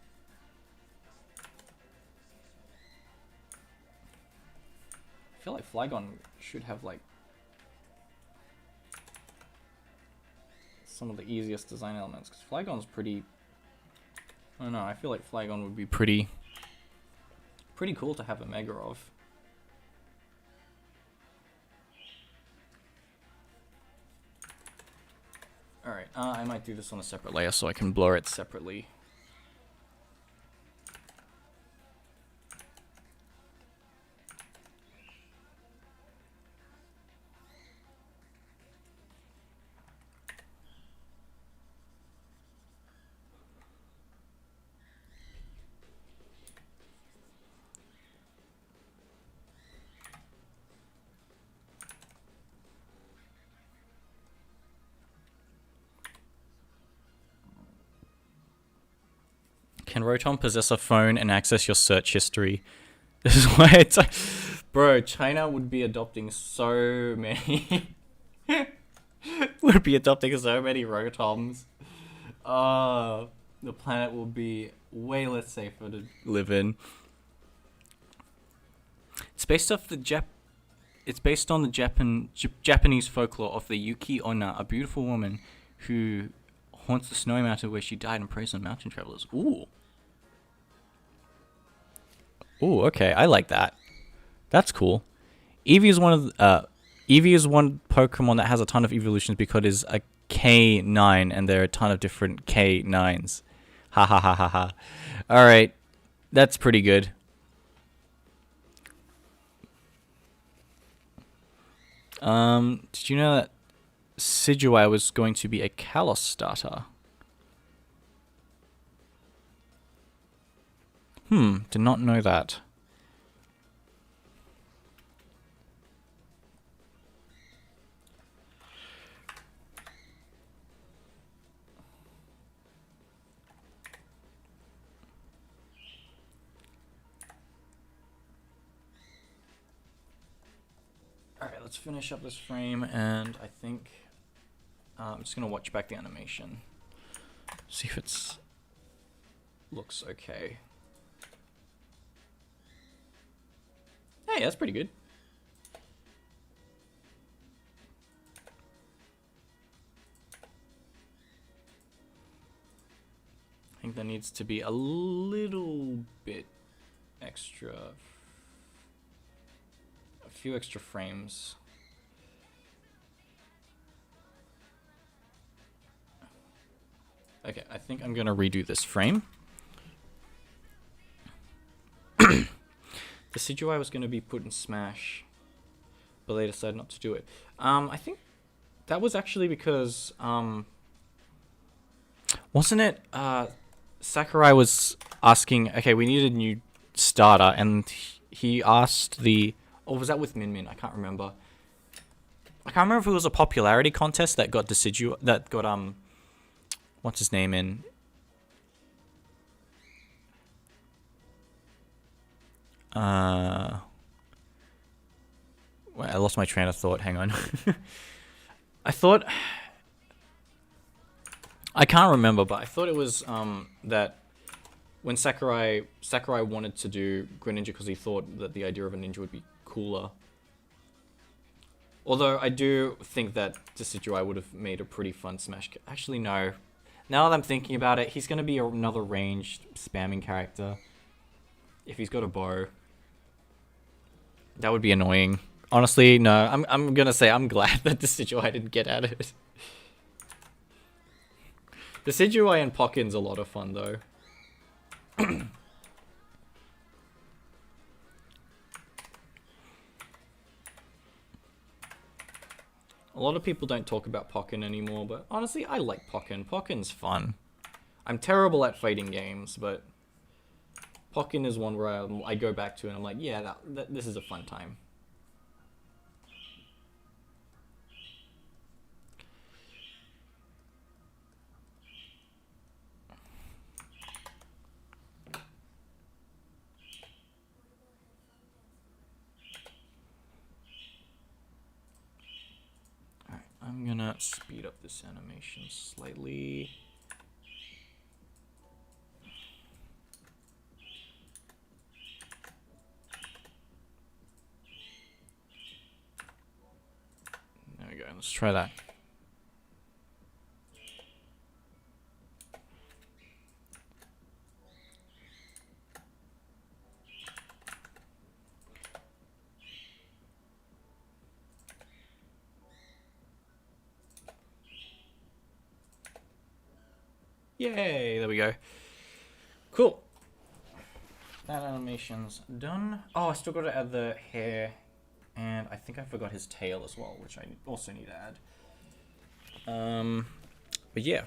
I feel like Flygon should have, like, some of the easiest design elements, because Flygon's pretty... I don't know, I feel like Flygon would be pretty cool to have a Mega of. Alright, I might do this on a separate layer so I can blur it separately. Can Rotom possess a phone and access your search history? This is why it's... Bro, China would be adopting so many... would be adopting so many Rotoms. The planet will be way less safer to live in. It's based off the It's based on the Japanese folklore of the Yuki Onna, a beautiful woman who haunts the snowy mountain where she died and preys on mountain travelers. Ooh. Ooh, okay, I like that. That's cool. Eevee is one Pokemon that has a ton of evolutions because it is a K9 and there are a ton of different K9s. Ha ha ha ha ha. Alright. That's pretty good. Did you know that Decidueye was going to be a Kalos starter? Did not know that. let's finish up this frame, and I think I'm just gonna watch back the animation, see if it's looks okay. Hey, that's pretty good. I think there needs to be a little bit extra, a few extra frames. Okay, I think I'm gonna redo this frame. The Decidueye was gonna be put in Smash, but they decided not to do it. I think that was actually because, wasn't it, Sakurai was asking, okay, we needed a new starter, and he asked or was that with Min Min? I can't remember. I can't remember if it was a popularity contest that got what's his name in? Wait, I lost my train of thought. Hang on. I can't remember, but I thought it was that when Sakurai wanted to do Greninja because he thought that the idea of a ninja would be cooler. Although I do think that Decidueye would have made a pretty fun Smash. Actually, no. Now that I'm thinking about it, he's going to be another ranged spamming character. If he's got a bow. That would be annoying. Honestly, no. I'm going to say I'm glad that Decidueye didn't get at it. Decidueye and Pokken's a lot of fun, though. A lot of people don't talk about Pokken anymore, but honestly, I like Pokken. Pokken's fun. I'm terrible at fighting games, but Pokken is one where I go back to and I'm like, yeah, this is a fun time. Alright, I'm gonna speed up this animation slightly. There we go, let's try that. Yay, there we go. Cool. That animation's done. Oh, I still got to add the hair. And I think I forgot his tail as well, which I also need to add. But yeah.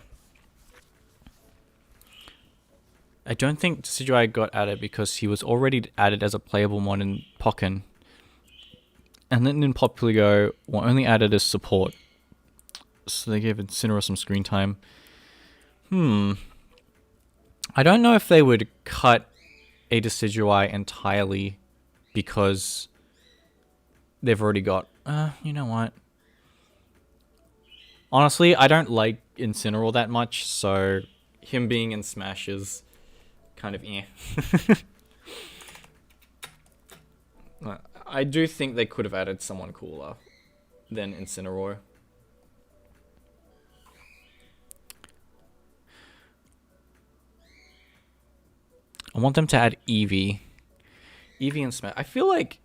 I don't think Decidueye got added because he was already added as a playable mod in Pokken. And then in Popular Go, were only added as support. So they gave Incineroar some screen time. I don't know if they would cut a Decidueye entirely because they've already got... you know what? Honestly, I don't like Incineroar that much, so him being in Smash is kind of eh. I do think they could have added someone cooler than Incineroar. I want them to add Eevee. Eevee in Smash. I feel like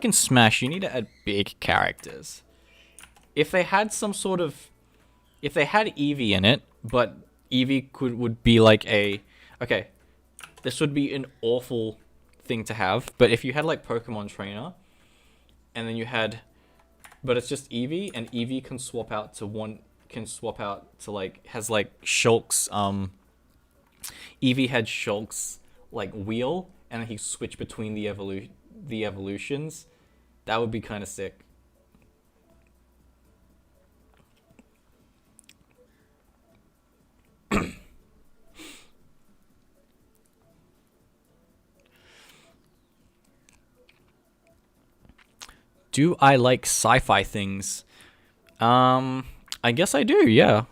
in Smash you need to add big characters. If they had some sort of... If they had Eevee in it, but Eevee would be like a... Okay, this would be an awful thing to have, but if you had like Pokemon Trainer, and then you had... But it's just Eevee, and Eevee can swap out to like... Has like Shulk's... Eevee had Shulk's like wheel, and then he switched between the evolutions. That would be kind of sick. Do I like sci-fi things? I guess I do, yeah.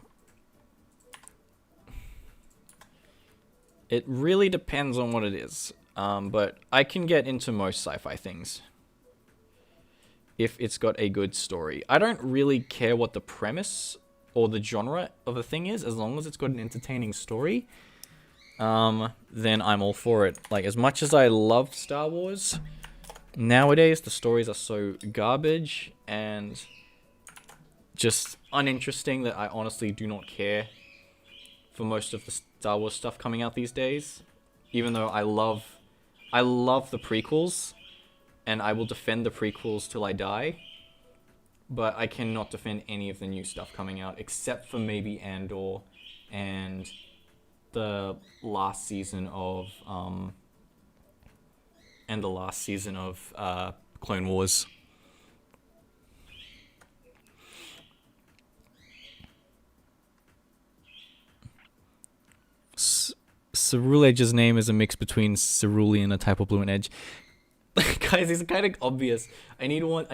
It really depends on what it is. But I can get into most sci-fi things if it's got a good story. I don't really care what the premise or the genre of a thing is, as long as it's got an entertaining story. Then I'm all for it. Like, as much as I love Star Wars, nowadays the stories are so garbage and just uninteresting that I honestly do not care for most of the Star Wars stuff coming out these days. Even though I love the prequels, and I will defend the prequels till I die. But I cannot defend any of the new stuff coming out, except for maybe Andor and the last season of Clone Wars. Cerule Edge's name is a mix between Cerulean, a type of blue, and Edge. Guys, it's kind of obvious. I need ones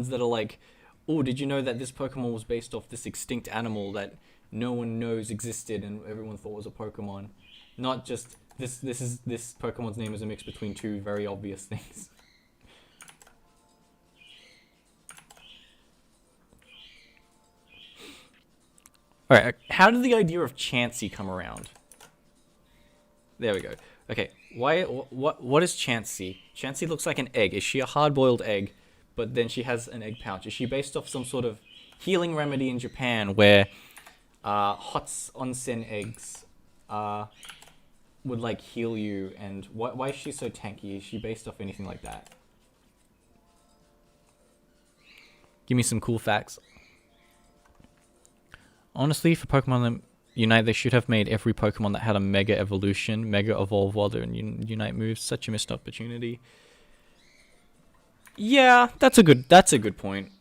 that are like, oh, did you know that this Pokemon was based off this extinct animal that no one knows existed and everyone thought was a Pokemon? Not just this Pokemon's name is a mix between two very obvious things. Alright, how did the idea of Chansey come around? There we go. Okay, what is Chansey? Chansey looks like an egg. Is she a hard-boiled egg, but then she has an egg pouch? Is she based off some sort of healing remedy in Japan where hot onsen eggs would like heal you? And why is she so tanky? Is she based off anything like that? Give me some cool facts. Honestly, for Pokemon Unite, they should have made every Pokemon that had a Mega Evolution, Mega Evolve while they're in Unite moves. Such a missed opportunity. Yeah, that's a good point.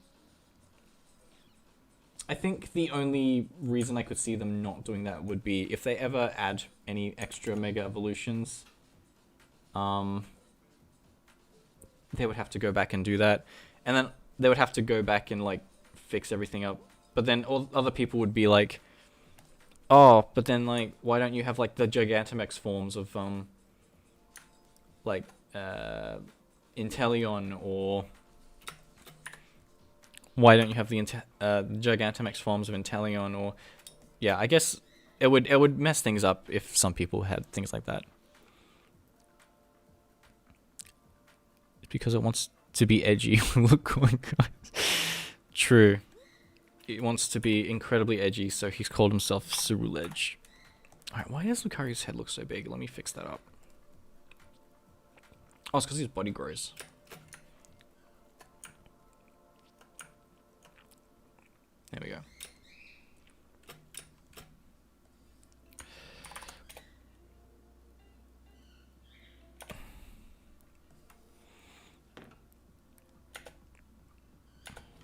I think the only reason I could see them not doing that would be if they ever add any extra Mega Evolutions. They would have to go back and do that. And then they would have to go back and like fix everything up. But then all other people would be like, oh, but then like, why don't you have like the Gigantamax forms of Inteleon, or why don't you have the Gigantamax forms of Inteleon? Or yeah, I guess it would mess things up if some people had things like that. It's because it wants to be edgy. Look, guys. True. It wants to be incredibly edgy, so he's called himself Cerule Edge. Alright, why does Lucario's head look so big? Let me fix that up. Oh, it's because his body grows. There we go.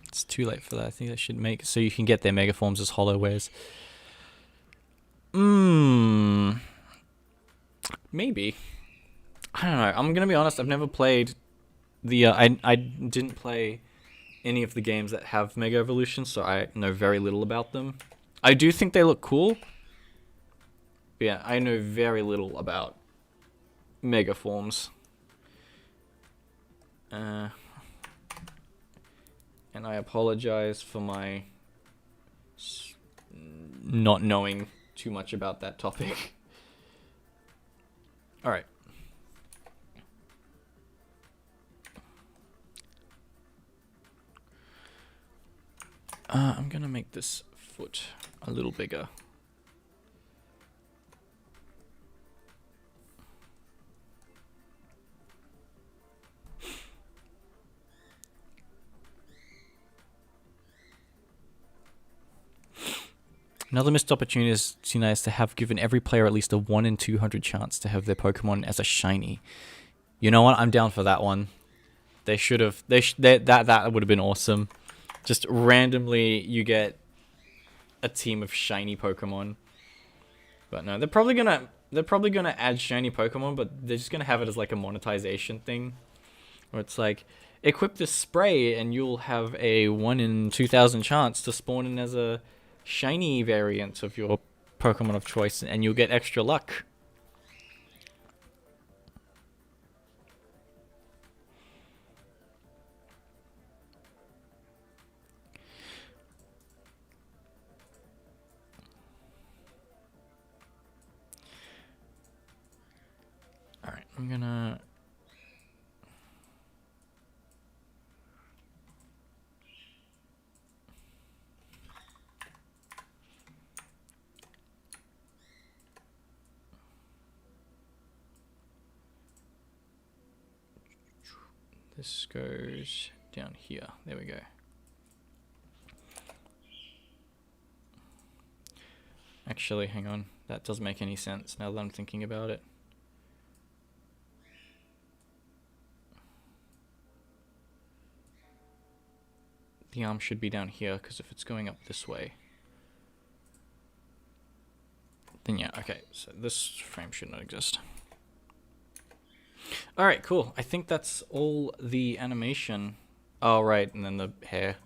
It's too late for that. I think I should make so you can get their mega forms as hollow wares. Maybe. I don't know. I'm gonna be honest. I've never played the. I didn't play any of the games that have Mega Evolution, so I know very little about them. I do think they look cool. But yeah, I know very little about Mega forms. And I apologize for my not knowing too much about that topic. Alright. I'm gonna make this foot a little bigger. Another missed opportunity is to have given every player at least a 1 in 200 chance to have their Pokemon as a shiny. You know what? I'm down for that one. They should have. That would have been awesome. Just randomly, you get a team of shiny Pokemon. But no, they're probably gonna add shiny Pokemon, but they're just gonna have it as like a monetization thing, where it's like, equip this spray and you'll have a 1 in 2,000 chance to spawn in as a shiny variant of your Pokemon of choice, and you'll get extra luck. Alright, I'm gonna... This goes down here. There we go. Actually, hang on. That doesn't make any sense now that I'm thinking about it. The arm should be down here, because if it's going up this way... Then yeah, okay. So this frame should not exist. Alright, cool. I think that's all the animation. Oh, right, and then the hair.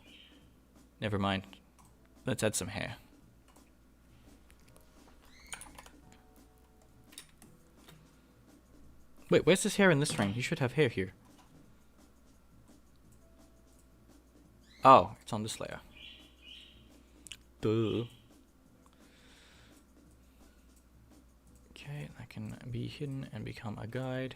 Never mind. Let's add some hair. Wait, where's this hair in this frame? You should have hair here. Oh, it's on this layer. Duh. Okay, that can be hidden and become a guide.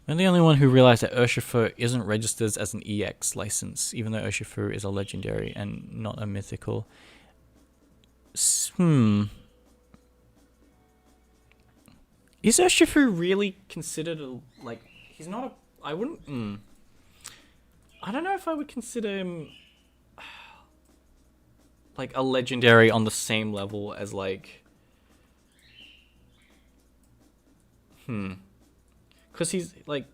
I'm the only one who realized that Urshifu isn't registered as an EX license, even though Urshifu is a legendary and not a mythical. Is Urshifu really considered a, like, he's not a, I wouldn't, I don't know if I would consider him, like, a legendary on the same level as, like, because he's, like,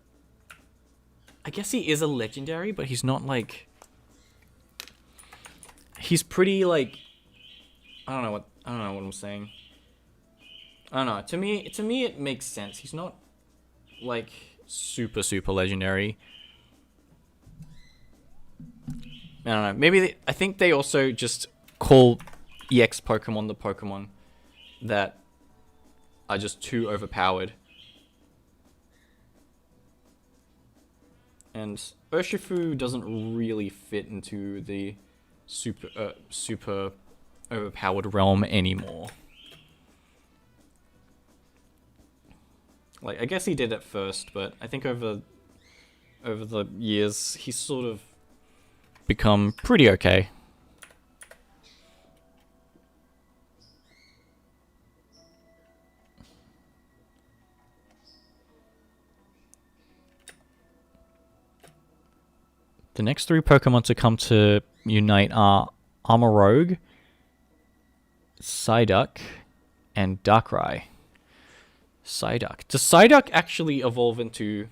I guess he is a legendary, but he's not, like, he's pretty, like, I don't know what I'm saying. I don't know. To me, it makes sense. He's not, like, super legendary. I don't know. Maybe I think they also just call EX Pokemon the Pokemon that are just too overpowered. And Urshifu doesn't really fit into the super overpowered realm anymore. Like, I guess he did at first, but I think over the years he's sort of become pretty okay. The next 3 Pokemon to come to unite are Armorogue, Psyduck, and Darkrai. Psyduck. Does Psyduck actually evolve into...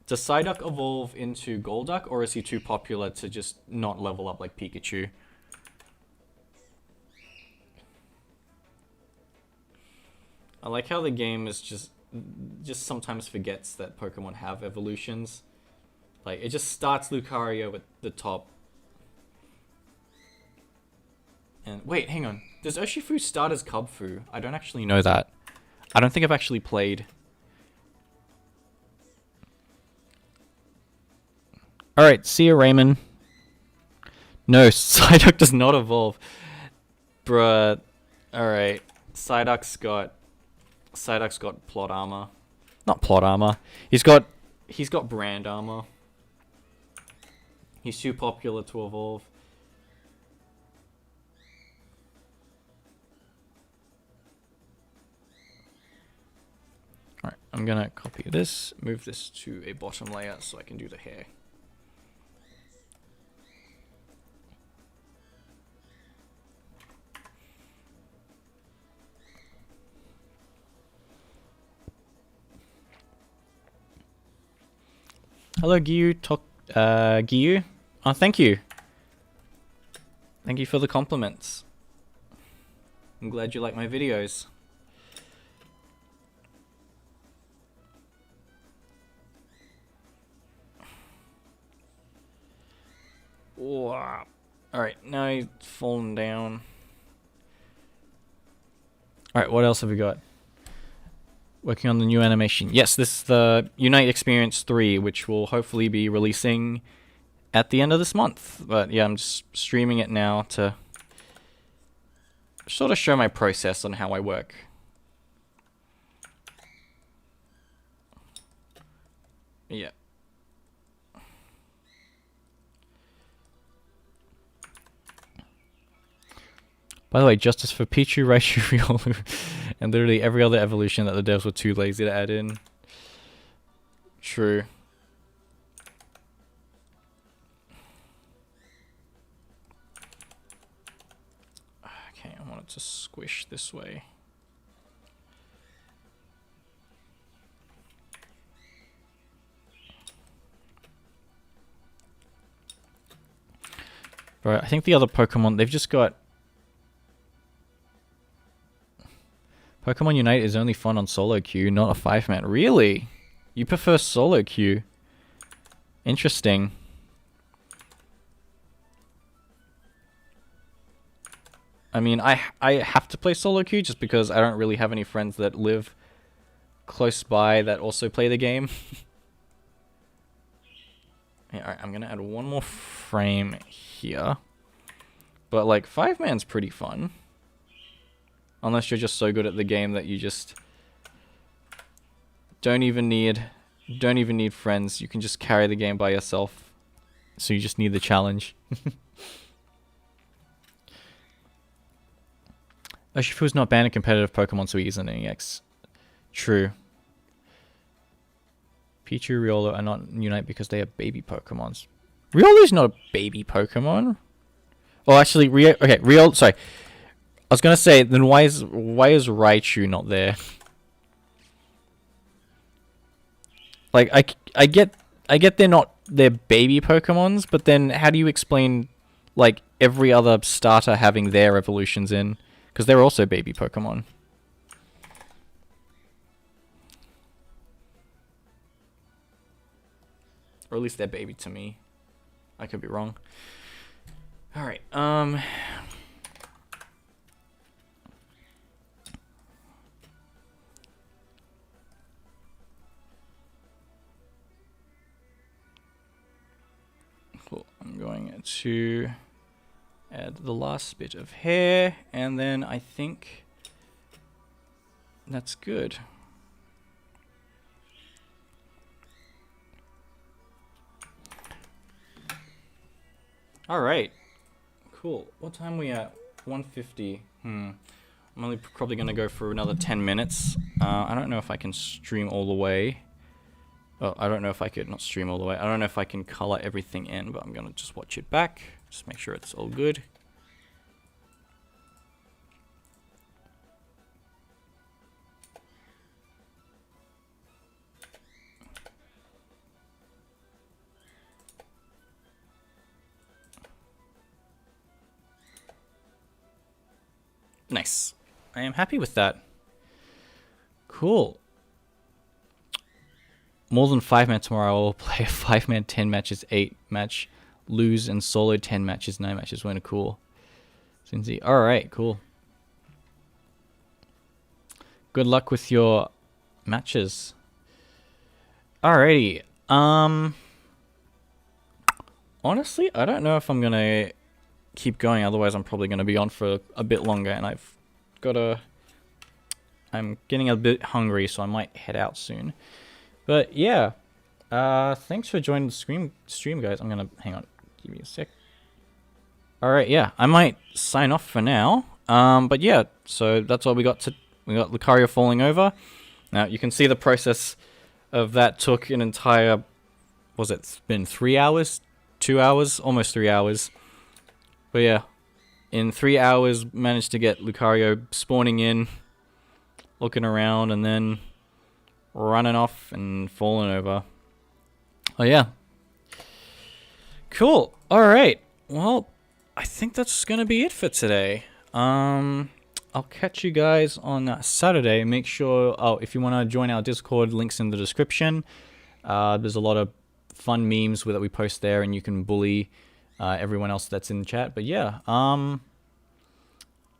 Does Psyduck evolve into Golduck, or is he too popular to just not level up like Pikachu? I like how the game is just sometimes forgets that Pokemon have evolutions. Like, it just starts Lucario at the top. And wait, hang on. Does Urshifu start as Cubfu? I don't actually know that. I don't think I've actually played. Alright, see you, Raymond. No, Psyduck does not evolve. Bruh. Alright. Psyduck's got plot armor. Not plot armor. He's got brand armor. He's too popular to evolve. Alright, I'm gonna copy this, move this to a bottom layer so I can do the hair. Hello, Giyu. Giyu. Oh, thank you. Thank you for the compliments. I'm glad you like my videos. Wow. Alright, now he's fallen down. Alright, what else have we got? Working on the new animation. Yes, this is the Unite Experience 3, which will hopefully be releasing at the end of this month. But yeah, I'm just streaming it now to sort of show my process on how I work. Yeah. By the way, justice for Pichu, Raichu, Riolu, and literally every other evolution that the devs were too lazy to add in. True. Okay, I want it to squish this way. Right, I think the other Pokemon, they've just got... Pokemon Unite is only fun on solo queue, not a 5-man. Really? You prefer solo queue? Interesting. I mean, I have to play solo queue just because I don't really have any friends that live close by that also play the game. Yeah, alright, I'm gonna add one more frame here. But like 5-man's pretty fun. Unless you're just so good at the game that you just don't even need friends. You can just carry the game by yourself. So you just need the challenge. Urshifu's not banned in competitive Pokemon, so he isn't an EX. True. Pichu, Riolu are not Unite because they are baby Pokemons. Riolu's not a baby Pokemon. Oh, actually, Riolu. Sorry, I was gonna say, then why is Raichu not there? Like, I get they're baby Pokemons, but then how do you explain like every other starter having their evolutions in? Because they're also baby Pokemon. Or at least they're baby to me. I could be wrong. Alright, cool. I'm going to add the last bit of hair, and then I think that's good. Alright. Cool. What time are we at? 1:50. I'm only probably going to go for another 10 minutes. I don't know if I can stream all the way. Oh, I don't know if I could not stream all the way. I don't know if I can color everything in, but I'm going to just watch it back. Just make sure it's all good. Nice. I am happy with that. Cool. More than 5-man tomorrow. I will play a 5-man 10 matches, 8 match, lose, and solo 10 matches, 9 matches. Winner. Cool. Cincy. Alright, cool. Good luck with your matches. Alrighty. Honestly, I don't know if I'm gonna keep going, otherwise I'm probably going to be on for a bit longer, and I'm getting a bit hungry, so I might head out soon. But yeah, thanks for joining the stream, guys. I'm going to, hang on, give me a sec. Alright, yeah, I might sign off for now. But yeah, so that's all we got Lucario falling over. Now, you can see the process of that took an entire, was it been 3 hours? 2 hours? Almost 3 hours. But yeah, in 3 hours, managed to get Lucario spawning in, looking around, and then running off and falling over. Oh yeah. Cool. All right. Well, I think that's gonna be it for today. I'll catch you guys on Saturday. Make sure. Oh, if you want to join our Discord, links in the description. There's a lot of fun memes that we post there, and you can bully everyone else that's in the chat. But yeah,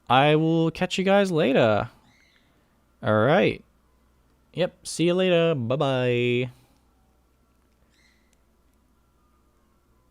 I will catch you guys later. All right. Yep. See you later. Bye bye.